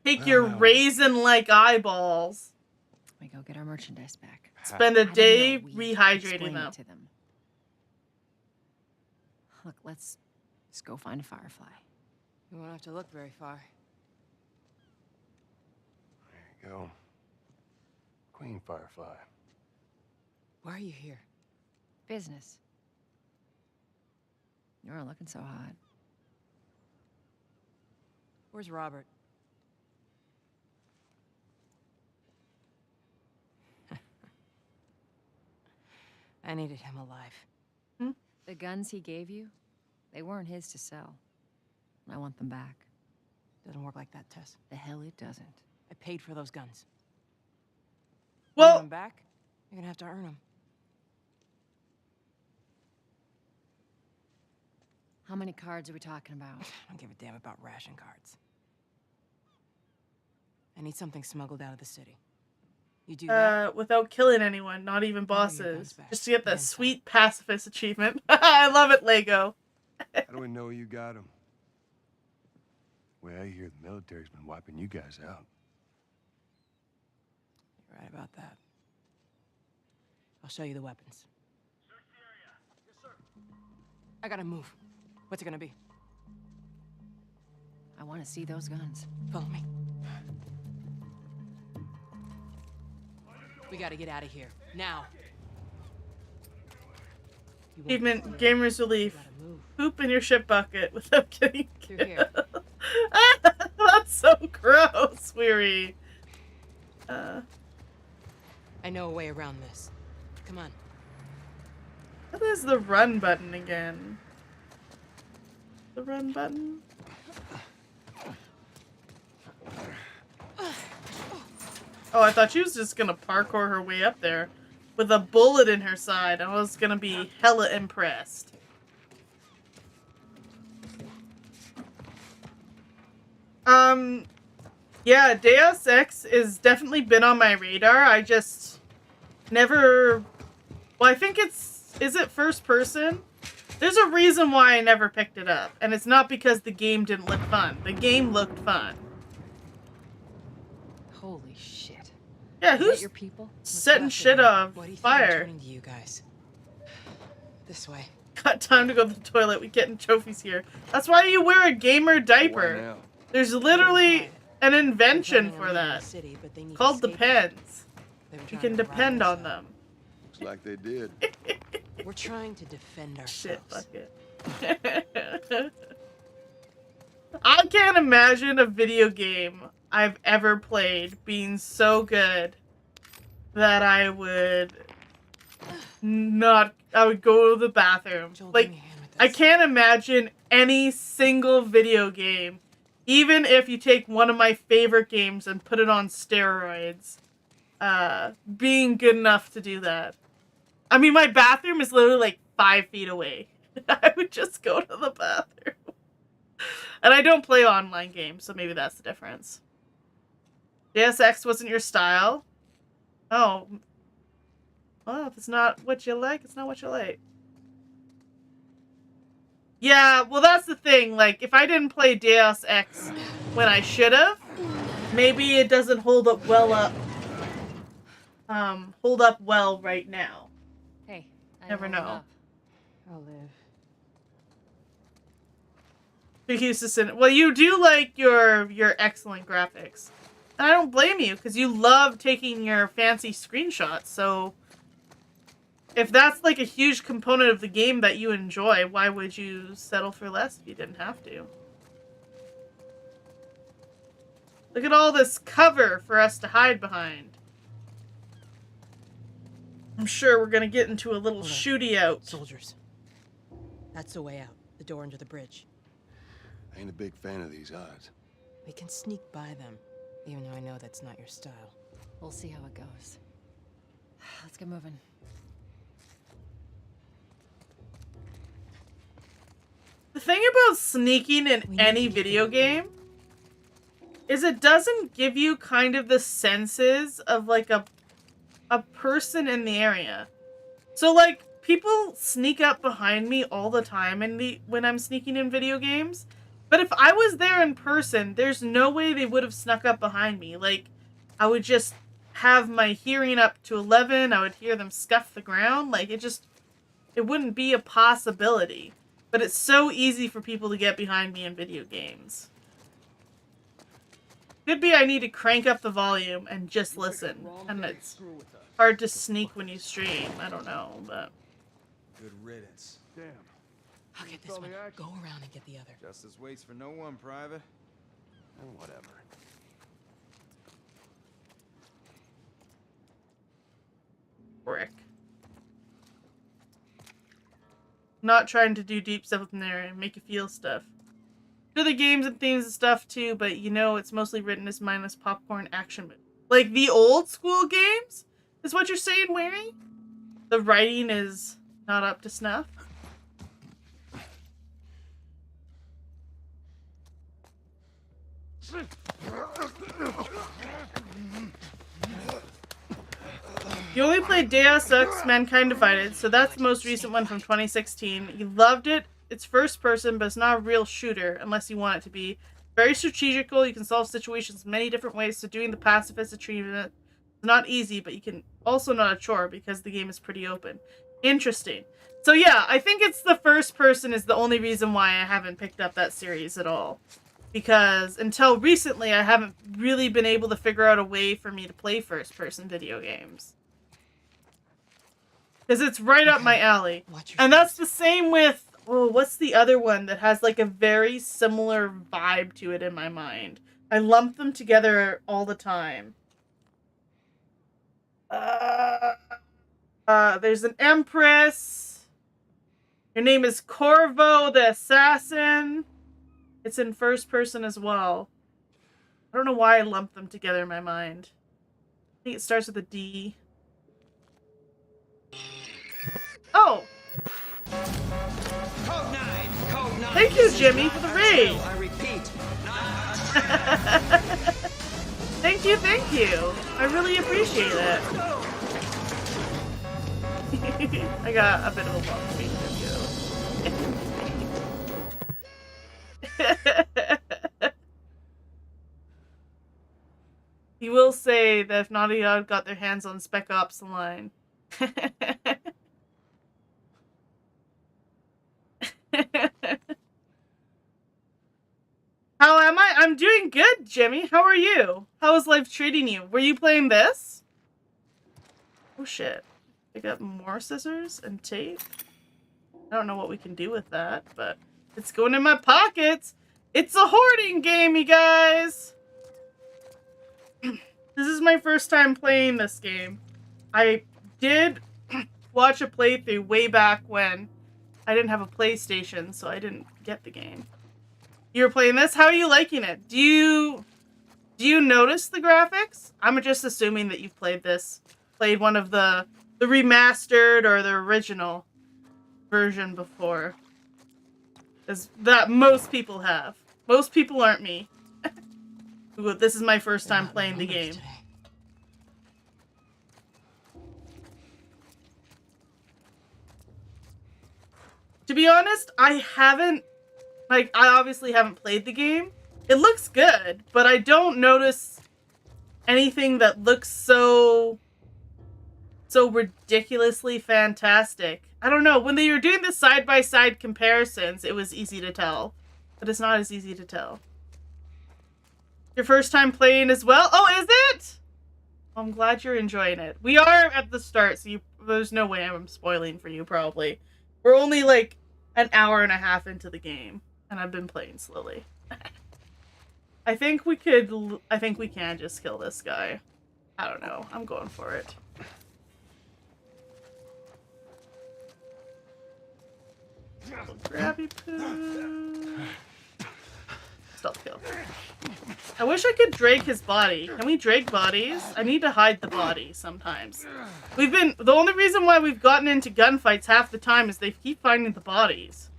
take your raisin-like eyeballs. We go get our merchandise back. Spend a day Explain rehydrating them. it to them. Look, let's go find a Firefly. We won't have to look very far. There you go. Queen Firefly. Why are you here? Business. You aren't looking so hot. Where's Robert? I needed him alive. The guns he gave you, they weren't his to sell. I want them back. Doesn't work like that, Tess. The hell it doesn't. I paid for those guns. Well, you want them back? You're gonna have to earn them. How many cards are we talking about? I don't give a damn about ration cards. I need something smuggled out of the city. You do that? Without killing anyone, not even bosses. Just to get that sweet pacifist achievement. I love it, Lego. How do we know you got him? Well, I hear the military's been wiping you guys out. You're right about that. I'll show you the weapons. I gotta move. What's it gonna be? I want to see those guns. Follow me. We gotta get out of here. Now. Achievement, Gamer's Relief. Poop in your shit bucket without getting killed. That's so gross, Weary. I know a way around this. Come on. What is the run button again? The run button? Oh, I thought she was just gonna parkour her way up there with a bullet in her side. I was gonna be hella impressed. Yeah, Deus Ex has definitely been on my radar. I just never... Well, I think it's... Is it first person? There's a reason why I never picked it up. And it's not because the game didn't look fun. The game looked fun. Holy shit. Yeah, Is that who's your people? setting shit on fire? To you guys. This way. Got time to go to the toilet. We getting trophies here. That's why you wear a gamer diaper. There's literally an invention for that. Called Depends. You can depend on them. Looks like they did. We're trying to defend ourselves. Shit bucket. I can't imagine a video game I've ever played being so good that I would go to the bathroom. Like, I can't imagine any single video game, even if you take one of my favorite games and put it on steroids, being good enough to do that. I mean, my bathroom is literally like 5 feet away. I would just go to the bathroom. And I don't play online games, so maybe that's the difference. Deus Ex wasn't your style? Oh. Well, if it's not what you like, it's not what you like. Yeah, well, that's the thing. Like, if I didn't play Deus Ex when I should have, maybe it doesn't hold up well right now. Hey, I never know. I'll live. Well, you do like your excellent graphics. And I don't blame you, because you love taking your fancy screenshots, so if that's like a huge component of the game that you enjoy, why would you settle for less if you didn't have to? Look at all this cover for us to hide behind. I'm sure we're gonna get into a little shooty out. Soldiers. That's the way out. The door under the bridge. I ain't a big fan of these odds. We can sneak by them, even though I know that's not your style. We'll see how it goes. Let's get moving. The thing about sneaking in any video game is it doesn't give you kind of the senses of like a person in the area. So like people sneak up behind me all the time when I'm sneaking in video games. But if I was there in person, there's no way they would have snuck up behind me. Like, I would just have my hearing up to 11. I would hear them scuff the ground. Like, it wouldn't be a possibility. But it's so easy for people to get behind me in video games. Could be I need to crank up the volume and just listen. And it's hard to sneak when you stream. I don't know, but... Good riddance. Damn. I'll get this one. Go around and get the other. Justice waits for no one, Private. And whatever. Brick. Not trying to do deep stuff in there and make you feel stuff. Do the games and themes and stuff too, but you know it's mostly written as mindless popcorn action movie. Like the old school games? Is what you're saying, Wary? The writing is not up to snuff? You only played Deus Ex Mankind Divided, so that's the most recent one from 2016. You loved it. It's first person, but it's not a real shooter unless you want it to be. Very strategical. You can solve situations many different ways, so doing the pacifist achievement is not easy, but you can also not a chore because the game is pretty open. Interesting. So yeah, I think it's the first person is the only reason why I haven't picked up that series at all. Because until recently, I haven't really been able to figure out a way for me to play first person video games. Because it's right up my alley. And that's the same with, oh, what's the other one that has like a very similar vibe to it in my mind? I lump them together all the time. There's an Empress. Your name is Corvo the Assassin. It's in first person as well. I don't know why I lumped them together in my mind. I think it starts with a D. Oh! Code 9, Code 9. Thank you, Jimmy, for the raid! I repeat. Thank you, thank you. I really appreciate it. I got a bit of a love between you. You will say that if Naughty Dog got their hands on Spec Ops The Line. How am I? I'm doing good, Jimmy. How are you? How is life treating you? Were you playing this? Oh shit. Pick up more scissors and tape. I don't know what we can do with that, but it's going in my pockets. It's a hoarding game, you guys. This is my first time playing this game. I did watch a playthrough way back when I didn't have a PlayStation, so I didn't get the game. You were playing this? How are you liking it? Do you notice the graphics? I'm just assuming that you've played this. Played one of the remastered or the original version before. Because that most people have. Most people aren't me. This is my first time playing the game. To be honest, I obviously haven't played the game. It looks good, but I don't notice anything that looks so ridiculously fantastic. I don't know. When they were doing the side-by-side comparisons, it was easy to tell. But it's not as easy to tell. Your first time playing as well? Oh, is it? I'm glad you're enjoying it. We are at the start, so there's no way I'm spoiling for you, probably. We're only like an hour and a half into the game, and I've been playing slowly. I think we can just kill this guy. I don't know. I'm going for it. Grabby poo. Stealth kill. I wish I could drag his body. Can we drag bodies? I need to hide the body sometimes. The only reason why we've gotten into gunfights half the time is they keep finding the bodies.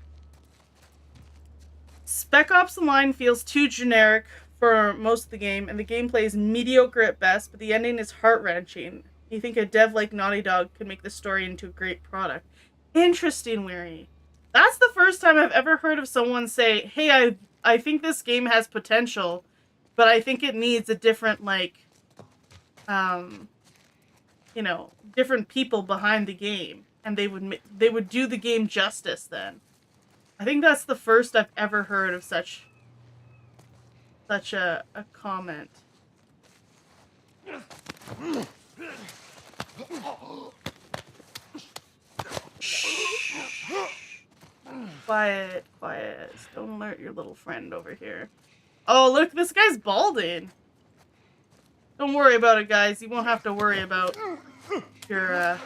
Spec Ops The Line feels too generic for most of the game, and the gameplay is mediocre at best, but the ending is heart-wrenching. You think a dev like Naughty Dog could make the story into a great product. Interesting, Weary. That's the first time I've ever heard of someone say, hey, I think this game has potential, but I think it needs a different, like, different people behind the game, and they would do the game justice then. I think that's the first I've ever heard of such a comment. Quiet, quiet. Don't alert your little friend over here. Oh, look, this guy's balding. Don't worry about it, guys. You won't have to worry about your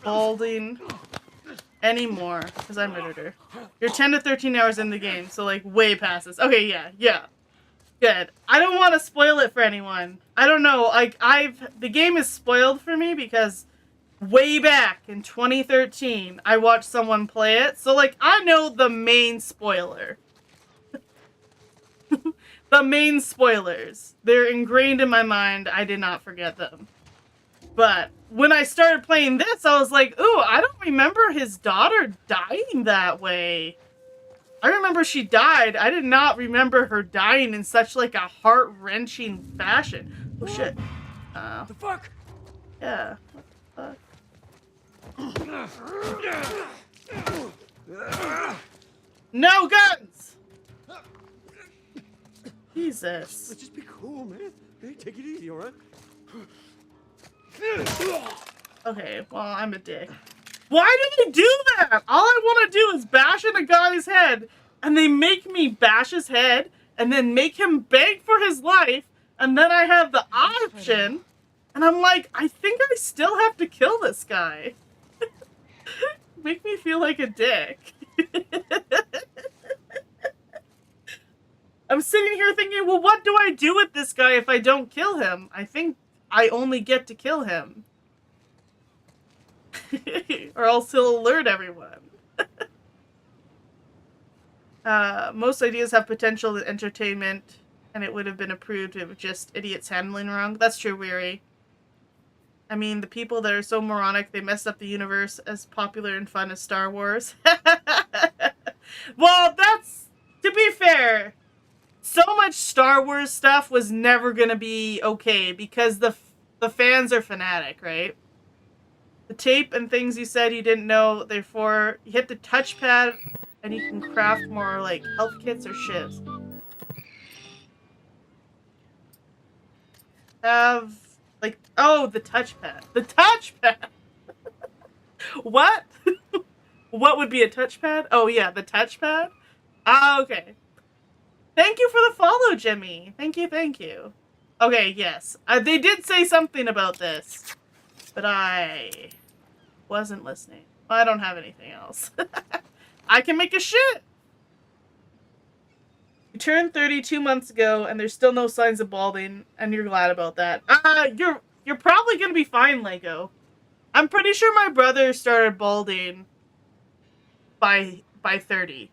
balding anymore, because I murdered her. You're 10 to 13 hours in the game, so like way past this. Okay, yeah. Good. I don't want to spoil it for anyone. I don't know. Like the game is spoiled for me because way back in 2013, I watched someone play it. So, like, I know the main spoiler. The main spoilers. They're ingrained in my mind. I did not forget them. But when I started playing this, I was like, ooh, I don't remember his daughter dying that way. I remember she died. I did not remember her dying in such like a heart-wrenching fashion. Oh shit. The fuck? Yeah. What the fuck? No guns! Jesus. Let's just be cool, man. Hey, take it easy, alright? Okay, well, I'm a dick. Why do they do that? All I want to do is bash in a guy's head, and they make me bash his head, and then make him beg for his life, and then I have the option, and I'm like, I think I still have to kill this guy. Make me feel like a dick. I'm sitting here thinking, well, what do I do with this guy if I don't kill him? I think I only get to kill him. Or else he'll alert everyone. Most ideas have potential in entertainment, and it would have been approved if just idiots handling wrong. That's true, Weary. I mean, the people that are so moronic, they messed up the universe as popular and fun as Star Wars. Well, that's, to be fair, so much Star Wars stuff was never gonna be okay because the fans are fanatic, right? The tape and things you said you didn't know, therefore, you hit the touchpad and you can craft more, like, health kits or shivs. Have, like, oh, the touchpad. The touchpad! What? What would be a touchpad? Oh, yeah, the touchpad? Ah, okay. Thank you for the follow, Jimmy. Thank you, thank you. Okay, yes. They did say something about this, but I wasn't listening. I don't have anything else. I can make a shit! You turned 30 2 months ago, and there's still no signs of balding, and you're glad about that. You're probably gonna be fine, Lego. I'm pretty sure my brother started balding by 30.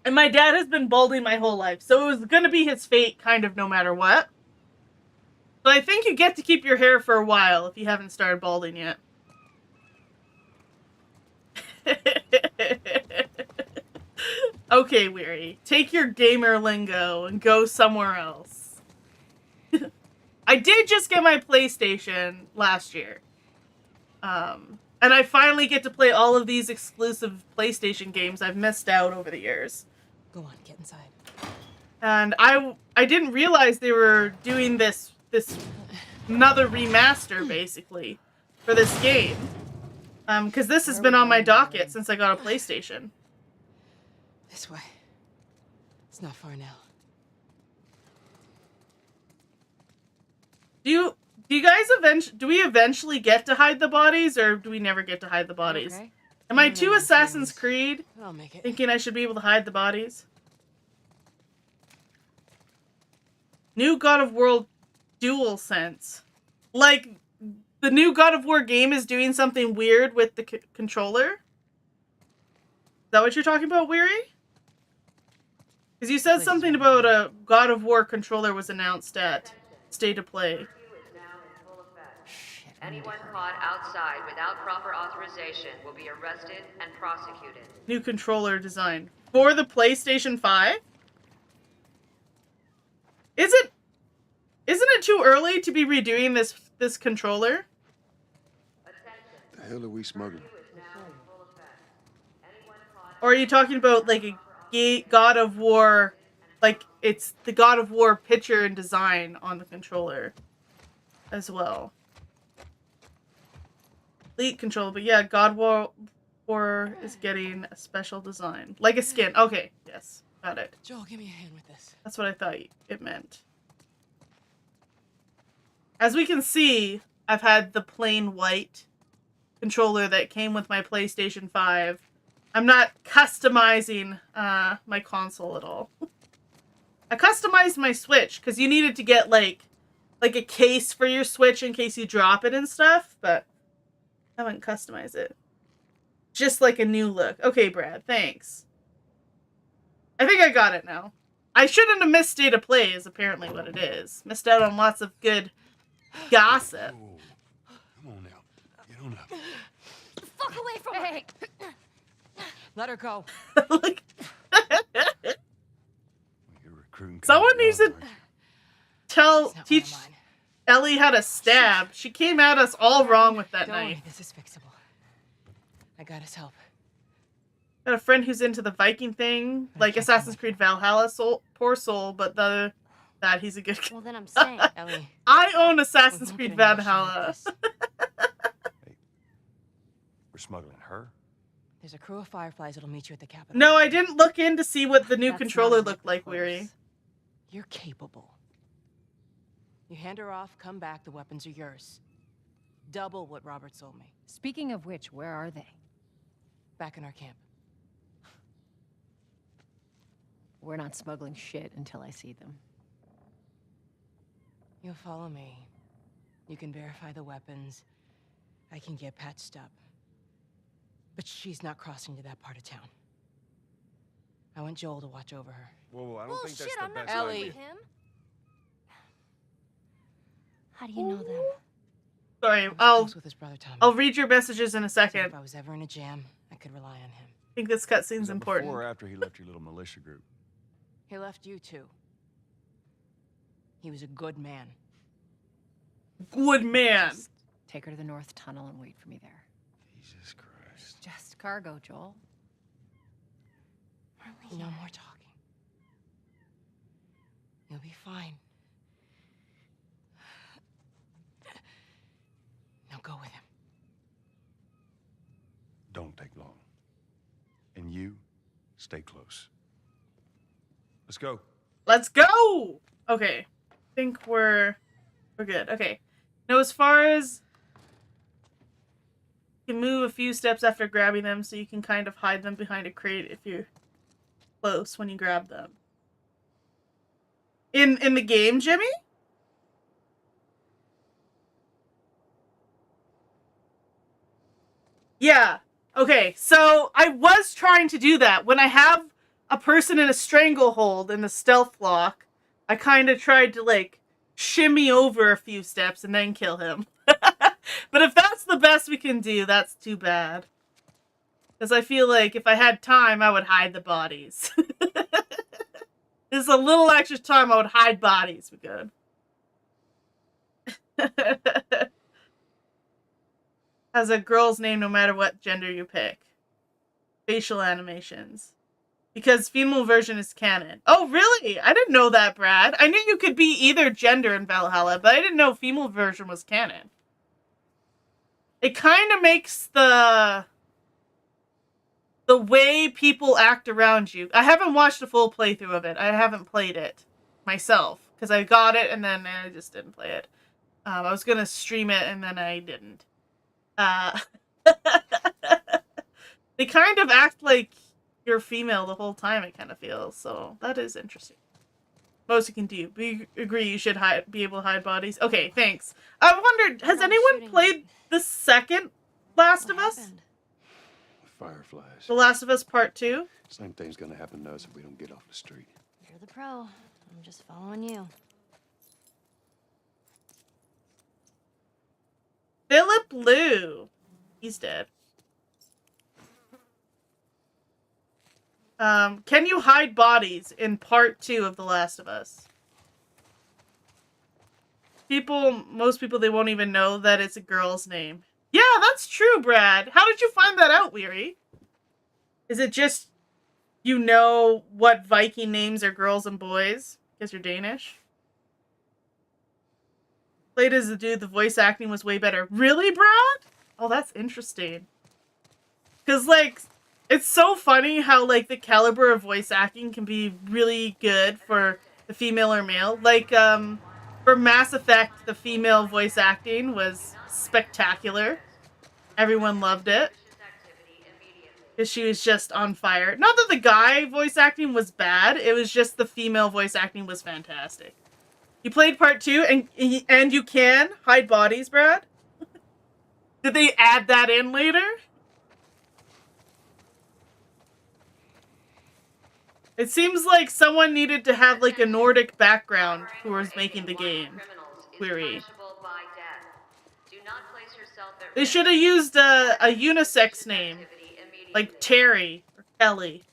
And my dad has been balding my whole life, so it was gonna be his fate kind of no matter what. But I think you get to keep your hair for a while if you haven't started balding yet. Okay, Weary. Take your gamer lingo and go somewhere else. I did just get my PlayStation last year. And I finally get to play all of these exclusive PlayStation games I've missed out over the years. Go on, get inside. And I didn't realize they were doing this another remaster, basically, for this game. Because this has been on my docket since I got a PlayStation. This way. It's not far now. Do you guys do we eventually get to hide the bodies, or do we never get to hide the bodies? Okay. Am I too Assassin's Creed I'll make it. thinking I should be able to hide the bodies? New God of War DualSense. Like, the new God of War game is doing something weird with the controller? Is that what you're talking about, Weary? Because you said something about a God of War controller was announced at State of Play. Anyone caught outside without proper authorization will be arrested and prosecuted. New controller design. For the PlayStation 5? Isn't it too early to be redoing this controller? The hell are we smuggling? Or are you talking about like a God of War, like it's the God of War picture and design on the controller as well? Elite controller, but yeah, God of War is getting a special design. Like a skin. Okay, yes, got it. Joel, give me a hand with this. That's what I thought it meant. As we can see, I've had the plain white controller that came with my PlayStation 5. I'm not customizing my console at all. I customized my Switch because you needed to get like a case for your Switch in case you drop it and stuff, but I haven't customized it. Just like a new look. Okay, Brad, thanks. I think I got it now. I shouldn't have missed State of Play is apparently what it is. Missed out on lots of good Gossip. Come on now. Get on up. The fuck away from her! Let her go. You're recruiting. Someone needs to teach Ellie how to stab. She came at us all wrong with that Don't knife. worry, this is fixable. I got his help. Got a friend who's into the Viking thing, like Assassin's Creed Valhalla. Poor soul, but that he's a good. Well, then I'm staying. Ellie. I own Assassin's Creed Valhalla. We're smuggling her. There's a crew of Fireflies that'll meet you at the Capitol. No, I didn't look in to see what the new That's controller not looked like, Weary. You're capable. You hand her off, come back, the weapons are yours. Double what Robert sold me. Speaking of which, where are they? Back in our camp. We're not smuggling shit until I see them. You'll follow me. You can verify the weapons. I can get patched up. But she's not crossing to that part of town. I want Joel to watch over her. Whoa, I don't think that's I'm the not best going Ellie. with him. How do you know them? Sorry, Close with his brother Tommy. I'll read your messages in a second. If I was ever in a jam, I could rely on him. I think this cutscene's Was that important. before or after he left your little militia group? He left you too. He was a good man. Good man. Just take her to the North Tunnel and wait for me there. Jesus Christ. Just cargo, Joel. No more talking. You'll be fine. Now go with him. Don't take long. And you, stay close. Let's go. Let's go! Okay. I think we're good. Okay. Now, as far as you can move a few steps after grabbing them, so you can kind of hide them behind a crate if you're close when you grab them. In the game, Jimmy? Yeah. Okay, so I was trying to do that. When I have a person in a stranglehold in the stealth lock, I kind of tried to, like, shimmy over a few steps and then kill him. But if that's the best we can do, that's too bad. Because I feel like if I had time, I would hide the bodies. There's a little extra time, I would hide bodies. We good. Has a girl's name no matter what gender you pick. Facial animations. Because female version is canon. Oh, really? I didn't know that, Brad. I knew you could be either gender in Valhalla, but I didn't know female version was canon. It kind of makes the way people act around you. I haven't watched a full playthrough of it. I haven't played it myself. Because I got it and then I just didn't play it. I was going to stream it and then I didn't. They kind of act like you're female the whole time, it kind of feels. So that is interesting. Most you can do. We agree you should be able to hide bodies. Okay, thanks. I wondered, has anyone played the second Last of Us? Fireflies. The Last of Us Part 2? Same thing's gonna happen to us if we don't get off the street. You're the pro. I'm just following you. Philip Liu. He's dead. Can you hide bodies in Part 2 of The Last of Us? Most people, they won't even know that it's a girl's name. Yeah, that's true, Brad. How did you find that out, Weary? Is it just you know what Viking names are girls and boys? Because you're Danish? Played as the dude, the voice acting was way better. Really, Brad? Oh, that's interesting. Because, like, it's so funny how, like, the caliber of voice acting can be really good for the female or male. Like, for Mass Effect, the female voice acting was spectacular. Everyone loved it. Because she was just on fire. Not that the guy voice acting was bad, it was just the female voice acting was fantastic. You played Part 2, and you can hide bodies, Brad? Did they add that in later? It seems like someone needed to have, like, a Nordic background who was making the game. Query. by death. Do not place yourself at They risk. should have used a unisex name, like Terry or Kelly.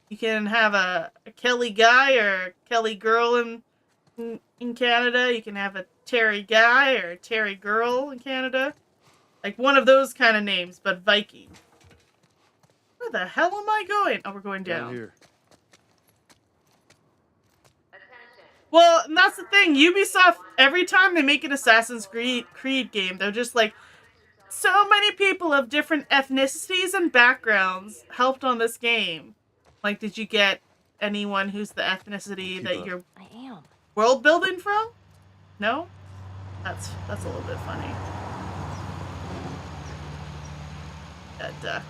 You can have a Kelly guy or a Kelly girl in Canada. You can have a Terry guy or a Terry girl in Canada. Like one of those kind of names, but Viking. Where the hell am I going? Oh, we're going down. Here. Well, and that's the thing. Ubisoft, every time they make an Assassin's Creed game, they're just like, so many people of different ethnicities and backgrounds helped on this game. Like, did you get anyone who's the ethnicity that you're world building from? No? That's a little bit funny. Duck.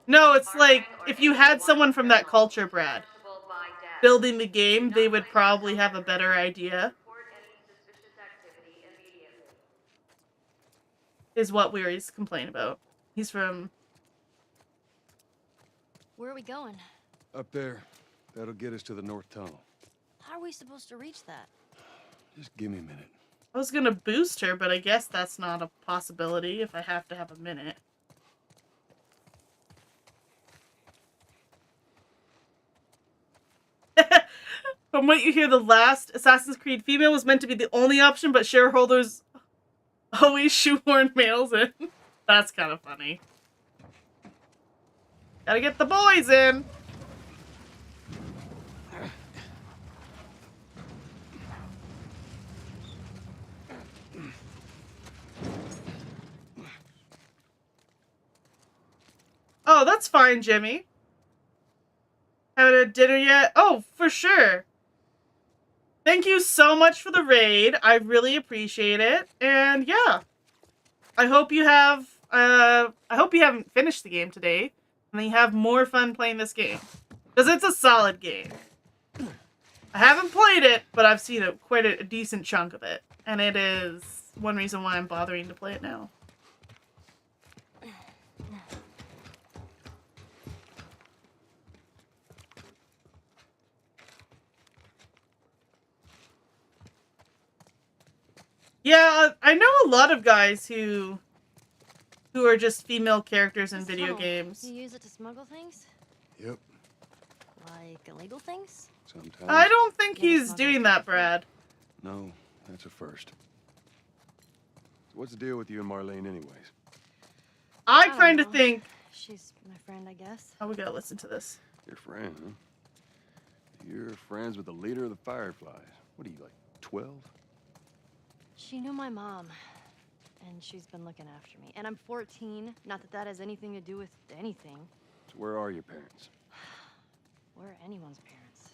No, it's like, if you had someone from that culture, Brad, building the game, they would probably have a better idea. Is what Weary's complain about. He's from... Where are we going? Up there. That'll get us to the North Tunnel. How are we supposed to reach that? Just give me a minute. I was gonna boost her, but I guess that's not a possibility if I have to have a minute. From what you hear, the last Assassin's Creed female was meant to be the only option, but shareholders always shoehorn males in. That's kind of funny. Gotta get the boys in. Oh, that's fine, Jimmy. Haven't had dinner yet? Oh, for sure. Thank you so much for the raid. I really appreciate it. And yeah, I hope you have. I hope you haven't finished the game today, and then you have more fun playing this game, because it's a solid game. I haven't played it, but I've seen quite a decent chunk of it, and it is one reason why I'm bothering to play it now. Yeah, I know a lot of guys who are just female characters in video games. You use it to smuggle things? Yep. Like illegal things? Sometimes. I don't think he's doing that, Brad. No, that's a first. So what's the deal with you and Marlene anyways? I kind of think... She's my friend, I guess. Oh, we gotta listen to this. Your friend, huh? You're friends with the leader of the Fireflies. What are you, like, 12? She knew my mom, and she's been looking after me. And I'm 14. Not that that has anything to do with anything. So where are your parents? Where are anyone's parents?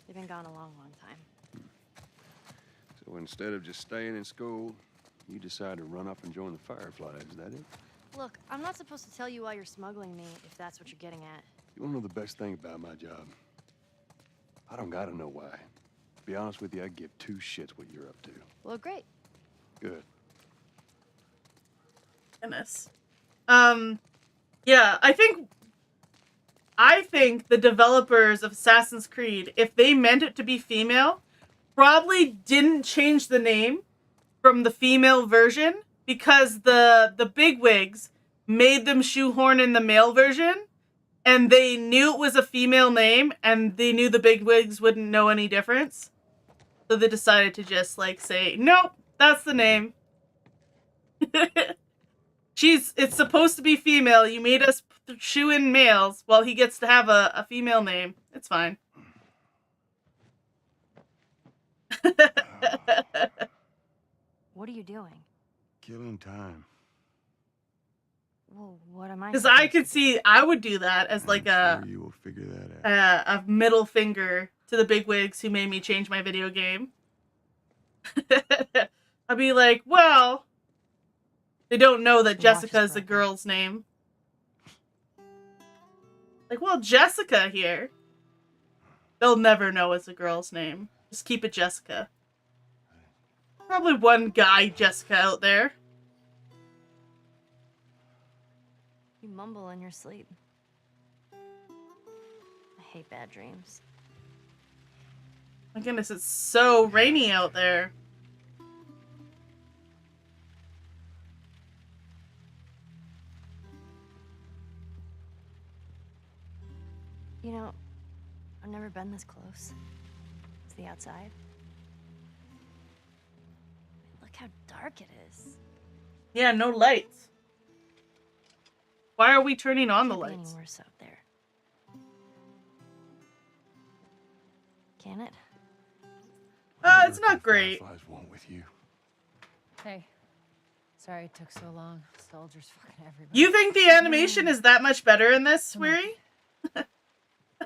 They've been gone a long, long time. So instead of just staying in school, you decide to run up and join the Fireflies, is that it? Look, I'm not supposed to tell you why you're smuggling me, if that's what you're getting at. You wanna know the best thing about my job? I don't gotta know why. To be honest with you, I give two shits what you're up to. Well, great. Good. Goodness. Yeah, I think the developers of Assassin's Creed, if they meant it to be female, probably didn't change the name from the female version because the bigwigs made them shoehorn in the male version, and they knew it was a female name, and they knew the bigwigs wouldn't know any difference. So they decided to just, like, say, nope, that's the name. It's supposed to be female. You made us shoe in males. Well, he gets to have a female name. It's fine. What are you doing? Killing time. Well, what am I? Because I could see, I would do that as like Sure you will figure that out. a middle finger to the bigwigs who made me change my video game. I'd be like, well, they don't know that Jessica is the girl's name. Like, well, Jessica here. They'll never know it's a girl's name. Just keep it Jessica. Probably one guy Jessica out there. You mumble in your sleep. I hate bad dreams. My goodness, it's so rainy out there. You know, I've never been this close to the outside. Look how dark it is. Yeah, no lights. Why are we turning on the Can't be lights? any worse out there. Can it? It's not great. Fireflies won't with you. Hey. Sorry it took so long. Soldiers fucking everybody. You think the animation is that much better in this, Weary?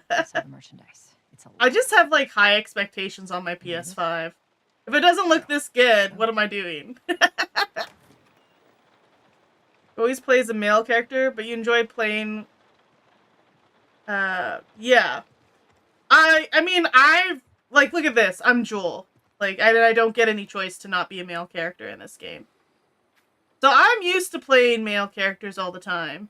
I saw the merchandise. It's a lot. I just have like high expectations on my PS5. If it doesn't look this good, what am I doing? Always plays a male character, but you enjoy playing. Yeah. I mean, like, look at this. I'm Joel. Like, I don't get any choice to not be a male character in this game. So I'm used to playing male characters all the time.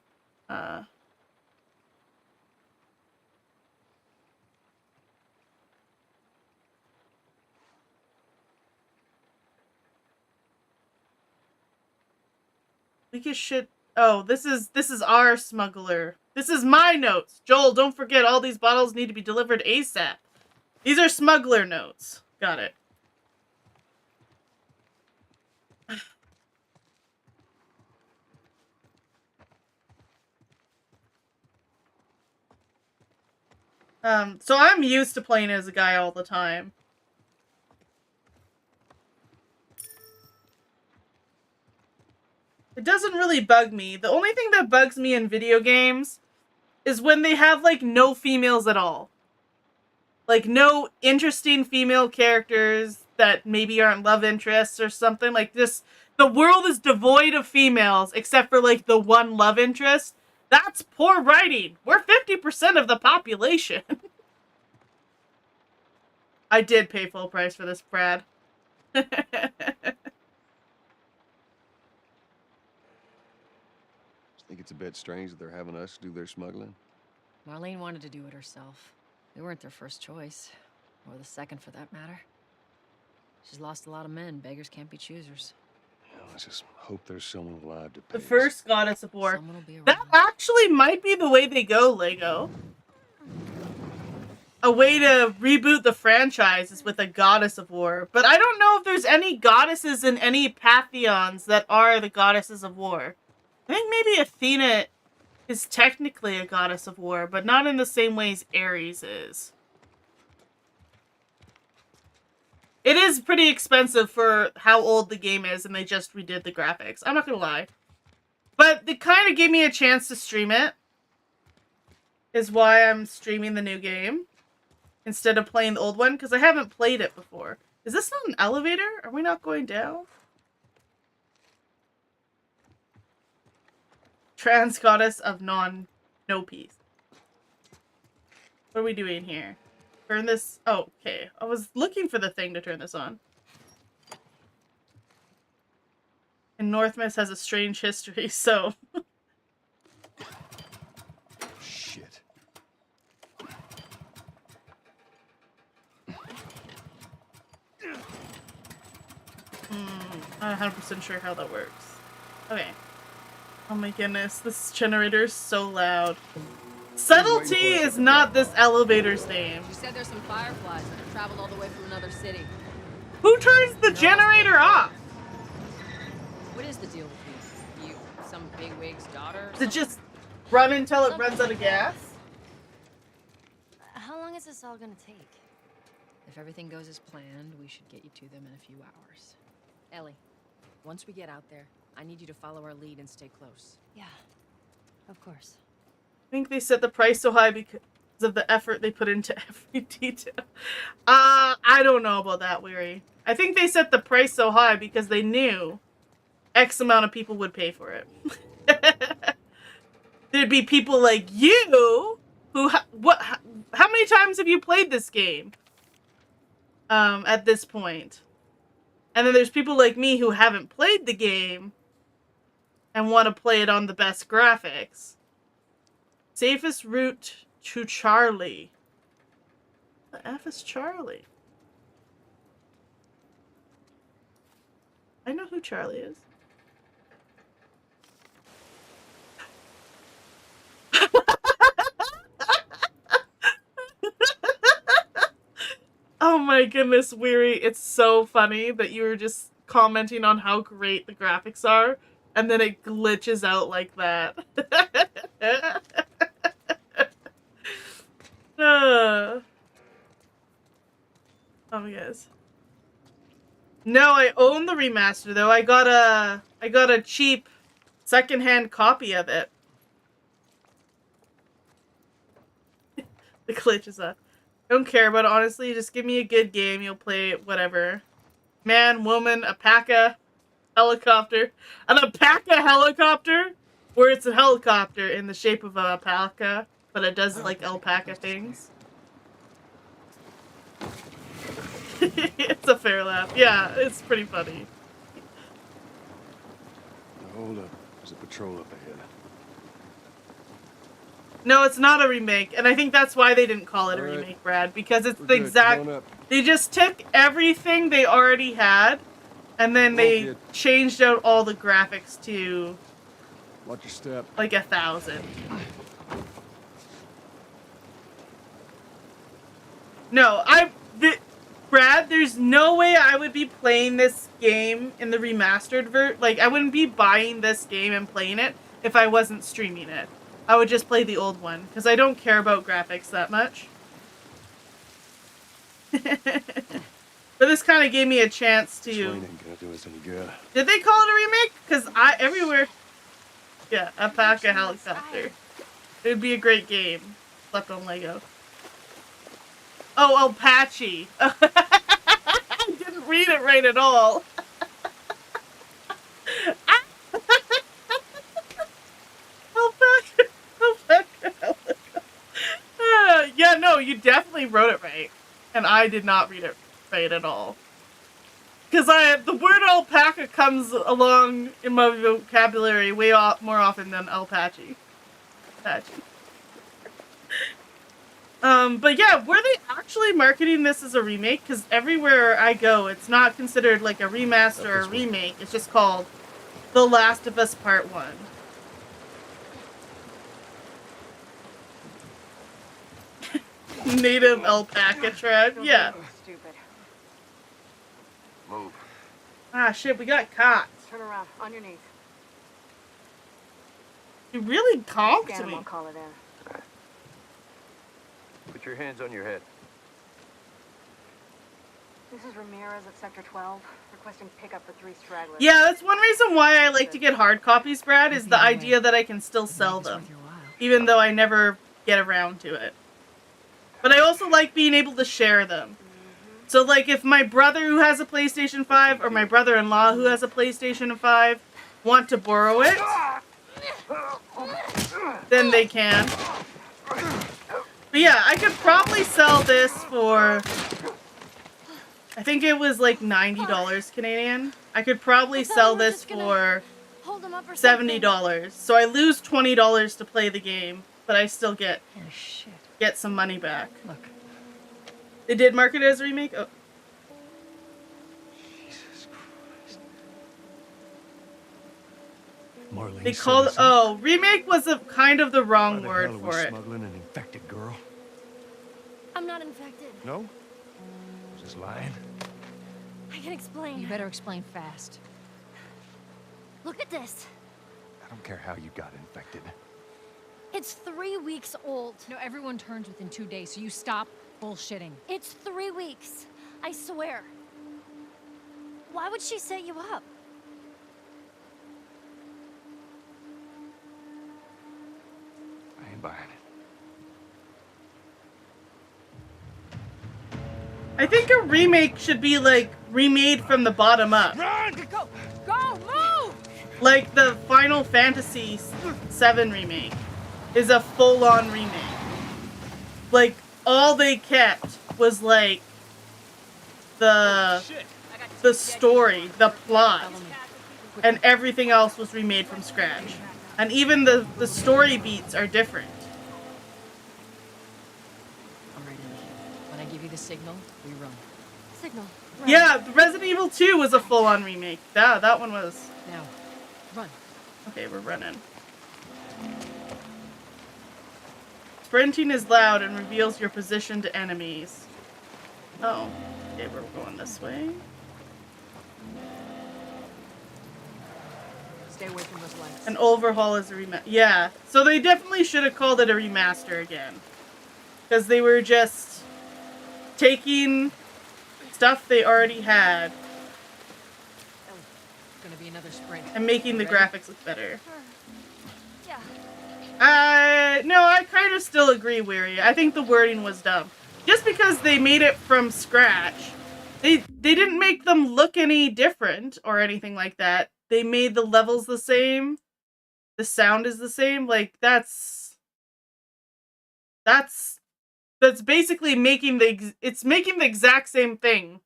Weak as shit. Oh, this is our smuggler. This is my notes. Joel, don't forget all these bottles need to be delivered ASAP. These are smuggler notes. Got it. So I'm used to playing as a guy all the time. It doesn't really bug me. The only thing that bugs me in video games is when they have, like, no females at all. Like, no interesting female characters that maybe aren't love interests or something. Like, this, the world is devoid of females except for, like, the one love interest. That's poor writing. We're 50% of the population. I did pay full price for this, Brad. Think it's a bit strange that they're having us do their smuggling? Marlene wanted to do it herself. We weren't their first choice. Or the second, for that matter. She's lost a lot of men. Beggars can't be choosers. Yeah, let's just hope there's someone alive to pay The us. first goddess of war. Someone will be around. That actually might be the way they go, Lego. A way to reboot the franchise is with a goddess of war. But I don't know if there's any goddesses in any pantheons that are the goddesses of war. I think maybe Athena is technically a goddess of war, but not in the same way as Ares is. It is pretty expensive for how old the game is, and they just redid the graphics. I'm not gonna lie. But they kind of gave me a chance to stream it. Is why I'm streaming the new game instead of playing the old one, because I haven't played it before. Is this not an elevator? Are we not going down? Trans goddess of no peace. What are we doing here? Turn this. Oh, okay. I was looking for the thing to turn this on. And Northmist has a strange history, so. Shit. I'm not 100% sure how that works. Okay. Oh my goodness, this generator is so loud. Subtlety is not this elevator's name. She said there's some fireflies that have traveled all the way from another city. Who turns the generator off? What is the deal with you? You, some bigwig's daughter? Does it just run until it runs out of gas? How long is this all gonna take? If everything goes as planned, we should get you to them in a few hours. Ellie, once we get out there, I need you to follow our lead and stay close. Yeah, of course. I think they set the price so high because of the effort they put into every detail. I don't know about that, Weary. I think they set the price so high because they knew X amount of people would pay for it. There'd be people like you who, how many times have you played this game? At this point. And then there's people like me who haven't played the game and want to play it on the best graphics. Safest route to Charlie. The F is Charlie. I know who Charlie is. Oh my goodness, Weary. It's so funny that you were just commenting on how great the graphics are, and then it glitches out like that. Oh, yes. No, I own the remaster though. I got a cheap secondhand copy of it. The glitch is up. I don't care about it, honestly. Just give me a good game. You'll play it, whatever. Man, woman, alpaca, helicopter. An alpaca helicopter? Where it's a helicopter in the shape of an alpaca, but it does like alpaca things. It's a fair laugh. Yeah, it's pretty funny. Hold up. There's a patrol up ahead. No, it's not a remake, and I think that's why they didn't call it a remake, Brad, because it's the exact... They just took everything they already had, and then they changed out all the graphics to... Watch your step. Like 1,000. No, Brad, there's no way I would be playing this game in the remastered version. Like, I wouldn't be buying this game and playing it if I wasn't streaming it. I would just play the old one, because I don't care about graphics that much. But this kind of gave me a chance to... This rain ain't gonna do us any good. Did they call it a remake? Because everywhere... Yeah, alpaca helicopter. It would be a great game. Slept on Lego. Oh, Apache. I didn't read it right at all. Yeah, no, you definitely wrote it right. And I did not read it right at all. Because the word alpaca comes along in my vocabulary way more often than Apache. But yeah, were they actually marketing this as a remake? Because everywhere I go, it's not considered like a remaster or a remake. It's just called The Last of Us Part 1. Native alpaca tribe, yeah. Stupid. Move. Ah, shit, we got caught. Turn around, on your knees. You really conked Scan 'em, me. I'll call it in. Put your hands on your head. This is Ramirez at Sector 12, requesting pickup for 3 stragglers. Yeah, that's one reason why I like to get hard copies, Brad, is the idea that I can still sell them. Even though I never get around to it. But I also like being able to share them. So, like, if my brother who has a PlayStation 5 or my brother-in-law who has a PlayStation 5 want to borrow it, then they can. But yeah, I could probably sell this for... I think it was like $90 Canadian. I could probably sell this for $70. So I lose $20 to play the game, but I still get some money back. Look. They did market it as a remake? Oh. Jesus Christ. Marlene They called it... Oh, remake was kind of the wrong word Hell, for it. Smuggling an infected girl? I'm not infected. No? Just lying? I can explain. You better explain fast. Look at this. I don't care how you got infected. It's 3 weeks old. No, everyone turns within 2 days, so you stop bullshitting. It's 3 weeks. I swear. Why would she set you up? I ain't buying it. I think a remake should be like remade from the bottom up. Run! Go! Move! Like the Final Fantasy VII remake is a full-on remake. Like all they kept was like the story, the plot, and everything else was remade from scratch. And even the story beats are different. All right, Ellie. When I give you the signal, we run. Signal. Yeah, Resident Evil 2 was a full-on remake. That one was. Now, run. Okay, we're running. Sprinting is loud and reveals your position to enemies. Oh, okay, we're going this way. Stay away from those lights. An overhaul is a remaster. Yeah, so they definitely should have called it a remaster again. Because they were just taking stuff they already had It's gonna be another sprint. and making the Ready? graphics look better. Yeah. No, I kind of still agree, Weary. I think the wording was dumb. Just because they made it from scratch, they didn't make them look any different or anything like that. They made the levels the same. The sound is the same. Like, that's basically making it's making the exact same thing.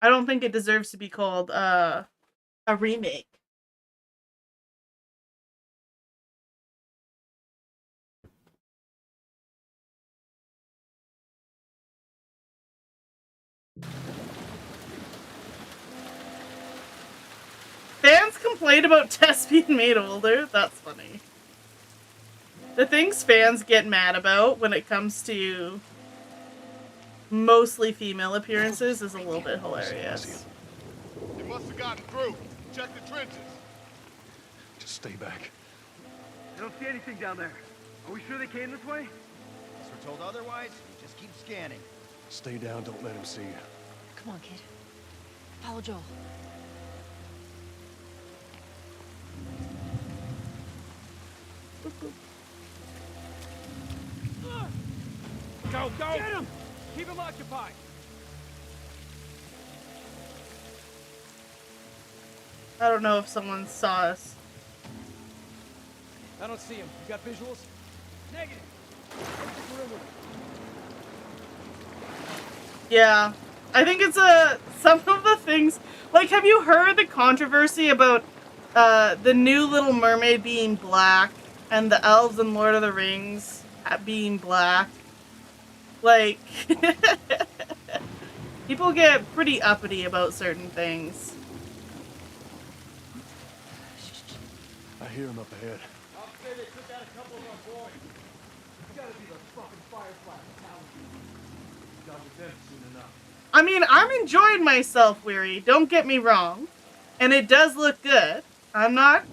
I don't think it deserves to be called a remake. Fans complain about Tess being made older. That's funny. The things fans get mad about when it comes to mostly female appearances is a little bit hilarious. They must have gotten through. Check the trenches. Just stay back. I don't see anything down there. Are we sure they came this way? Unless we're told otherwise, just keep scanning. Stay down, don't let him see you. Come on, kid. Follow Joel. Go, go! Get him! Keep him occupied. I don't know if someone saw us. I don't see him. You got visuals? Negative. Yeah. I think it's some of the things, like, have you heard the controversy about the new Little Mermaid being black and the elves in Lord of the Rings being black? Like, people get pretty uppity about certain things. I hear him up ahead. I'll say they took out a couple of our boys. It's gotta be the fucking Firefly. Done with them soon enough. I mean, I'm enjoying myself, Weary. Don't get me wrong. And it does look good. I'm not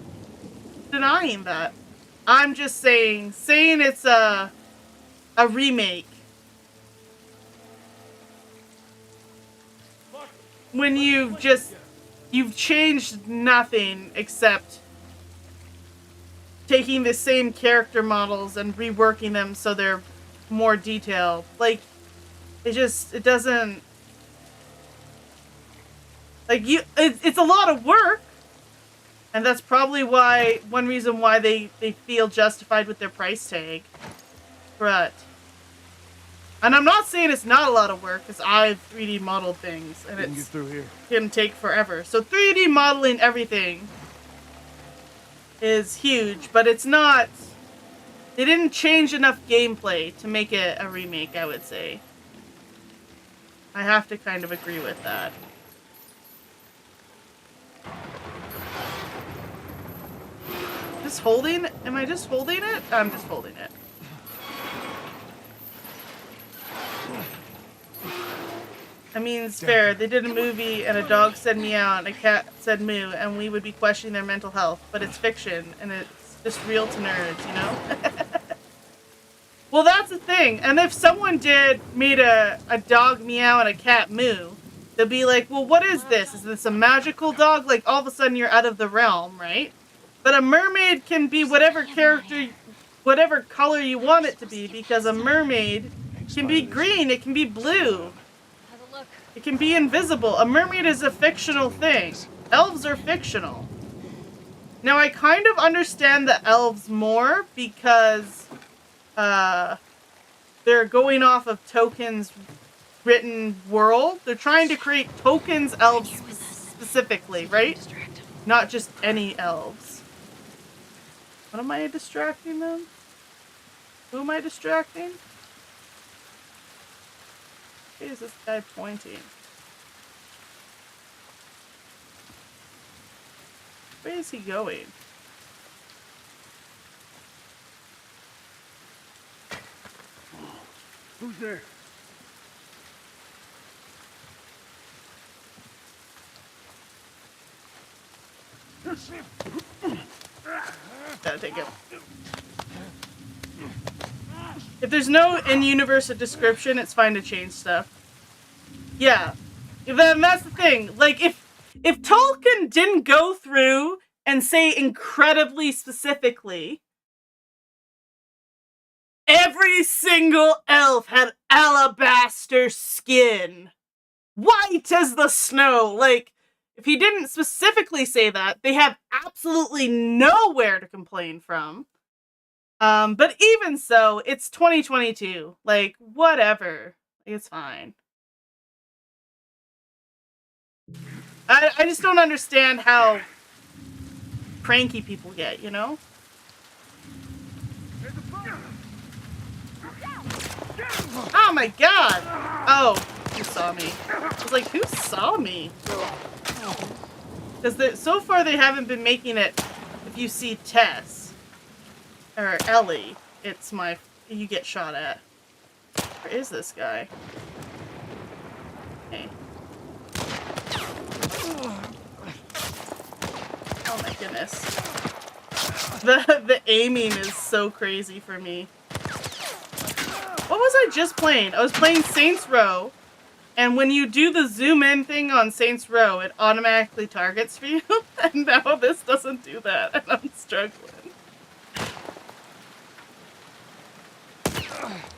denying that. I'm just saying it's a remake. When you've changed nothing except taking the same character models and reworking them so they're more detailed. Like, it doesn't, like, it's a lot of work, and that's probably one reason why they feel justified with their price tag. But, and I'm not saying it's not a lot of work, because I've 3D modeled things, and Get through here. can take forever. So 3D modeling everything is huge, but it's not, they didn't change enough gameplay to make it a remake, I would say. I have to kind of agree with that. Just holding? Am I just holding it? I'm just holding it. I mean, it's fair. They did a movie and a dog said meow and a cat said moo, and we would be questioning their mental health. But it's fiction, and it's just real to nerds, you know? Well, that's the thing. And if someone made a dog meow and a cat moo, they'll be like, well, what is this? Is this a magical dog? Like, all of a sudden you're out of the realm, right? But a mermaid can be whatever character, whatever color you want it to be, because a mermaid can be green, it can be blue. It can be invisible. A mermaid is a fictional thing. Elves are fictional. Now, I kind of understand the elves more because they're going off of Token's written world. They're trying to create Token's elves specifically, right? Not just any elves. What am I distracting them? Who am I distracting? Where is this guy pointing? Where is he going? Who's there? Gotta take it. If there's no in-universe description, it's fine to change stuff. Yeah. Then that's the thing. Like, if Tolkien didn't go through and say incredibly specifically, every single elf had alabaster skin, white as the snow. Like, if he didn't specifically say that, they have absolutely nowhere to complain from. But even so, it's 2022. Like, whatever. It's fine. I just don't understand how cranky people get, you know? Oh my god! Oh, who saw me? I was like, who saw me? Because so far they haven't been making it, if you see Tess, or Ellie, you get shot at. Where is this guy? Hey. Oh my goodness. The aiming is so crazy for me. What was I just playing? I was playing Saints Row, and when you do the zoom in thing on Saints Row, it automatically targets for you, and now this doesn't do that, and I'm struggling.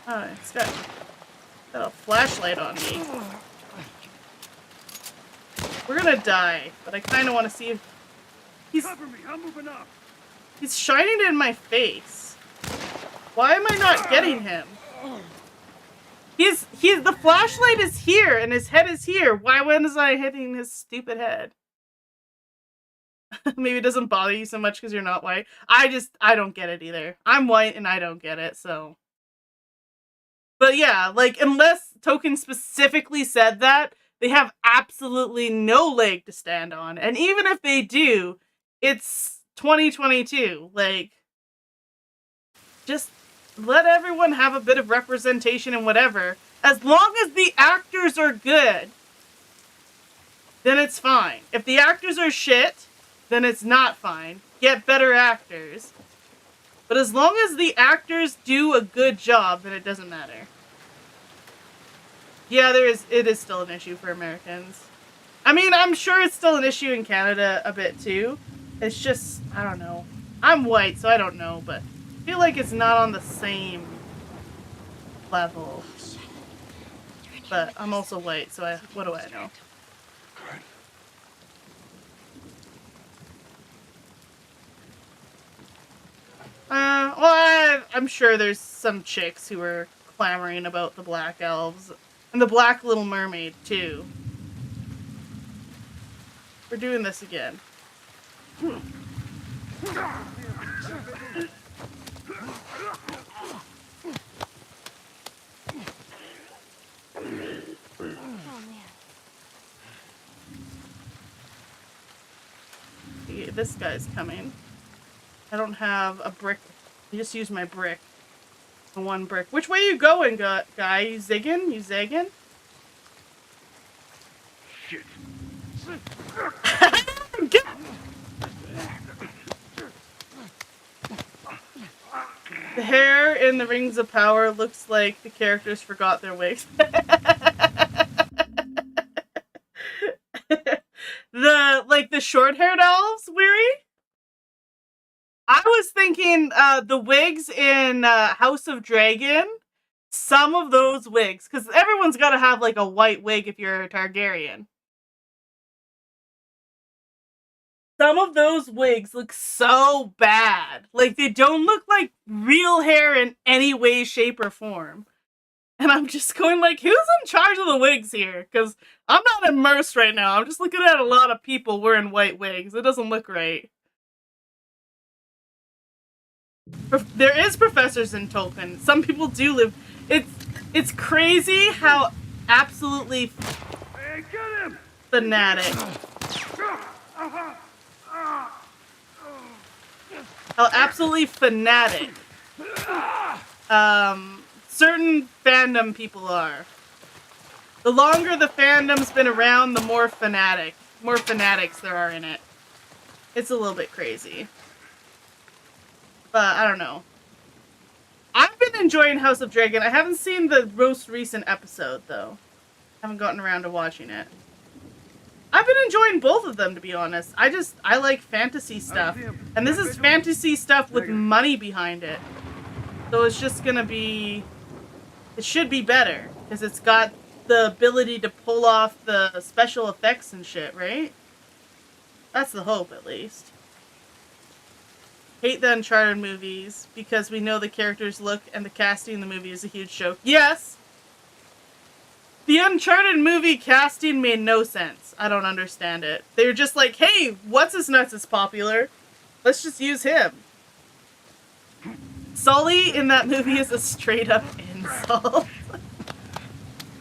Oh, it's got a flashlight on me. We're gonna die, but I kind of want to see if Cover me, I'm moving up. he's shining it in my face. Why am I not getting him? The flashlight is here and his head is here. Why wasn't I hitting his stupid head? Maybe it doesn't bother you so much because you're not white. I don't get it either. I'm white and I don't get it, so. But yeah, like, unless Tolkien specifically said that, they have absolutely no leg to stand on. And even if they do, it's 2022. Like, just let everyone have a bit of representation and whatever. As long as the actors are good, then it's fine. If the actors are shit, then it's not fine. Get better actors. But as long as the actors do a good job, then it doesn't matter. Yeah, it is still an issue for Americans. I mean, I'm sure it's still an issue in Canada a bit too. It's just, I don't know. I'm white, so I don't know, but I feel like it's not on the same level. But I'm also white, so what do I know? Well, I'm sure there's some chicks who are clamoring about the black elves. And the Black Little Mermaid, too. We're doing this again. Oh, man. Okay, this guy's coming. I don't have a brick. I just used my brick. The one brick. Which way you going, guy? You zigging? You zagging? Shit. The hair in the Rings of Power looks like the characters forgot their wigs. the short-haired elves, Weary? I was thinking the wigs in House of Dragon, some of those wigs, because everyone's got to have like a white wig if you're a Targaryen. Some of those wigs look so bad. Like, they don't look like real hair in any way, shape, or form. And I'm just going like, who's in charge of the wigs here? Because I'm not immersed right now. I'm just looking at a lot of people wearing white wigs. It doesn't look right. There is professors in Tolkien. Some people do live. It's crazy how absolutely fanatic. How absolutely fanatic certain fandom people are. The longer the fandom's been around, the more fanatics there are in it. It's a little bit crazy. But I don't know. I've been enjoying House of Dragon. I haven't seen the most recent episode, though. Haven't gotten around to watching it. I've been enjoying both of them, to be honest. I like fantasy stuff. And this is fantasy stuff with money behind it. So it's just gonna be... It should be better. Because it's got the ability to pull off the special effects and shit, right? That's the hope, at least. Hate the Uncharted movies because we know the characters look and the casting in the movie is a huge joke. Yes! The Uncharted movie casting made no sense. I don't understand it. They were just like, hey, what's-his-nuts is popular. Let's just use him. Sully in that movie is a straight-up insult.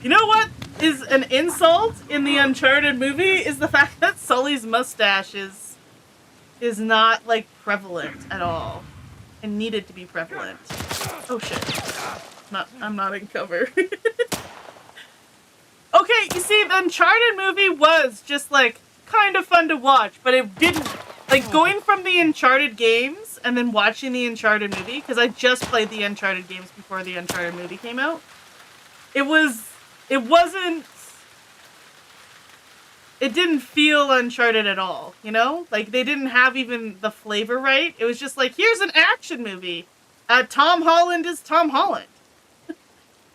You know what is an insult in the Uncharted movie is the fact that Sully's mustache is not, like, prevalent at all. And needed to be prevalent. Oh, shit. I'm not in cover. Okay, you see, the Uncharted movie was just, like, kind of fun to watch, but it didn't... Like, going from the Uncharted games and then watching the Uncharted movie, because I just played the Uncharted games before the Uncharted movie came out, it wasn't... It didn't feel Uncharted at all, you know? Like, they didn't have even the flavor right. It was just like, here's an action movie. Tom Holland is Tom Holland.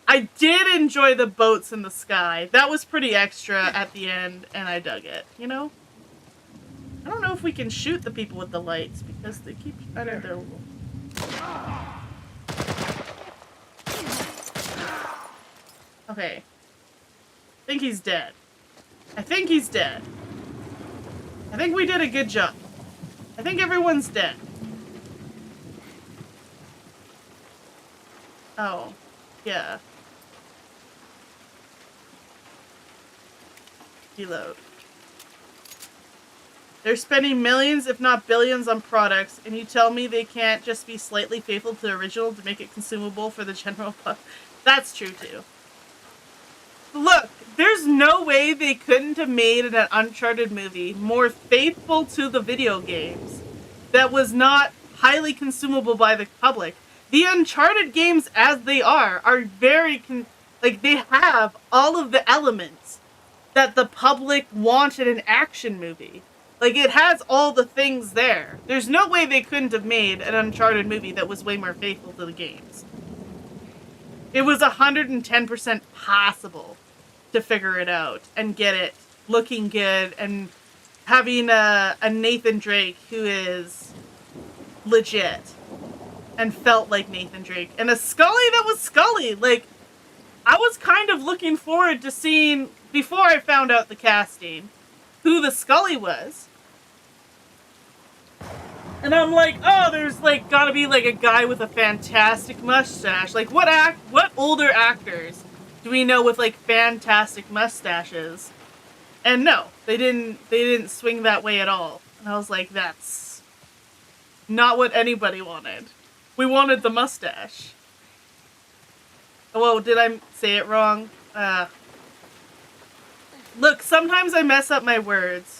I did enjoy the boats in the sky. That was pretty extra at the end, and I dug it, you know? I don't know if we can shoot the people with the lights, because they keep shining their... Okay. I think he's dead. I think he's dead. I think we did a good job. I think everyone's dead. Oh. Yeah. Reload. They're spending millions, if not billions, on products, and you tell me they can't just be slightly faithful to the original to make it consumable for the general public? That's true, too. Look, there's no way they couldn't have made an Uncharted movie more faithful to the video games that was not highly consumable by the public. The Uncharted games, as they are very... they have all of the elements that the public wanted an action movie. Like, it has all the things there. There's no way they couldn't have made an Uncharted movie that was way more faithful to the games. It was 110% possible to figure it out and get it looking good and having a Nathan Drake who is legit and felt like Nathan Drake. And a Scully that was Scully. Like, I was kind of looking forward to seeing, before I found out the casting, who the Scully was. And I'm like, oh, there's, like, gotta be, like, a guy with a fantastic mustache. Like, what older actors do we know with, like, fantastic mustaches? And no, they didn't swing that way at all. And I was like, that's not what anybody wanted. We wanted the mustache. Whoa, did I say it wrong? Look, sometimes I mess up my words.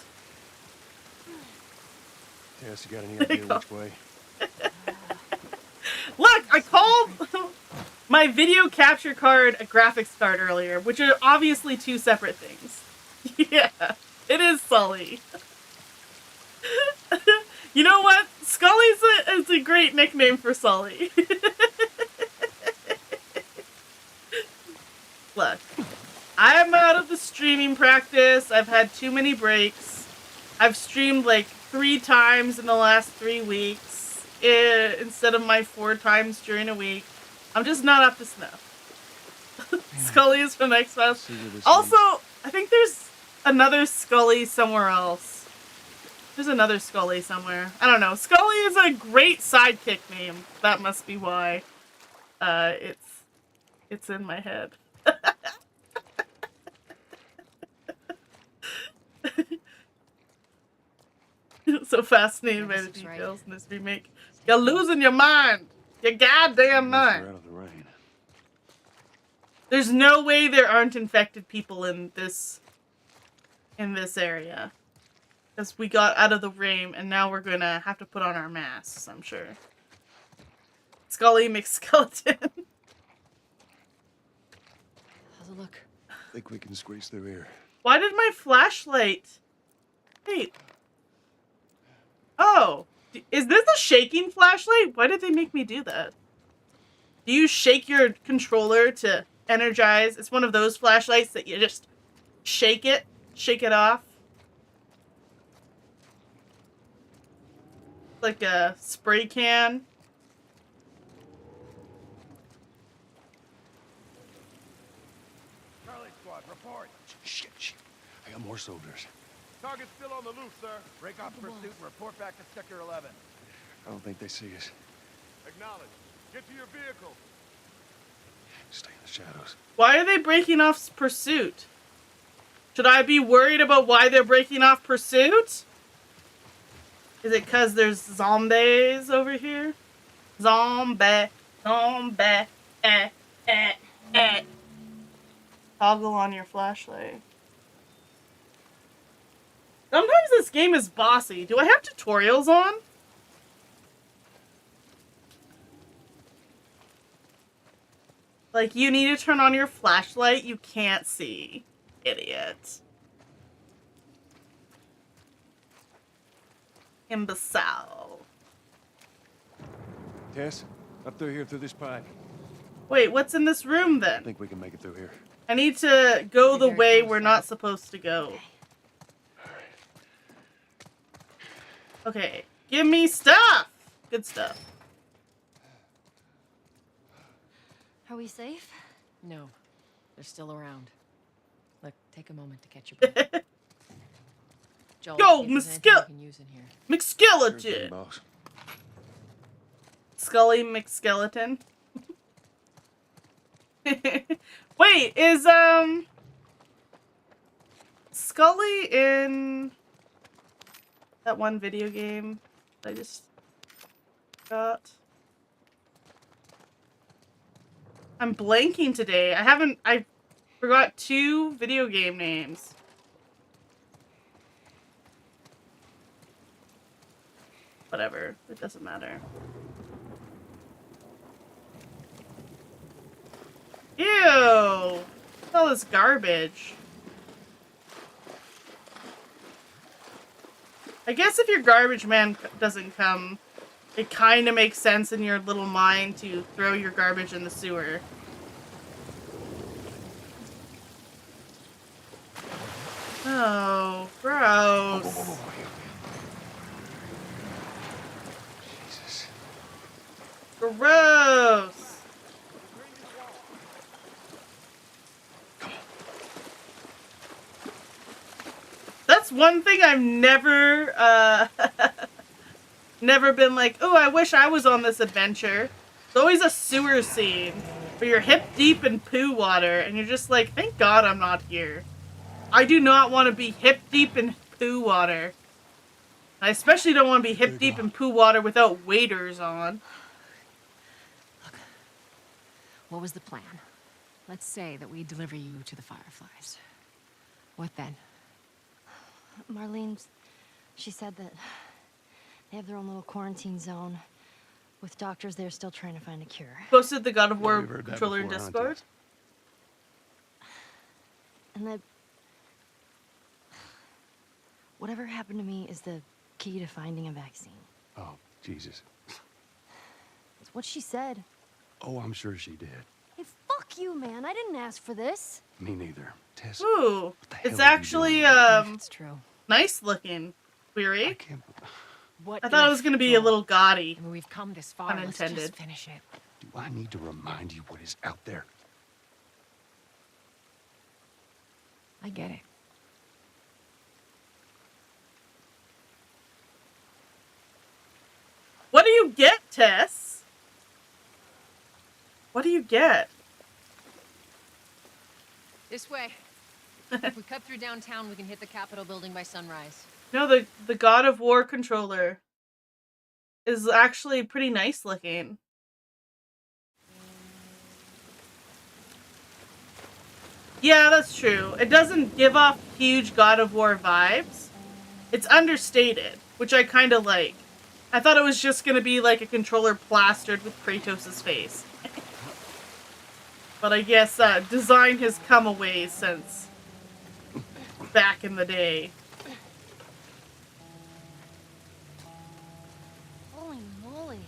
Yes, you got any idea which way? Look, I called my video capture card a graphics card earlier, which are obviously two separate things. Yeah, it is Sully. You know what? Scully's a great nickname for Sully. Look, I'm out of the streaming practice. I've had too many breaks. I've streamed like 3 times in the last 3 weeks instead of my 4 times during a week. I'm just not up to snuff. Scully is from X-Files. Also, I think there's another Scully somewhere else. There's another Scully somewhere. I don't know. Scully is a great sidekick name. That must be why. It's in my head. So fascinated by the details in this remake. You're losing your mind. Your goddamn mind. Out of the rain. There's no way there aren't infected people in this area. Because we got out of the rain and now we're gonna have to put on our masks, I'm sure. Scully McSkeleton. How's it look? I think we can squeeze through here. Why did my flashlight... Wait. Oh. Is this a shaking flashlight? Why did they make me do that? Do you shake your controller to energize? It's one of those flashlights that you just shake it off. Like a spray can. Charlie Squad, report. Shit. I got more soldiers. Target's still on the loose, sir. Break off pursuit and report back to Sector 11. I don't think they see us. Acknowledge. Get to your vehicle. Stay in the shadows. Why are they breaking off pursuit? Should I be worried about why they're breaking off pursuit? Is it because there's zombies over here? Zombie. Toggle on your flashlight. Sometimes this game is bossy. Do I have tutorials on? Like, you need to turn on your flashlight. You can't see. Idiot. Imbecile. Tess, up through here through this pipe. Wait, what's in this room then? I think we can make it through here. I need to go the way we're not supposed to go. Okay, give me stuff! Good stuff. Are we safe? No, they're still around. Look, take a moment to catch your breath. Joel, Yo, McSkeleton! Boss. Scully McSkeleton. Wait, is Scully in that one video game that I just got? I'm blanking today. I forgot 2 video game names. Whatever, it doesn't matter. Ew! All this garbage. I guess if your garbage man doesn't come, it kind of makes sense in your little mind to throw your garbage in the sewer. Oh, gross. Jesus. Gross. That's one thing I've never, never been like, oh, I wish I was on this adventure. It's always a sewer scene where you're hip deep in poo water and you're just like, thank God I'm not here. I do not want to be hip deep in poo water. I especially don't want to be hip deep in poo water without waders on. Look, what was the plan? Let's say that we deliver you to the Fireflies. What then? Marlene, she said that they have their own little quarantine zone with doctors there still trying to find a cure. Posted the God of War controller in Discord. And that whatever happened to me is the key to finding a vaccine. Oh, Jesus. It's what she said. Oh, I'm sure she did. Hey, fuck you, man. I didn't ask for this. Me neither. Tess. Ooh, it's hell are you actually doing? It's true. nice looking. Query. What I thought it was gonna be a little gaudy. I mean, we've come this far. Let's Unintended. just finish it. Do I need to remind you what is out there? I get it. What do you get, Tess? What do you get? This way. If we cut through downtown, we can hit the Capitol building by sunrise. No, the God of War controller is actually pretty nice looking. Yeah, that's true. It doesn't give off huge God of War vibes. It's understated, which I kind of like. I thought it was just going to be like a controller plastered with Kratos' face. But I guess design has come a ways since back in the day. Holy moly.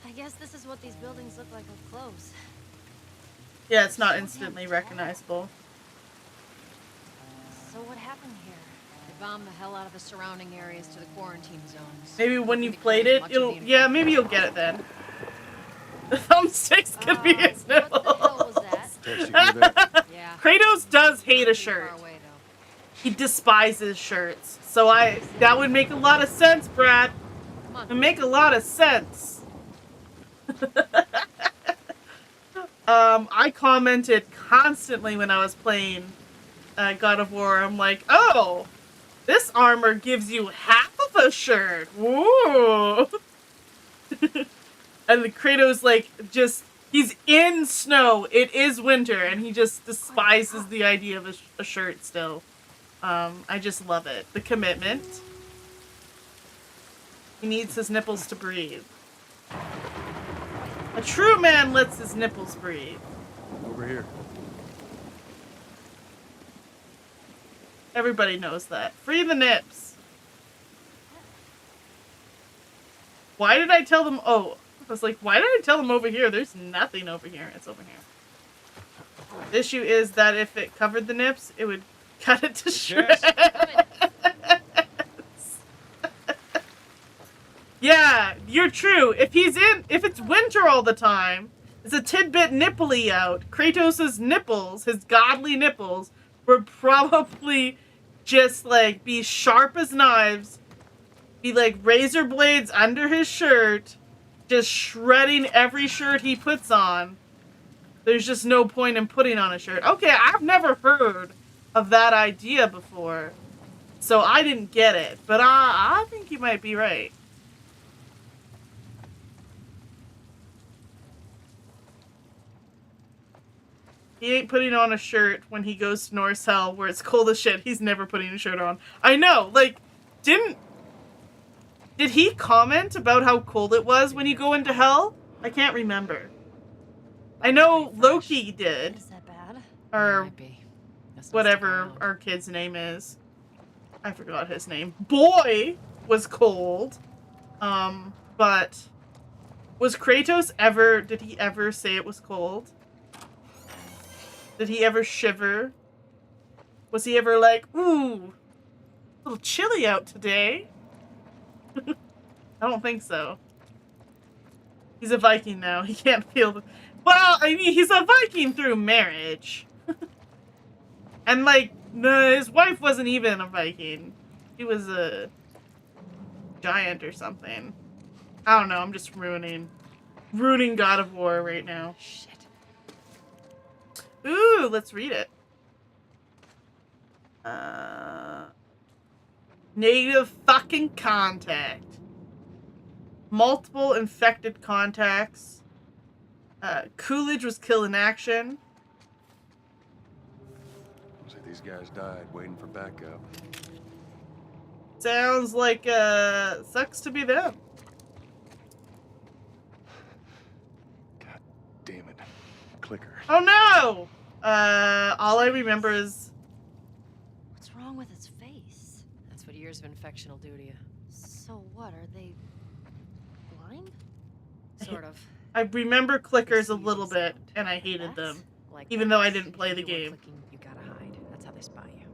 I guess this is what these buildings look like up close. Yeah, it's not instantly recognizable. So what happened here? They bombed the hell out of the surrounding areas to the quarantine zones. Maybe when you've played it, yeah, maybe you'll get it then. The thumbsticks could be his nipples. What the hell was that? Yeah. Kratos does hate a shirt. He despises shirts. So that would make a lot of sense, Brad. It would make a lot of sense. I commented constantly when I was playing God of War. I'm like, oh, this armor gives you half of a shirt. Woo! And the Kratos, like, he's in snow. It is winter, and he just despises the idea of a shirt still. I just love it. The commitment. He needs his nipples to breathe. A true man lets his nipples breathe. Over here. Everybody knows that. Free the nips. Why did I tell them? Oh, I was like, why did I tell them over here? There's nothing over here. It's over here. The issue is that if it covered the nips, it would cut it to shreds. Yeah, you're true. If it's winter all the time, it's a tidbit nipply out. Kratos' nipples, his godly nipples, would probably just like be sharp as knives, be like razor blades under his shirt, just shredding every shirt he puts on. There's just no point in putting on a shirt. Okay, I've never heard of that idea before, so I didn't get it, but I think you might be right. He ain't putting on a shirt when he goes to North Hell where it's cold as shit. He's never putting a shirt on. I know, like, did he comment about how cold it was when you go into Hell? I can't remember. I know Loki did. Is that bad? Or whatever our kid's name is. I forgot his name. Boy was cold. But was Kratos ever, did he ever say it was cold? Did he ever shiver? Was he ever like, ooh, a little chilly out today? I don't think so. He's a Viking now. He can't feel the... Well, I mean, he's a Viking through marriage. And, like, his wife wasn't even a Viking. She was a giant or something. I don't know. I'm just ruining God of War right now. Shit. Ooh, let's read it. Negative fucking contact. Multiple infected contacts. Coolidge was killed in action. Looks like these guys died waiting for backup. Sounds like, sucks to be them. God damn it. Clicker. Oh no! All I remember is... What's wrong with his face? That's what years of infection will do to you. So what, are they blind? Sort of. I remember clickers a little bit, and I hated them. Like even though I didn't play the game. You gotta hide. That's how they spy you.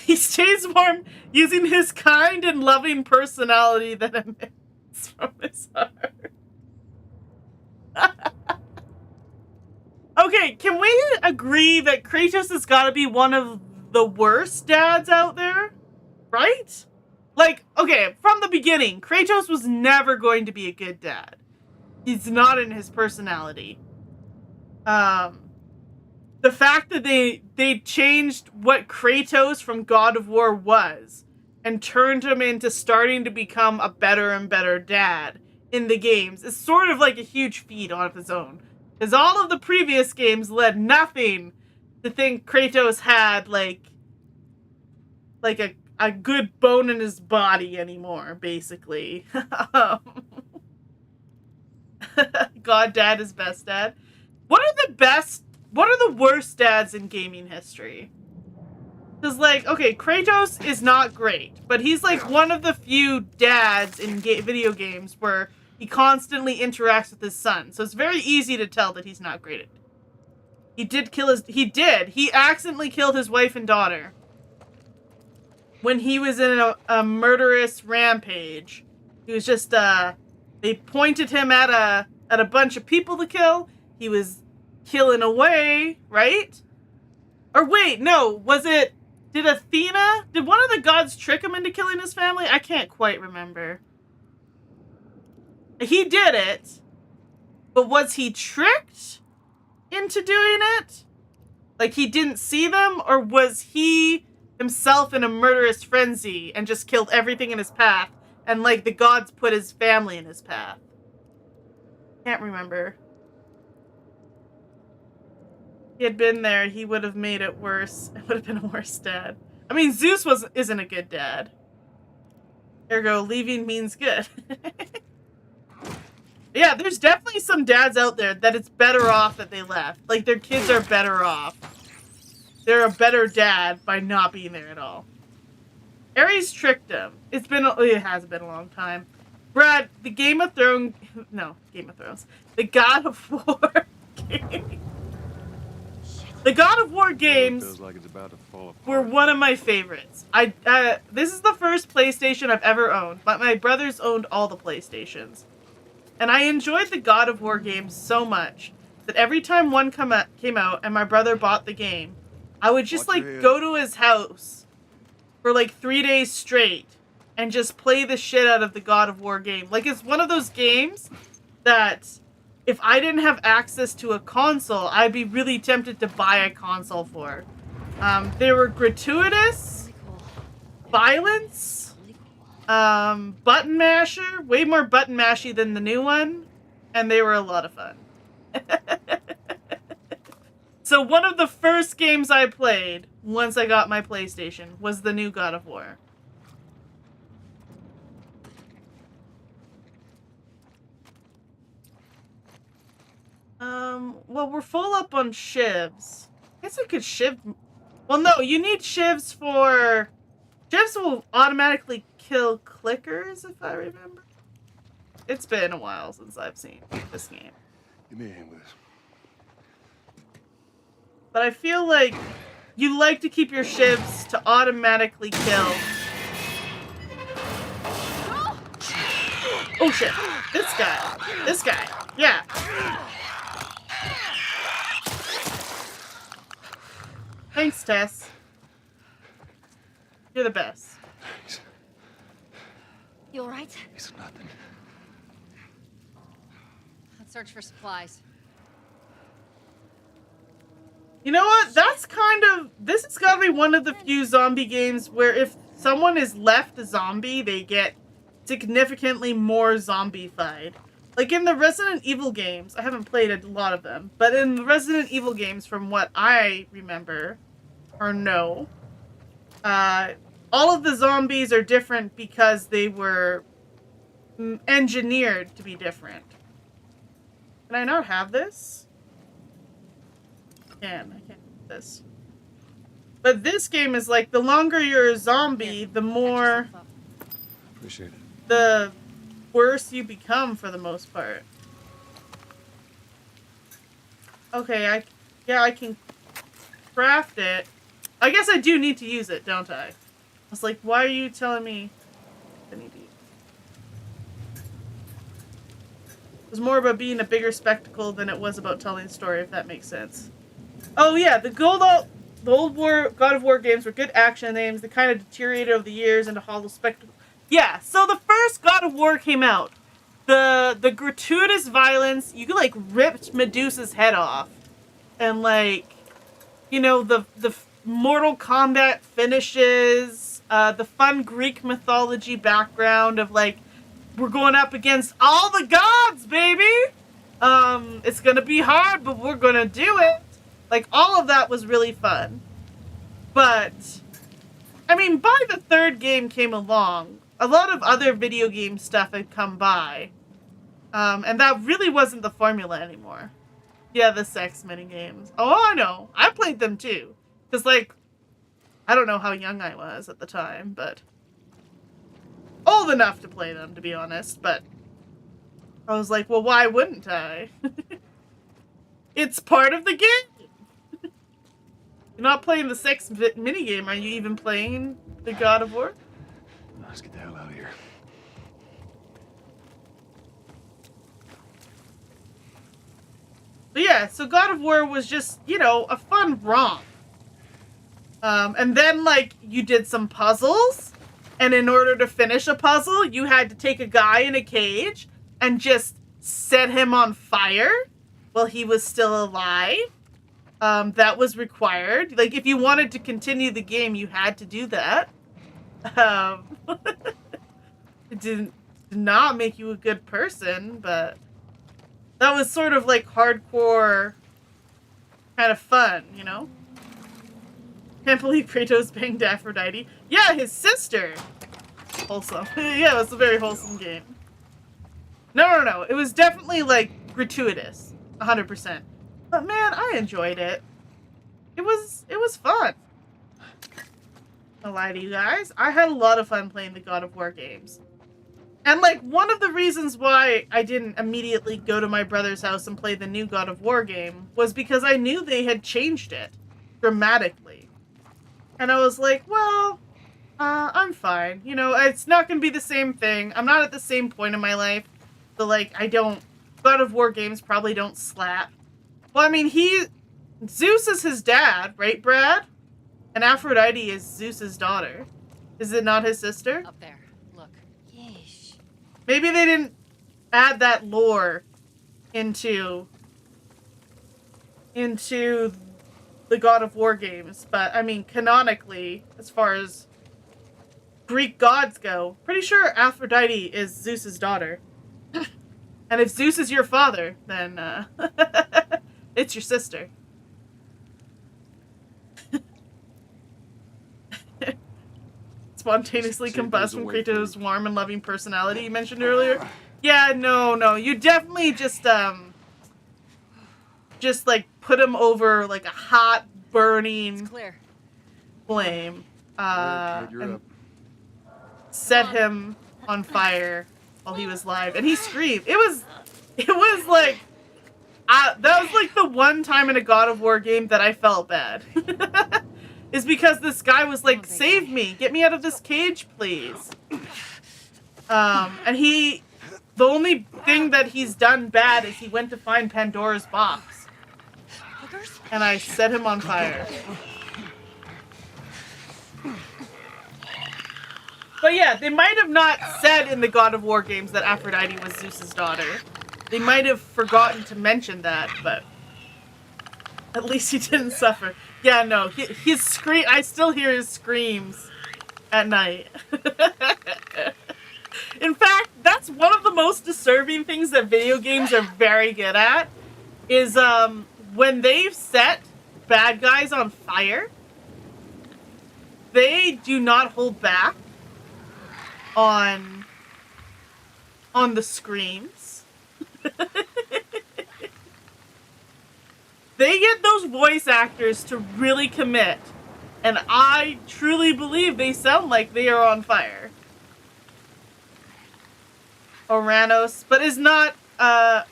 He stays warm using his kind and loving personality that emits from his heart. Okay, can we agree that Kratos has got to be one of the worst dads out there? Right? Like, okay, from the beginning, Kratos was never going to be a good dad. He's not in his personality. The fact that they changed what Kratos from God of War was and turned him into starting to become a better and better dad in the games. It's sort of like a huge feat on its own. Because all of the previous games led nothing to think Kratos had like a good bone in his body anymore, basically. God dad is best dad. What are the worst dads in gaming history? Because, like, okay, Kratos is not great, but he's, like, one of the few dads in video games where he constantly interacts with his son. So it's very easy to tell that he's not great at it. He accidentally killed his wife and daughter when he was in a murderous rampage. He was just, they pointed him at a bunch of people to kill. He was killing away, right? Or wait, no, did one of the gods trick him into killing his family? I can't quite remember. He did it, but was he tricked into doing it? Like he didn't see them, or was he himself in a murderous frenzy and just killed everything in his path, and like the gods put his family in his path? Can't remember. He had been there, he would have made it worse. It would have been a worse dad. I mean, Zeus isn't a good dad. Ergo, leaving means good. Yeah, there's definitely some dads out there that it's better off that they left. Like, their kids are better off. They're a better dad by not being there at all. Ares tricked him. It has been a long time. Brad, the Game of Thrones... No, Game of Thrones. The God of War game... The God of War games feels like it's about to fall apart. were one of my favorites. This is the first PlayStation I've ever owned, but my brothers owned all the PlayStations. And I enjoyed the God of War games so much that every time one came out and my brother bought the game, I would just go to his house for like 3 days straight and just play the shit out of the God of War game. Like, it's one of those games that if I didn't have access to a console, I'd be really tempted to buy a console for. They were gratuitous, violence, button masher, way more button mashy than the new one, and they were a lot of fun. So one of the first games I played once I got my PlayStation was the new God of War. Well, we're full up on shivs. I guess I could shiv... Well, no, you need shivs for... Shivs will automatically kill clickers, if I remember. It's been a while since I've seen this game. Give me a hand with this. But I feel like you like to keep your shivs to automatically kill... Oh, shit. This guy. Yeah. Thanks, Tess. You're the best. Thanks. You alright? It's nothing. Let's search for supplies. You know what? This has got to be one of the few zombie games where if someone is left a zombie, they get significantly more zombified. Like in the Resident Evil games, I haven't played a lot of them, but in the Resident Evil games, from what I remember or know, all of the zombies are different because they were engineered to be different. Can I not have this? I can't have this. But this game is like, the longer you're a zombie, the more... Appreciate it. The worse you become for the most part. Okay, I can craft it. I guess I do need to use it, don't I? I was like, why are you telling me I need to use it? It was more about being a bigger spectacle than it was about telling a story, if that makes sense. Oh yeah, the old God of War games were good action names. They kind of deteriorated over the years into hollow spectacle. Yeah, so the first God of War came out. The gratuitous violence, you could like rip Medusa's head off. And like, you know, the Mortal Kombat finishes, the fun Greek mythology background of like, we're going up against all the gods, baby. It's gonna be hard, but we're gonna do it. Like, all of that was really fun. But, I mean, by the third game came along, a lot of other video game stuff had come by. And that really wasn't the formula anymore. Yeah, the sex minigames. Oh, I know. I played them too. Because, like, I don't know how young I was at the time, but old enough to play them, to be honest. But I was like, well, why wouldn't I? It's part of the game. You're not playing the sex minigame. Are you even playing the God of War? Let's get the hell out of here. But yeah, so God of War was just, you know, a fun romp. And then, like, you did some puzzles, and in order to finish a puzzle, you had to take a guy in a cage and just set him on fire while he was still alive. That was required. Like, if you wanted to continue the game, you had to do that. It did not make you a good person, but that was sort of like hardcore kind of fun, you know? Can't believe Kratos banged Aphrodite. Yeah, his sister. Wholesome. Yeah, it was a very wholesome game. No. It was definitely, like, gratuitous. 100%. But, man, I enjoyed it. It was fun. I'll lie to you guys. I had a lot of fun playing the God of War games. And, like, one of the reasons why I didn't immediately go to my brother's house and play the new God of War game was because I knew they had changed it dramatically. And I was like, well, I'm fine. You know, it's not going to be the same thing. I'm not at the same point in my life. So, like, God of War games probably don't slap. Well, I mean, Zeus is his dad, right, Brad? And Aphrodite is Zeus's daughter. Is it not his sister? Up there. Look. Yeesh. Maybe they didn't add that lore into the God of War games, but I mean, canonically, as far as Greek gods go, pretty sure Aphrodite is Zeus's daughter. And if Zeus is your father, then it's your sister. Spontaneously combust from Kratos' warm and loving personality you mentioned earlier. Yeah, no. You definitely just like put him over like a hot, burning flame. And set him on fire while he was live. And he screamed. It was like, that was like the one time in a God of War game that I felt bad. Is because this guy was like, save me, get me out of this cage, please. And the only thing that he's done bad is he went to find Pandora's box. And I set him on fire. But yeah, they might have not said in the God of War games that Aphrodite was Zeus's daughter. They might have forgotten to mention that, but at least he didn't suffer. Yeah, no, his scream, I still hear his screams at night. In fact, that's one of the most disturbing things that video games are very good at, is when they've set bad guys on fire, they do not hold back on the screams. They get those voice actors to really commit, and I truly believe they sound like they are on fire. Oranos, but is not,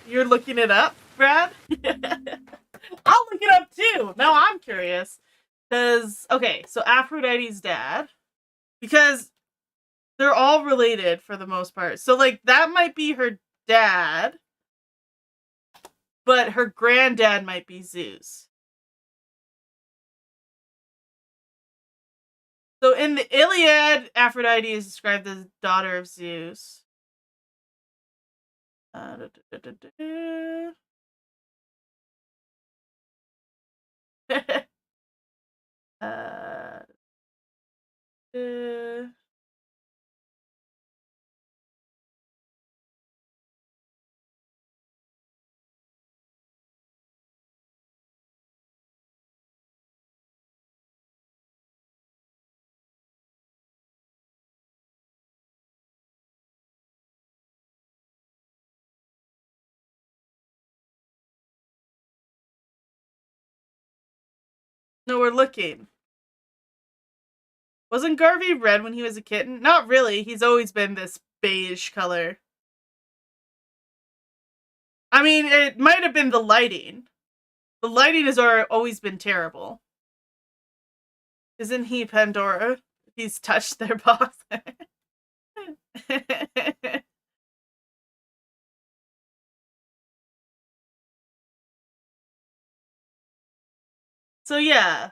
you're looking it up, Brad? I'll look it up too. Now I'm curious. Because, okay, so Aphrodite's dad, because they're all related for the most part. So, like, that might be her dad, but her granddad might be Zeus. So in the Iliad, Aphrodite is described as daughter of Zeus. No, we're looking. Wasn't Garvey red when he was a kitten? Not really. He's always been this beige color. I mean, it might have been the lighting. The lighting has always been terrible. Isn't he Pandora? He's touched their box. So yeah.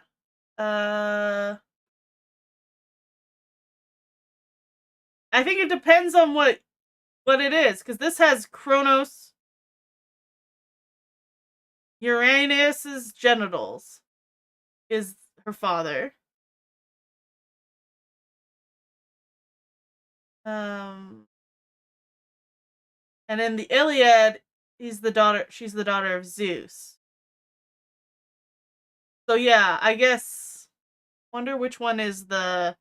I think it depends on what it is, because this has Kronos, Uranus's genitals is her father. And in the Iliad, she's the daughter of Zeus. So yeah, I guess, wonder which one is the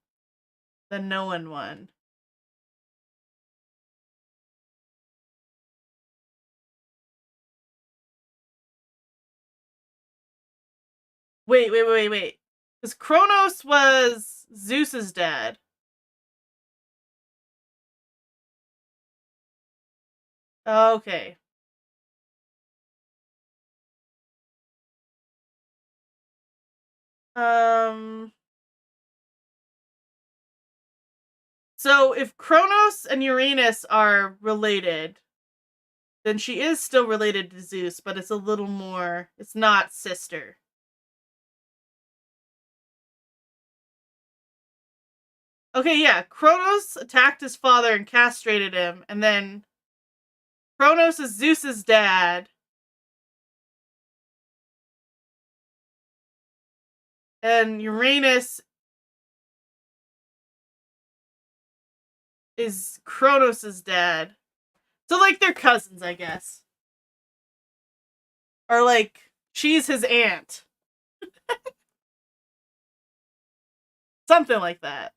known one. Wait. Because Kronos was Zeus's dad. Okay. So if Kronos and Uranus are related, then she is still related to Zeus, but it's a little more, it's not sister. Okay, yeah, Kronos attacked his father and castrated him, and then Kronos is Zeus's dad. And Uranus is Kronos' dad. So, like, they're cousins, I guess. Or, like, she's his aunt. Something like that.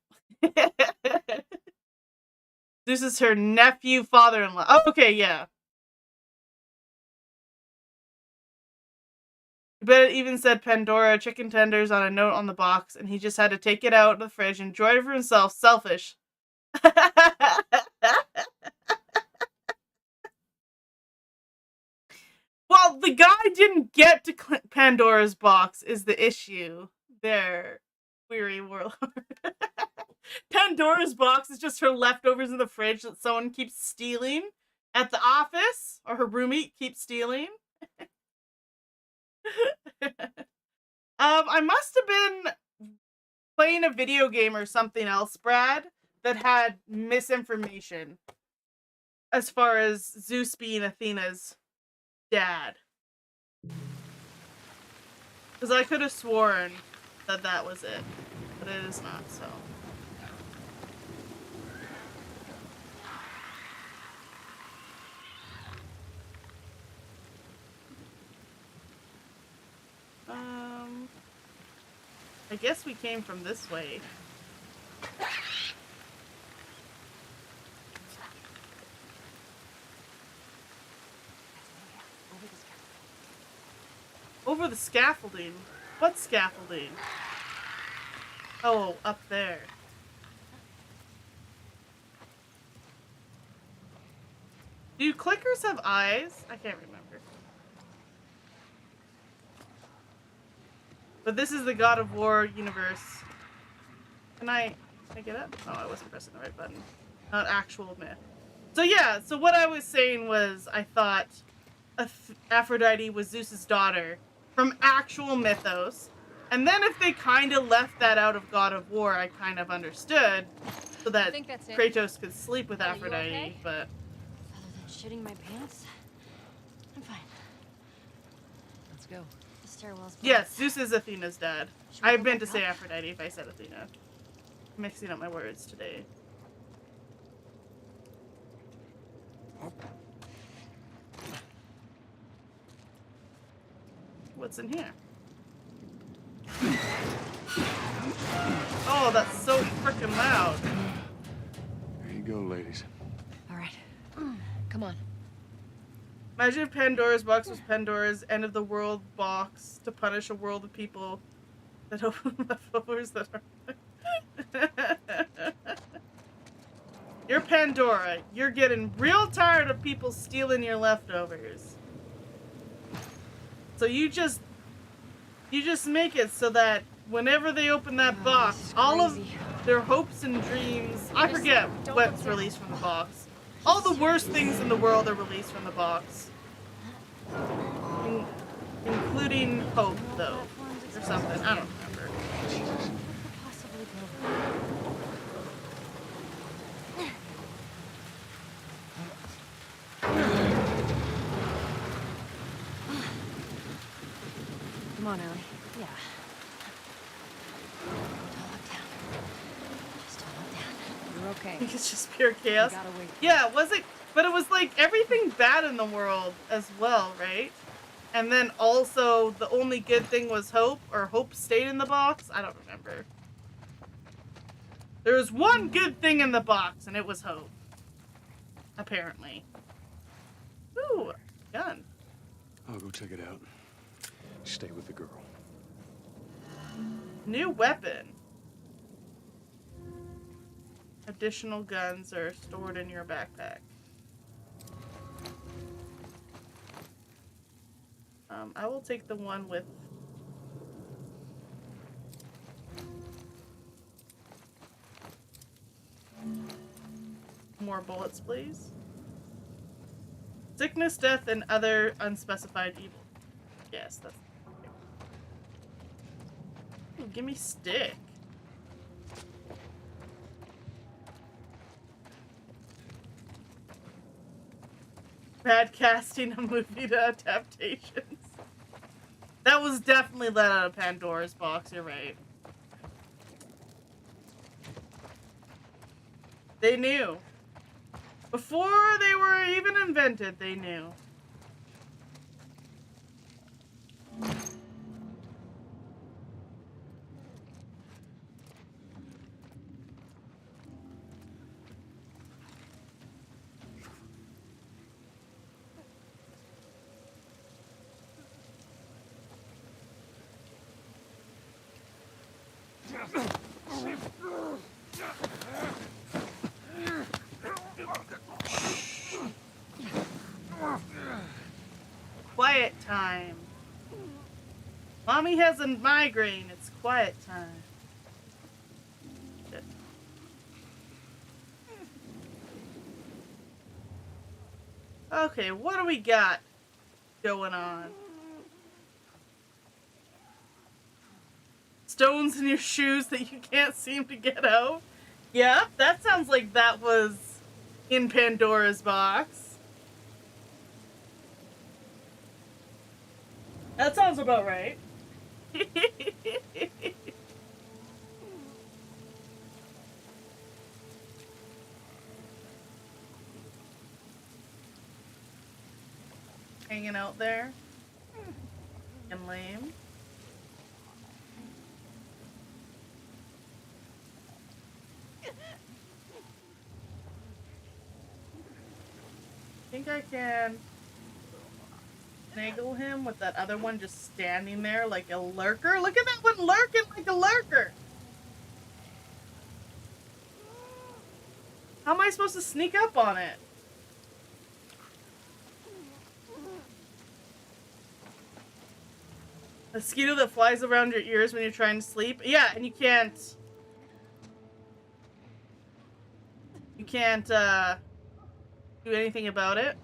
This is her nephew, father-in-law. Oh, okay, yeah. But it even said Pandora chicken tenders on a note on the box, and he just had to take it out of the fridge and enjoy it for himself. Selfish. Well, the guy didn't get to Pandora's box is the issue. There, weary warlord. Pandora's box is just her leftovers in the fridge that someone keeps stealing at the office, or her roommate keeps stealing. I must have been playing a video game or something else, Brad, that had misinformation as far as Zeus being Athena's dad. Because I could have sworn that was it, but it is not, so. I guess we came from this way. Over the scaffolding? What scaffolding? Oh, up there. Do clickers have eyes? I can't remember. But this is the God of War universe. Can I get up? Oh, I wasn't pressing the right button. Not actual myth. So yeah, so what I was saying was I thought Aphrodite was Zeus's daughter from actual mythos. And then if they kind of left that out of God of War, I kind of understood. So that Kratos could sleep with Aphrodite, okay? but... Other than shitting my pants, I'm fine. Let's go. The stairwell's blocked. Yes, Zeus is Athena's dad. I meant to say Aphrodite if I said Athena. I'm mixing up my words today. What's in here? Oh, that's so freaking loud. There you go, ladies. All right. Come on. Imagine if Pandora's box was Pandora's end of the world box to punish a world of people that open leftovers that are. You're Pandora. You're getting real tired of people stealing your leftovers. So you just make it so that whenever they open that box, all of their hopes and dreams, I forget what's released from the box. All the worst things in the world are released from the box. Including hope, though, or something. I don't remember. Come on, Ellie. Yeah. Don't look down. Just don't look down. You're okay. It's just pure chaos. You gotta wait. Yeah, was it? But it was like everything bad in the world as well, right? And then also the only good thing was hope, or hope stayed in the box. I don't remember. There was one good thing in the box, and it was hope. Apparently. Ooh, gun. I'll go check it out. Stay with the girl. New weapon. Additional guns are stored in your backpack. I will take the one with more bullets, please. Sickness, death, and other unspecified evil. Yes, that's... Ooh, give me stick. Bad casting of movie to adaptations. That was definitely let out of Pandora's box, you're right. They knew. Before they were even invented, they knew. Quiet time. Mommy has a migraine. It's quiet time. Shit. Okay, what do we got going on? Stones in your shoes that you can't seem to get out? Yeah, that sounds like that was in Pandora's box. That sounds about right. Hanging out there. And lame. I think I can snaggle him with that other one just standing there like a lurker. Look at that one lurking like a lurker. How am I supposed to sneak up on it? A mosquito that flies around your ears when you're trying to sleep? Yeah, and you can't do anything about it.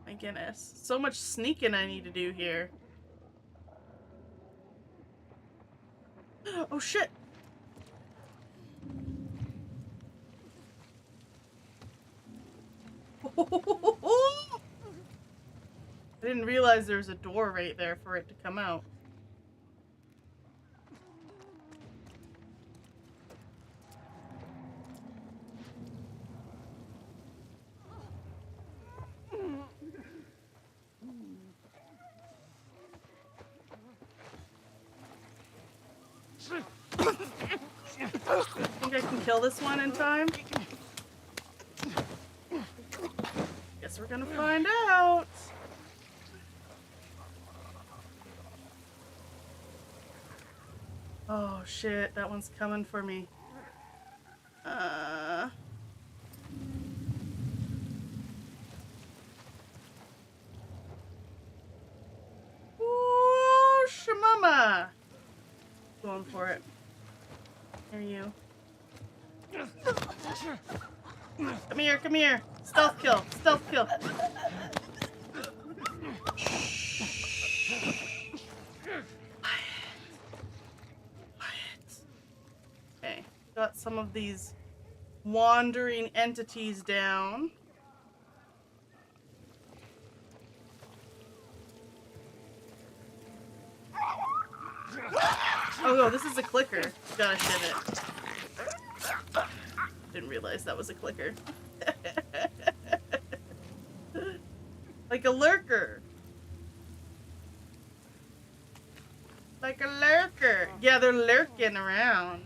My goodness. So much sneaking I need to do here. Oh shit! I didn't realize there was a door right there for it to come out. Think I can kill this one in time? Guess we're gonna find out. Oh shit, that one's coming for me. Ooh, shamama. Going for it. Here you. Come here, come here. Stealth kill, stealth kill. Okay, got some of these wandering entities down. Oh no, this is a clicker. Gotta shit it. Didn't realize that was a clicker. Like a lurker. Like a lurker. Yeah, they're lurking around.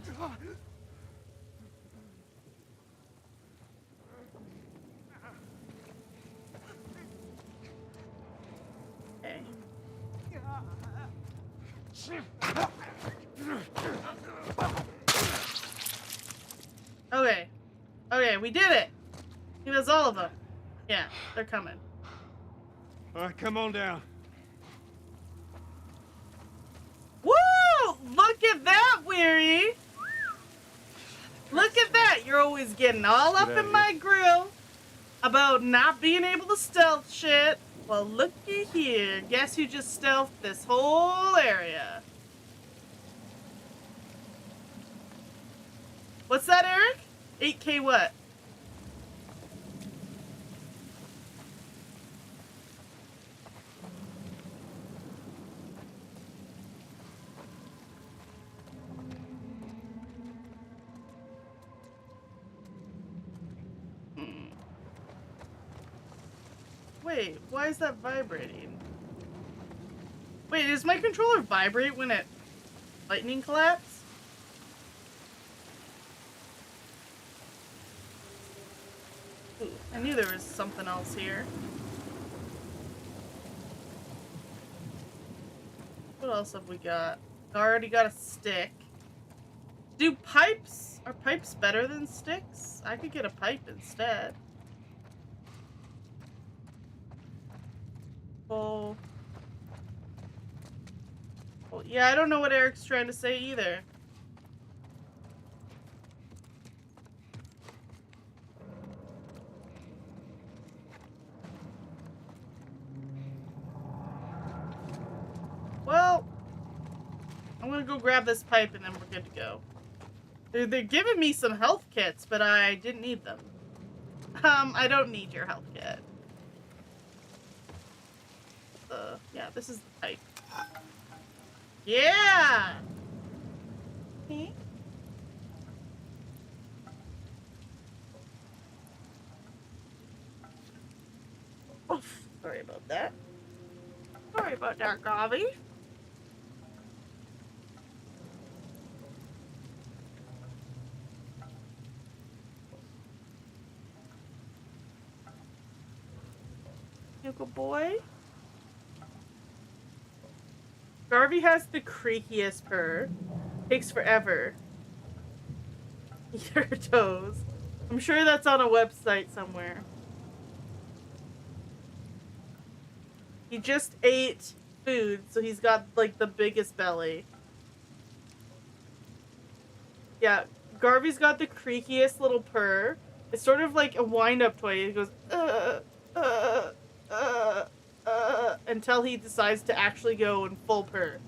Okay. Okay. Okay, we did it. He does all of them. Yeah, they're coming. All right, come on down. Woo! Look at that, Weary. Look at that. You're always getting all up in my grill about not being able to stealth shit. Well, looky here. Guess who just stealthed this whole area? What's that, Eric? 8K what? Wait, why is that vibrating? Wait, does my controller vibrate when it lightning collapse? Ooh, I knew there was something else here. What else have we got? I already got a stick. Are pipes better than sticks? I could get a pipe instead. Well, yeah, I don't know what Eric's trying to say either. Well, I'm gonna go grab this pipe and then we're good to go. They're giving me some health kits, but I didn't need them. I don't need your health kit. Yeah, this is the pipe. Yeah! Okay. Oof, sorry about that. Sorry about that, Gavi. You good boy? Garvey has the creakiest purr. Takes forever. Your toes. I'm sure that's on a website somewhere. He just ate food, so he's got like the biggest belly. Yeah, Garvey's got the creakiest little purr. It's sort of like a wind-up toy. It goes until he decides to actually go in full purr.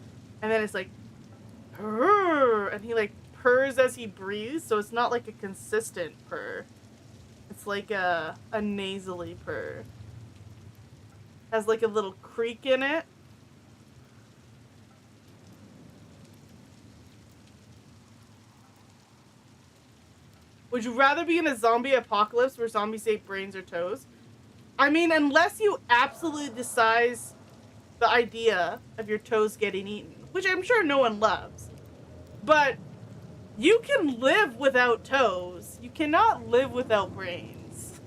And then it's like purr, and he like purrs as he breathes, so it's not like a consistent purr. It's like a nasally purr. Has like a little creak in it. Would you rather be in a zombie apocalypse where zombies ate brains or toes? I mean, unless you absolutely despise the idea of your toes getting eaten, which I'm sure no one loves. But you can live without toes. You cannot live without brains.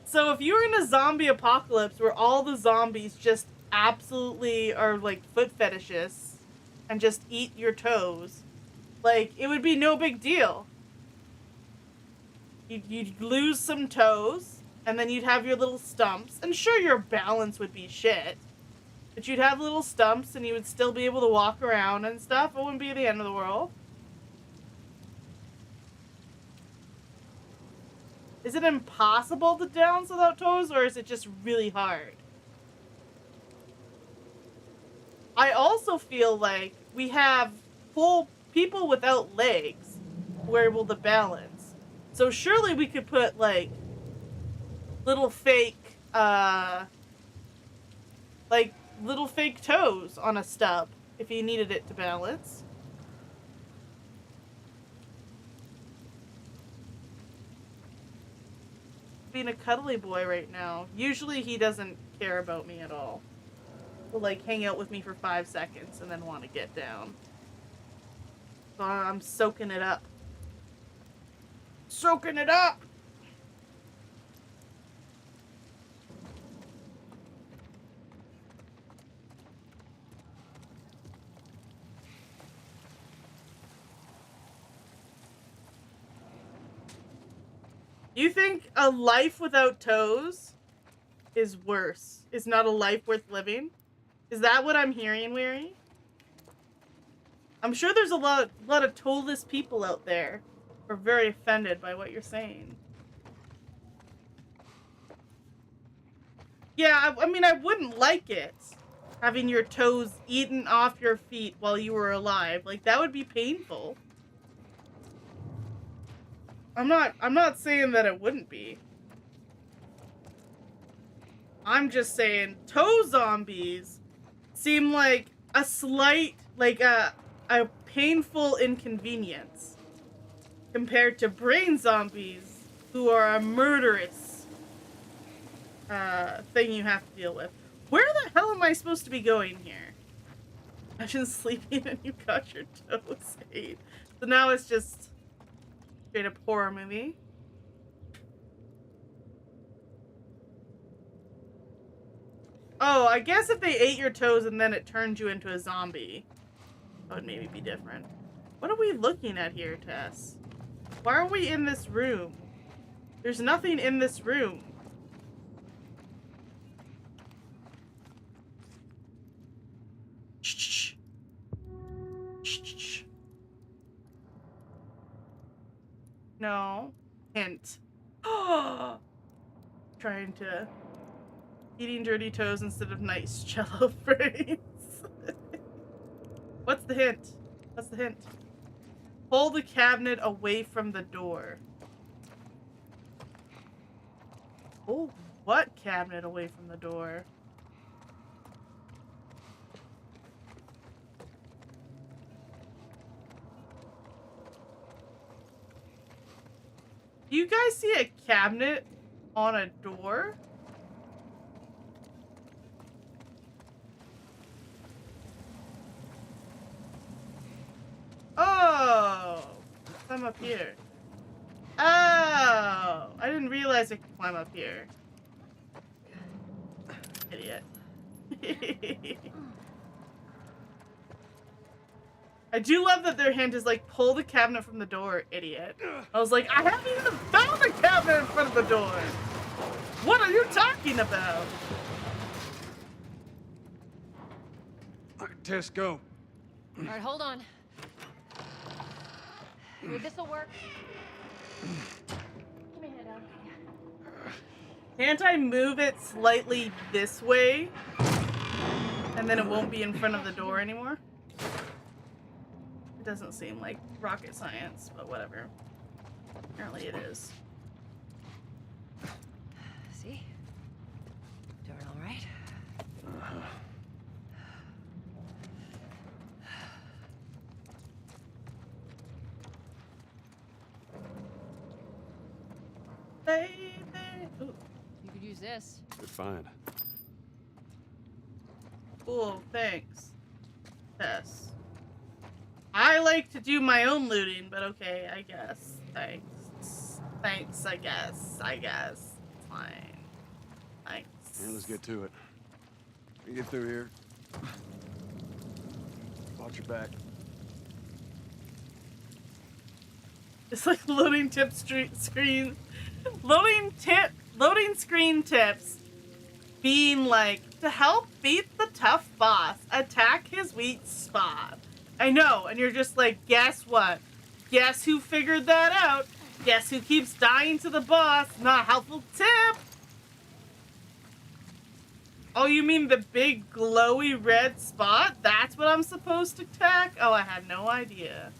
So if you're in a zombie apocalypse where all the zombies just absolutely are like foot fetishists and just eat your toes, like, it would be no big deal. You'd lose some toes, and then you'd have your little stumps, and sure, your balance would be shit, but you'd have little stumps and you would still be able to walk around and stuff. It wouldn't be the end of the world. Is it impossible to dance without toes, or is it just really hard? I also feel like we have full people without legs who are able to balance. So surely we could put, like, little fake toes on a stub if you needed it to balance. Being a cuddly boy right now. Usually he doesn't care about me at all. He'll like hang out with me for 5 seconds and then want to get down. So I'm soaking it up. Soaking it up! You think a life without toes is worse? Is not a life worth living? Is that what I'm hearing, Weary? I'm sure there's a lot of toeless people out there who are very offended by what you're saying. Yeah, I mean, I wouldn't like it. Having your toes eaten off your feet while you were alive. Like, that would be painful. I'm not saying that it wouldn't be. I'm just saying toe zombies seem like a slight, like a painful inconvenience compared to brain zombies who are a murderous thing you have to deal with. Where the hell am I supposed to be going here? Imagine sleeping and you got your toes ate. So now it's just straight up horror movie. Oh, I guess if they ate your toes and then it turned you into a zombie, that would maybe be different. What are we looking at here, Tess? Why are we in this room? There's nothing in this room. Shh. Shh. No. Hint. Trying to... Eating dirty toes instead of nice jello brains. What's the hint? What's the hint? Pull the cabinet away from the door. Oh, what cabinet away from the door? Do you guys see a cabinet on a door? Oh! Climb up here. Oh! I didn't realize I could climb up here. Idiot. I do love that their hint is like, pull the cabinet from the door, idiot. I was like, I haven't even found a cabinet in front of the door! What are you talking about? Alright, Tess, go. Alright, hold on. Here, this'll work. Give me a hand down. Can't I move it slightly this way? And then it won't be in front of the door anymore? It doesn't seem like rocket science, but whatever. Apparently it is. See? Doing all right? Baby. Ooh. You could use this. Good find. Cool, thanks. Tess. I like to do my own looting, but okay, I guess. Thanks. Thanks, I guess. Fine. Nice. And let's get to it. We get through here. Watch your back. It's like loading screen. Loading screen tips. Being like, to help beat the tough boss, attack his weak spot. I know, and you're just like, guess what? Guess who figured that out? Guess who keeps dying to the boss? Not a helpful tip. Oh, you mean the big glowy red spot? That's what I'm supposed to attack? Oh, I had no idea.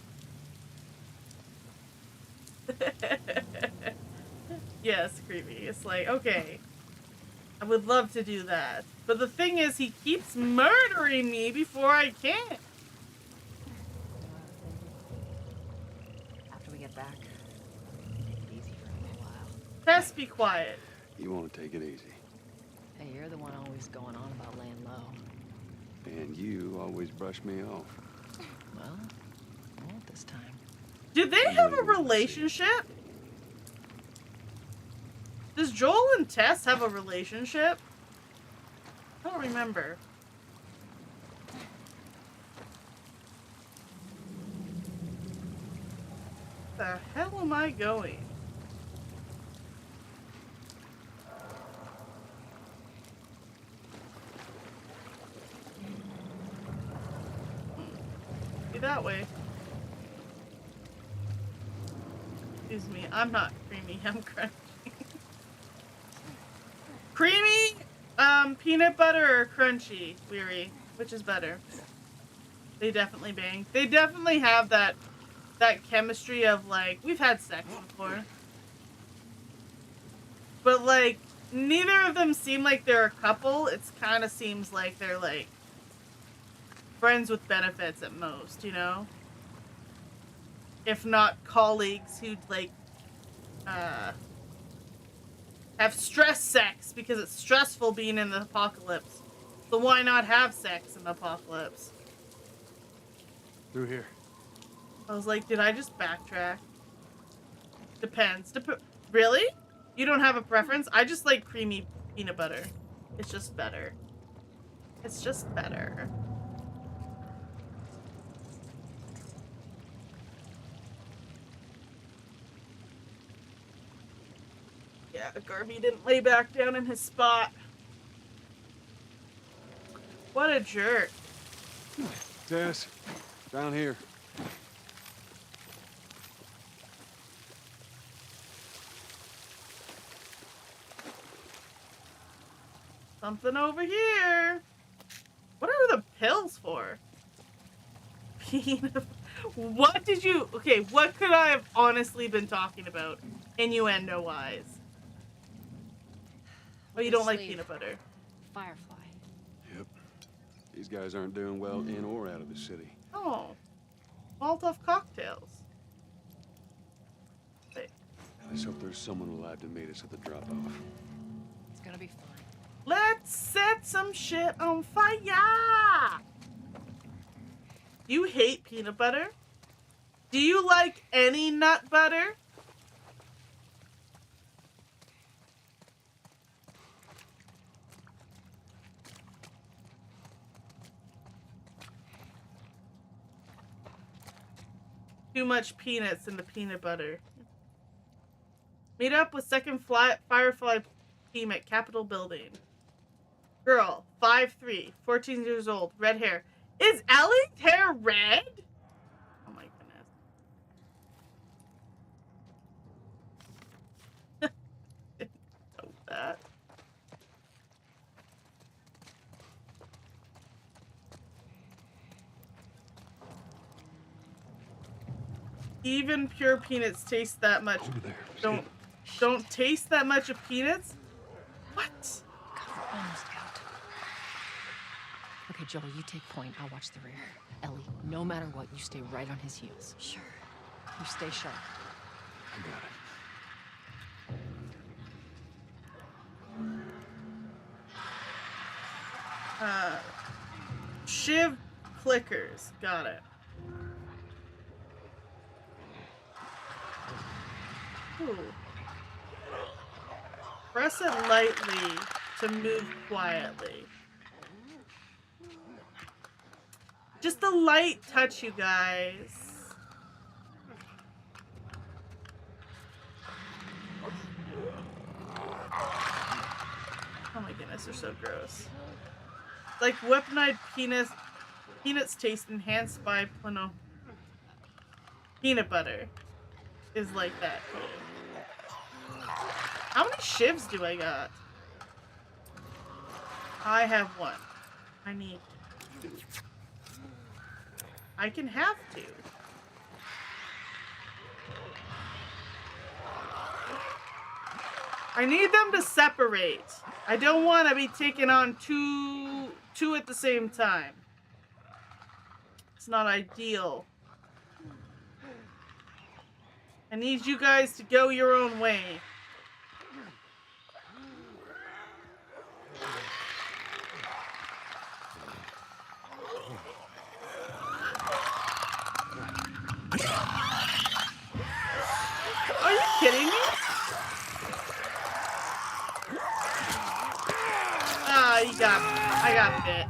Yes, creepy. It's like, okay. I would love to do that. But the thing is, he keeps murdering me before I can. After we get back, take it easy for a little while. Tess, be quiet. You want to take it easy. Hey, you're the one always going on about laying low. And you always brush me off. Well, I won't this time. Do they have a relationship? Does Joel and Tess have a relationship? I don't remember. Where the hell am I going? Be that way. Excuse me, I'm not creamy, I'm crunchy. Creamy, peanut butter or crunchy, Weary? Which is better? They definitely bang. They definitely have that chemistry of like, we've had sex before. But like, neither of them seem like they're a couple. It kind of seems like they're like friends with benefits at most, you know? If not colleagues who'd like, have stress sex because it's stressful being in the apocalypse. So why not have sex in the apocalypse? Through here. I was like, did I just backtrack? Depends. Really? You don't have a preference? I just like creamy peanut butter. It's just better. It's just better. Yeah, Garby didn't lay back down in his spot. What a jerk. Tess, down here. Something over here. What are the pills for? What did you... Okay, what could I have honestly been talking about? Innuendo-wise. Oh, you don't like peanut butter. Firefly. Yep. These guys aren't doing well in or out of the city. Oh. Molotov cocktails. Wait. Let's hope there's someone alive to meet us at the drop-off. It's gonna be fine. Let's set some shit on fire! You hate peanut butter? Do you like any nut butter? Too much peanuts in the peanut butter. Meet up with second Firefly team at Capitol Building. Girl, 5'3", 14 years old, red hair. Is Ellie's hair red? Oh my goodness. Know that. Even pure peanuts taste that much. Don't taste that much of peanuts? What? God, we're almost out. Okay, Joel, you take point. I'll watch the rear. Ellie, no matter what, you stay right on his heels. Sure. You stay sharp. I got it. Shiv clickers. Got it. Ooh. Press it lightly to move quietly. Just a light touch, you guys. Oh my goodness, they're so gross. Like weaponized peanuts taste enhanced by peanut butter is like that too. How many shivs do I got? I have one. I need two. I can have two. I need them to separate. I don't want to be taking on two at the same time. It's not ideal. I need you guys to go your own way. Are you kidding me? Ah, I got bit.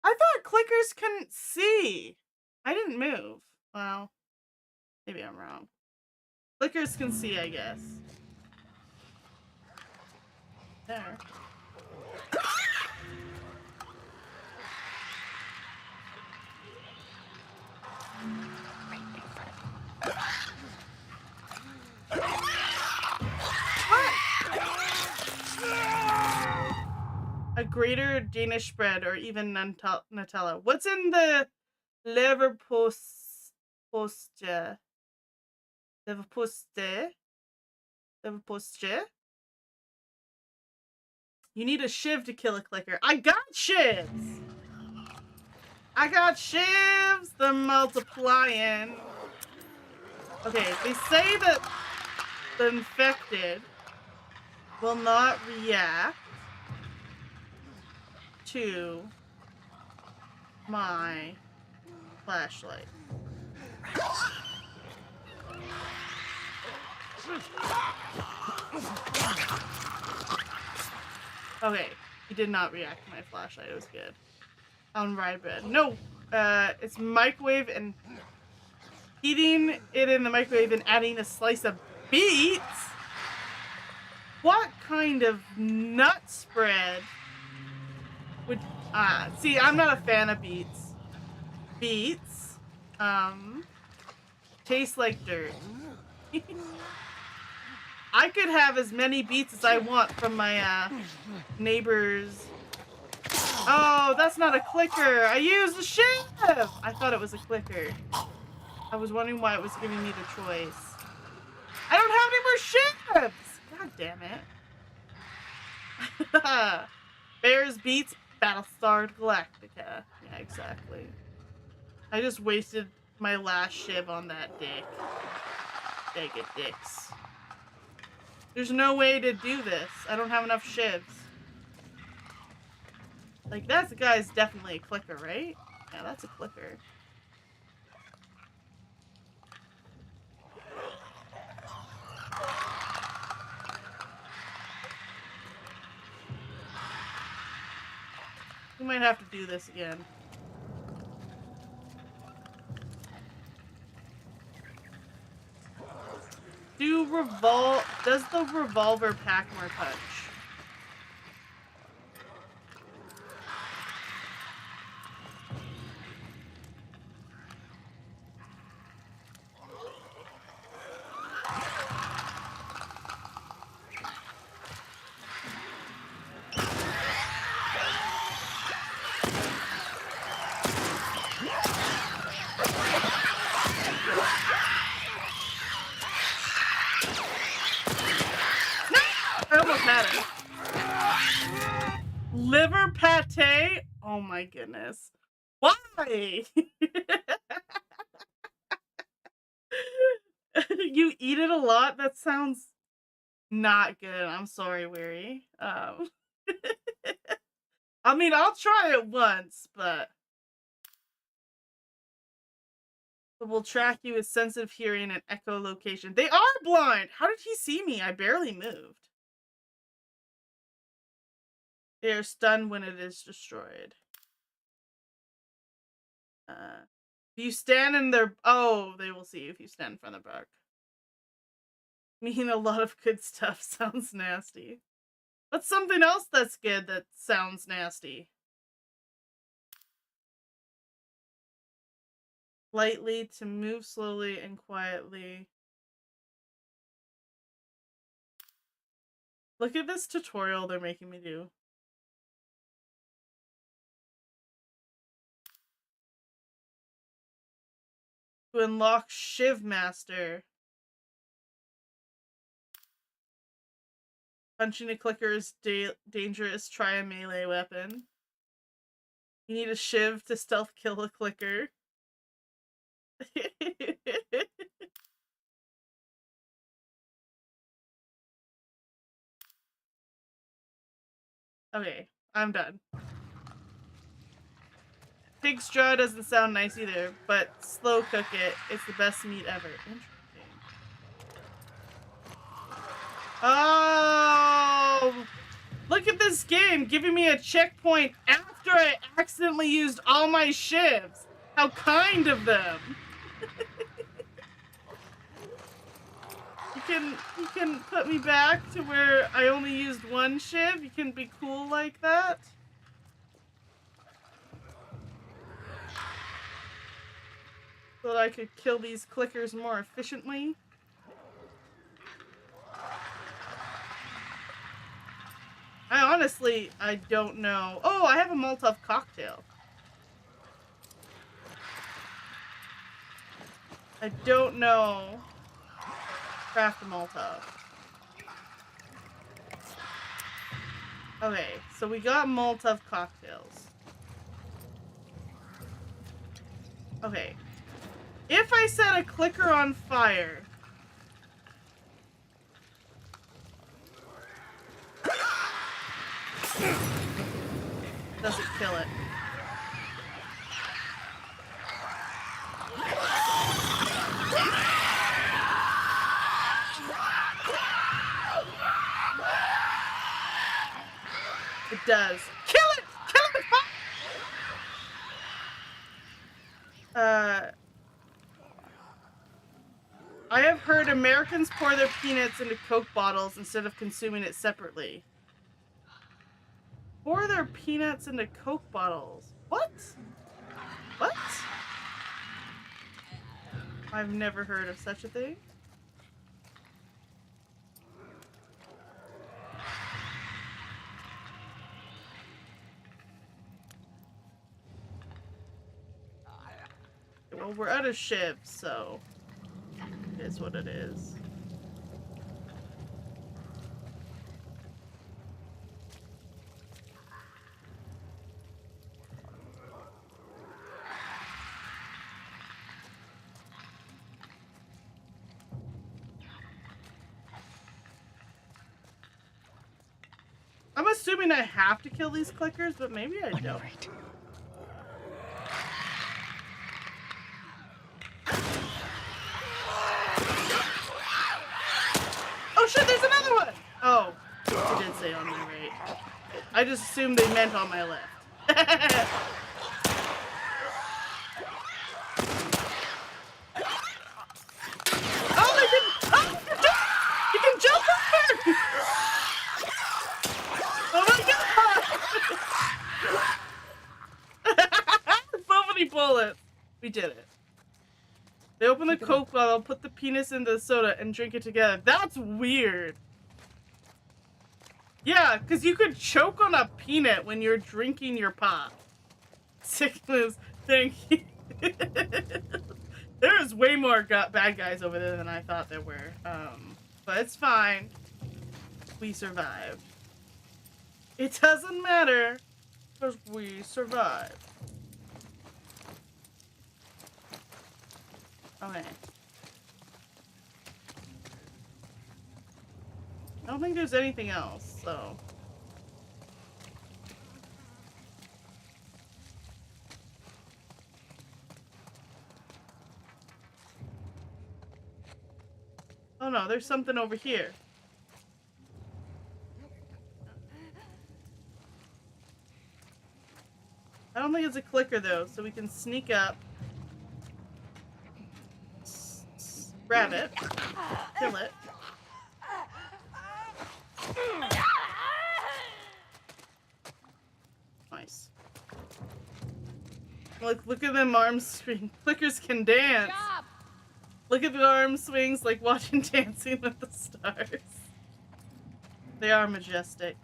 I thought clickers couldn't see. I didn't move. Well, maybe I'm wrong. Clickers can see, I guess. There. A greater Danish spread or even Nutella. What's in the Leverposte? You need a shiv to kill a clicker. I got shivs! I got shivs! They're multiplying. Okay, they say that the infected will not react to my flashlight. Okay, he did not react to my flashlight. It was good. On rye bread. No, it's microwave and heating it in the microwave and adding a slice of beets. What kind of nut spread would see? I'm not a fan of beets. Beets, taste like dirt. I could have as many beets as I want from my neighbors. Oh, that's not a clicker. I used a shiv. I thought it was a clicker. I was wondering why it was giving me the choice. I don't have any more shivs. God damn it. Bears beats Battlestar Galactica. Yeah, exactly. I just wasted my last shiv on that dick. Dang it, dicks. There's no way to do this. I don't have enough shivs. Like, that guy's definitely a clicker, right? Yeah, that's a clicker. We might have to do this again. Does the revolver pack more punch? Liver pate? Oh my goodness. Why? You eat it a lot? That sounds not good. I'm sorry, Weary. I mean, I'll try it once, but will track you with sensitive hearing and echolocation. They are blind! How did he see me? I barely moved. They are stunned when it is destroyed. If you stand in their... Oh, they will see you if you stand in front of the bark. Meaning a lot of good stuff sounds nasty. What's something else that's good that sounds nasty? Lightly, to move slowly and quietly. Look at this tutorial they're making me do. To unlock Shiv Master. Punching a clicker is dangerous. Try a melee weapon. You need a shiv to stealth kill a clicker. Okay, I'm done. Pig straw doesn't sound nice either, but slow cook it. It's the best meat ever. Interesting. Oh! Look at this game giving me a checkpoint after I accidentally used all my shivs. How kind of them. You can put me back to where I only used one shiv. You can be cool like that. So that I could kill these clickers more efficiently. I don't know. Oh, I have a Molotov cocktail. I don't know. Craft a Molotov. Okay, so we got Molotov cocktails. Okay. If I set a clicker on fire... doesn't kill it. It does. Kill it! Kill it! I have heard Americans pour their peanuts into Coke bottles instead of consuming it separately. Pour their peanuts into Coke bottles. What? What? I've never heard of such a thing. Well, we're out of shivs, so it is what it is. I'm assuming I have to kill these clickers, but maybe I don't. Oh shit, there's another one! Oh, it did say on my right. I just assumed they meant on my left. Oh, they didn't! Oh, you can jump over! Oh my god! So many bullets. We did it. They open the Coke bottle, put the penis in the soda, and drink it together. That's weird. Yeah, because you could choke on a peanut when you're drinking your pop. Sickness. Thank you. There's way more bad guys over there than I thought there were. But it's fine. We survived. It doesn't matter, because we survived. Okay. I don't think there's anything else, so... Oh no, there's something over here. don't think it's a clicker though, so we can sneak up. Grab it. Kill it. Nice. Look at them arms swing. Clickers can dance. Look at the arm swings like watching Dancing with the Stars. They are majestic.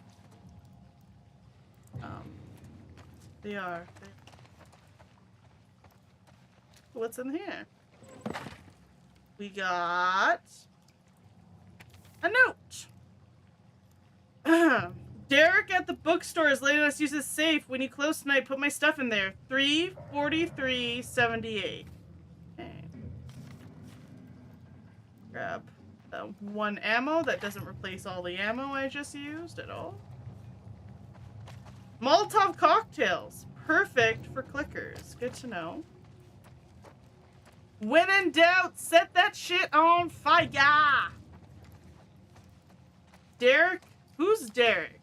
They are. What's in here? We got a note. Derek at the bookstore is letting us use his safe. When you close tonight, put my stuff in there. 34378. Okay. Grab the 1 ammo. That doesn't replace all the ammo I just used at all. Molotov cocktails. Perfect for clickers. Good to know. When in doubt, set that shit on fire. Derek? Who's Derek?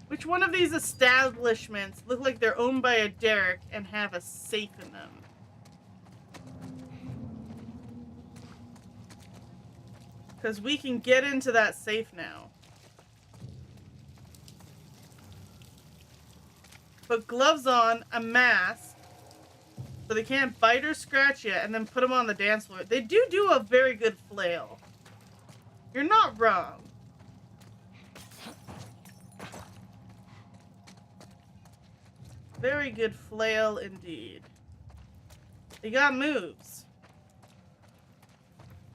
Which one of these establishments look like they're owned by a Derek and have a safe in them? Because we can get into that safe now. Put gloves on, a mask, so they can't bite or scratch you, and then put them on the dance floor. They do a very good flail. You're not wrong. Very good flail indeed. They got moves.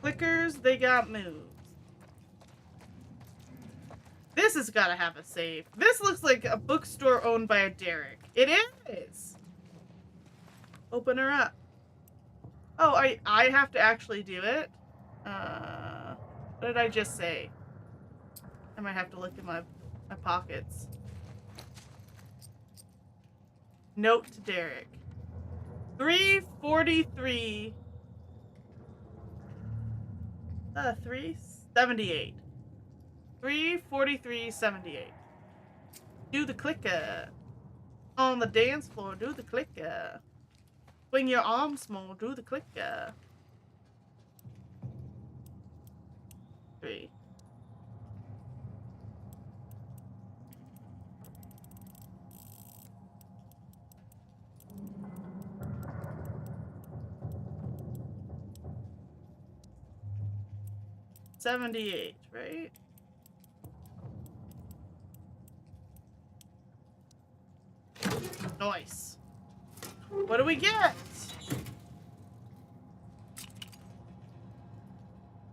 Clickers, they got moves. This has got to have a safe. This looks like a bookstore owned by a Derek. It is. Open her up. Oh, I have to actually do it. What did I just say? I might have to look in my pockets. Note to Derek. 343. 378. 34378. Do the clicker. On the dance floor, do the clicker. Swing your arms more, do the clicker. 3. $78, right? Nice. What do we get?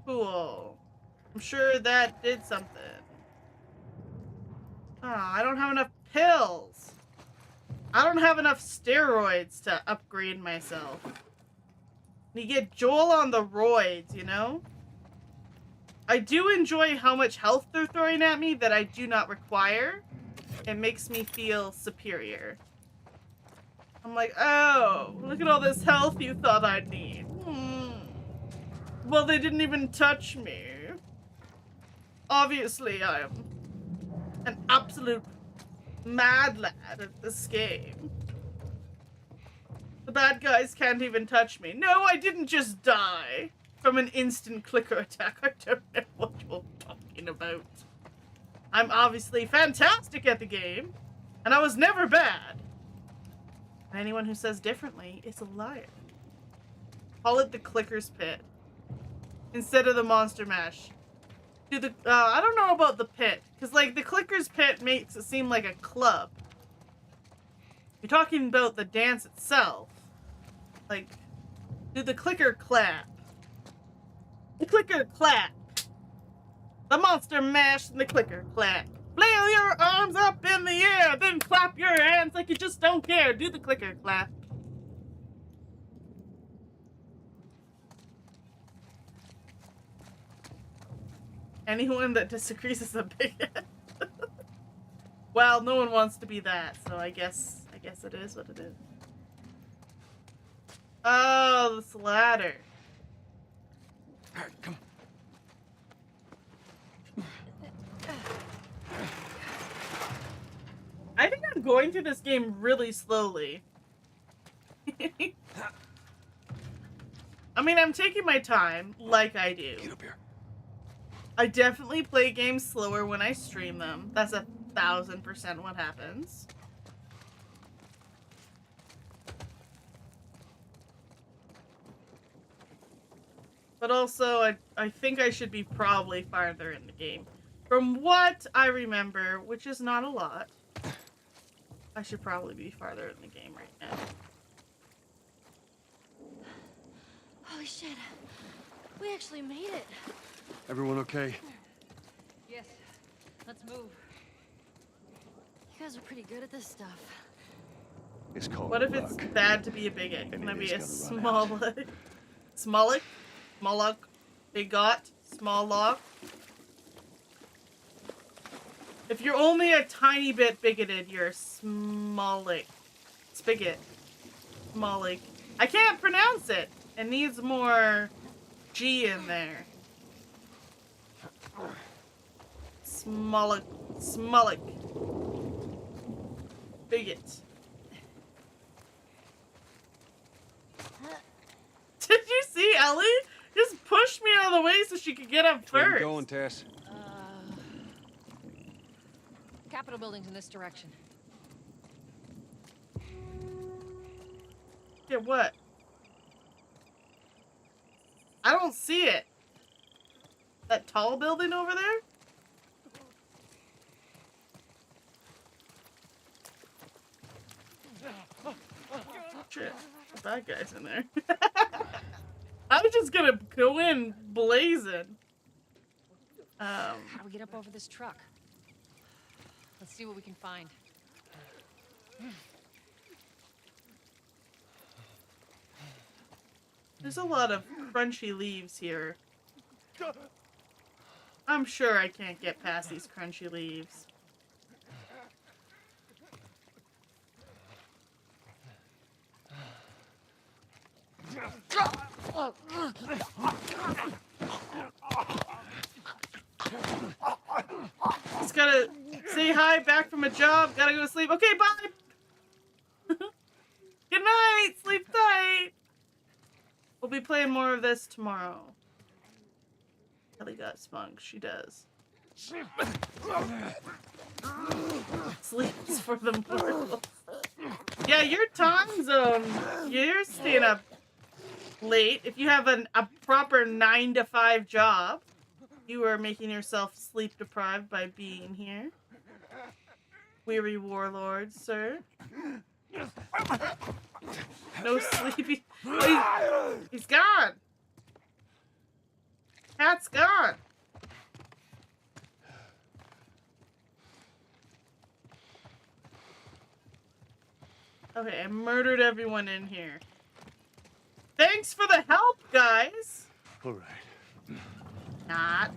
Cool. I'm sure that did something. Ah, I don't have enough pills. I don't have enough steroids to upgrade myself. You get Joel on the roids, you know? I do enjoy how much health they're throwing at me that I do not require. It makes me feel superior. I'm like, oh, look at all this health you thought I'd need. Well, they didn't even touch me. Obviously, I am an absolute mad lad at this game. The bad guys can't even touch me. No, I didn't just die from an instant clicker attack. I don't know what you're talking about. I'm obviously fantastic at the game, and I was never bad. And anyone who says differently is a liar. Call it the Clicker's Pit instead of the Monster Mash. Do the I don't know about the pit, because like the Clicker's Pit makes it seem like a club. You're talking about the dance itself. Like, do the clicker clap. The clicker clap. The Monster Mash and the clicker clap. Flail your arms up in the air, then clap your hands like you just don't care. Do the clicker clap. Anyone that disagrees is a bigot. Well, no one wants to be that, so I guess it is what it is. Oh, this ladder. Alright, come on. I think I'm going through this game really slowly. I mean, I'm taking my time, like I do. Get up here. I definitely play games slower when I stream them. That's 1000% what happens. But also, I think I should be probably farther in the game. From what I remember, which is not a lot, I should probably be farther in the game right now. Holy shit. We actually made it. Everyone okay? Yes. Let's move. You guys are pretty good at this stuff. It's called What if luck. it's bad to be a bigot? And Can I it be a is gonna run out. Smollick? Smollock? Bigot? Small lock? If you're only a tiny bit bigoted, you're a smollick. Spigot. Smollick. I can't pronounce it. It needs more G in there. Smollick. Smollick. Bigot. Did you see Ellie? Just pushed me out of the way so she could get up Where you first. going, Tess? Capitol building's in this direction. Yeah, what? I don't see it. That tall building over there? Shit, the bad guy's in there. I was just gonna go in blazing. How do we get up over this truck? Let's see what we can find. There's a lot of crunchy leaves here. I'm sure I can't get past these crunchy leaves. Just gotta say hi, back from a job, gotta go to sleep. Okay, bye! Good night, sleep tight! We'll be playing more of this tomorrow. Ellie got spunk, she does. Sleeps for the mortals. Yeah, your time zone, you're staying up late. If you have a proper 9 to 5 job, you are making yourself sleep deprived by being here. Weary warlord, sir. No sleepy. Oh, he's gone. Cat's gone. Okay, I murdered everyone in here. Thanks for the help, guys. All right. Not.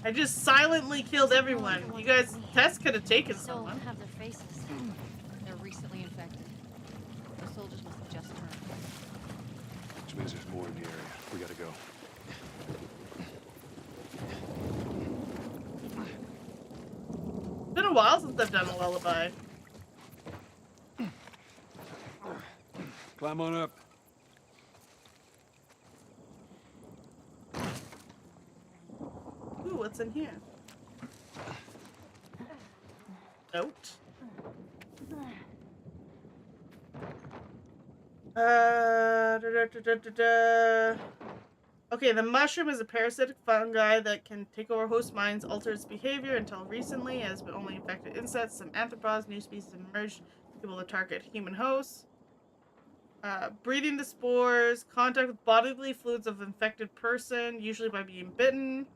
I just silently killed everyone. You guys, Tess could have taken Still someone. have their faces. They're recently infected. The soldiers must have just turned. Which means there's more in the area. We gotta go. It's been a while since I've done a lullaby. Climb on up. Ooh, what's in here? Note. Okay, the mushroom is a parasitic fungi that can take over host minds, alter its behavior. Until recently, it has been only infected insects. Some arthropods, new species have emerged, able to target human hosts. Breathing the spores, contact with bodily fluids of infected person, usually by being bitten.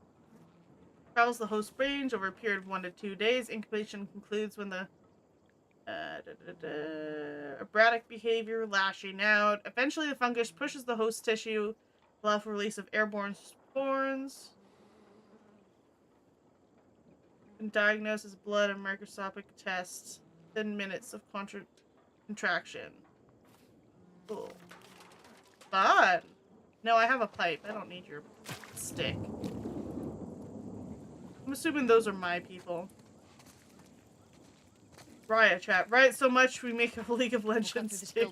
Travels the host range over a period of 1 to 2 days. Incubation concludes when the erratic behavior, lashing out. Eventually, the fungus pushes the host tissue, allow for release of airborne spores. And diagnose as blood and microscopic tests. 10 minutes of contraction. Cool. Fun. No, I have a pipe. I don't need your stick. I'm assuming those are my people. Riot chat. Riot so much we make a League of Legends. Yeah,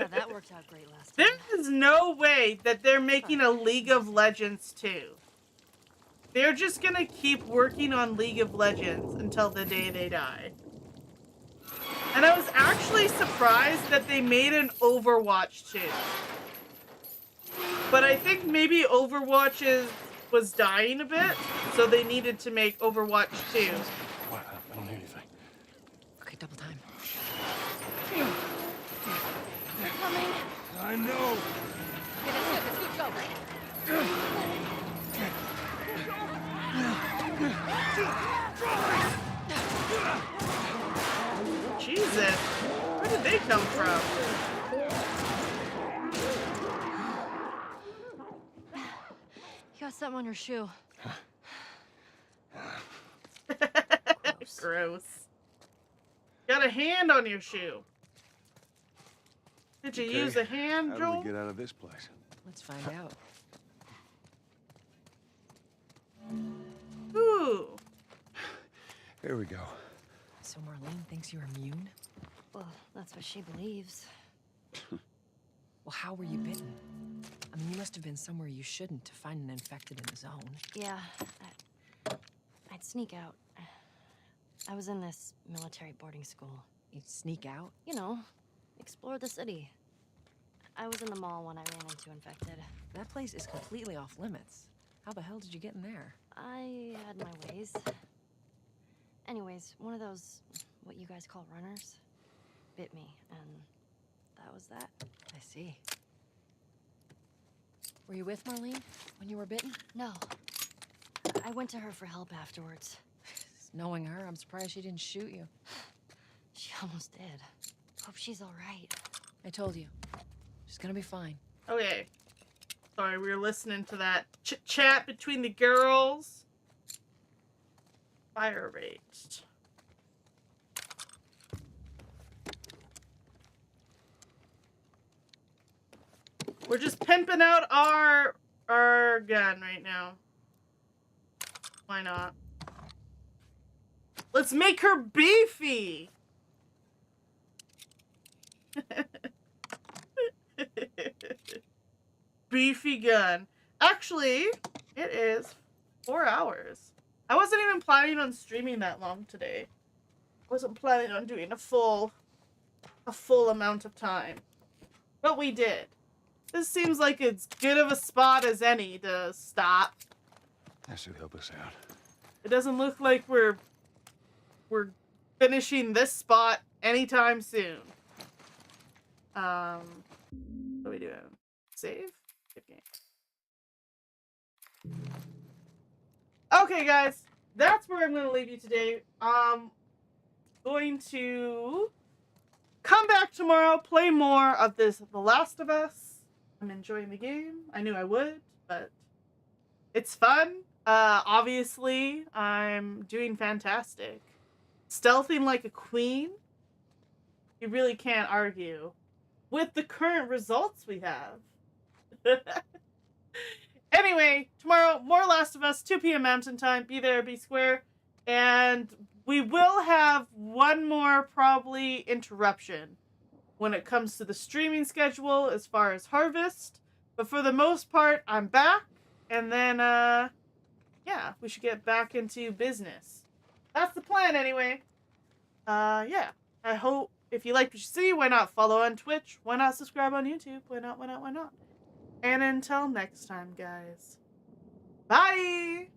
that worked out great last time. There is no way that they're making a League of Legends 2. They're just gonna keep working on League of Legends until the day they die. And I was actually surprised that they made an Overwatch 2. But I think maybe Overwatch was dying a bit, so they needed to make Overwatch 2. What? I don't hear anything. Okay, double time. They're coming. I know. Okay, that's good. Go. Jesus, where did they come from? You got something on your shoe. Gross. Got a hand on your shoe. Did you use a hand, How Joel? do we get out of this place? Let's find out. Ooh. Here we go. So Marlene thinks you're immune? Well, that's what she believes. Well, how were you bitten? I mean, you must have been somewhere you shouldn't to find an infected in the zone. Yeah, I'd sneak out. I was in this military boarding school. You'd sneak out? You know, explore the city. I was in the mall when I ran into infected. That place is completely off limits. How the hell did you get in there? I had my ways. Anyways, one of those, what you guys call runners, bit me, and that was that. I see. Were you with Marlene when you were bitten? No. I went to her for help afterwards. Knowing her, I'm surprised she didn't shoot you. She almost did. Hope she's all right. I told you. She's gonna be fine. Okay. Sorry, we were listening to that chit-chat between the girls. Fire rate. We're just pimping out our gun right now. Why not? Let's make her beefy. Beefy gun. Actually, it is 4 hours. I wasn't even planning on streaming that long today. I wasn't planning on doing a full amount of time. But we did. This seems like as good of a spot as any to stop. That should help us out. It doesn't look like we're finishing this spot anytime soon. What are we doing? Save? Save game. Okay, guys. That's where I'm going to leave you today. Going to come back tomorrow, play more of this The Last of Us. I'm enjoying the game. I knew I would, but it's fun. Obviously, I'm doing fantastic. Stealthing like a queen. You really can't argue with the current results we have. Anyway, tomorrow, more Last of Us, 2 p.m. Mountain Time. Be there, be square. And we will have one more, probably, interruption when it comes to the streaming schedule as far as Harvest. But for the most part, I'm back. And then, yeah, we should get back into business. That's the plan, anyway. Yeah. I hope if you like what you see, why not follow on Twitch? Why not subscribe on YouTube? Why not, why not, why not? And until next time, guys. Bye!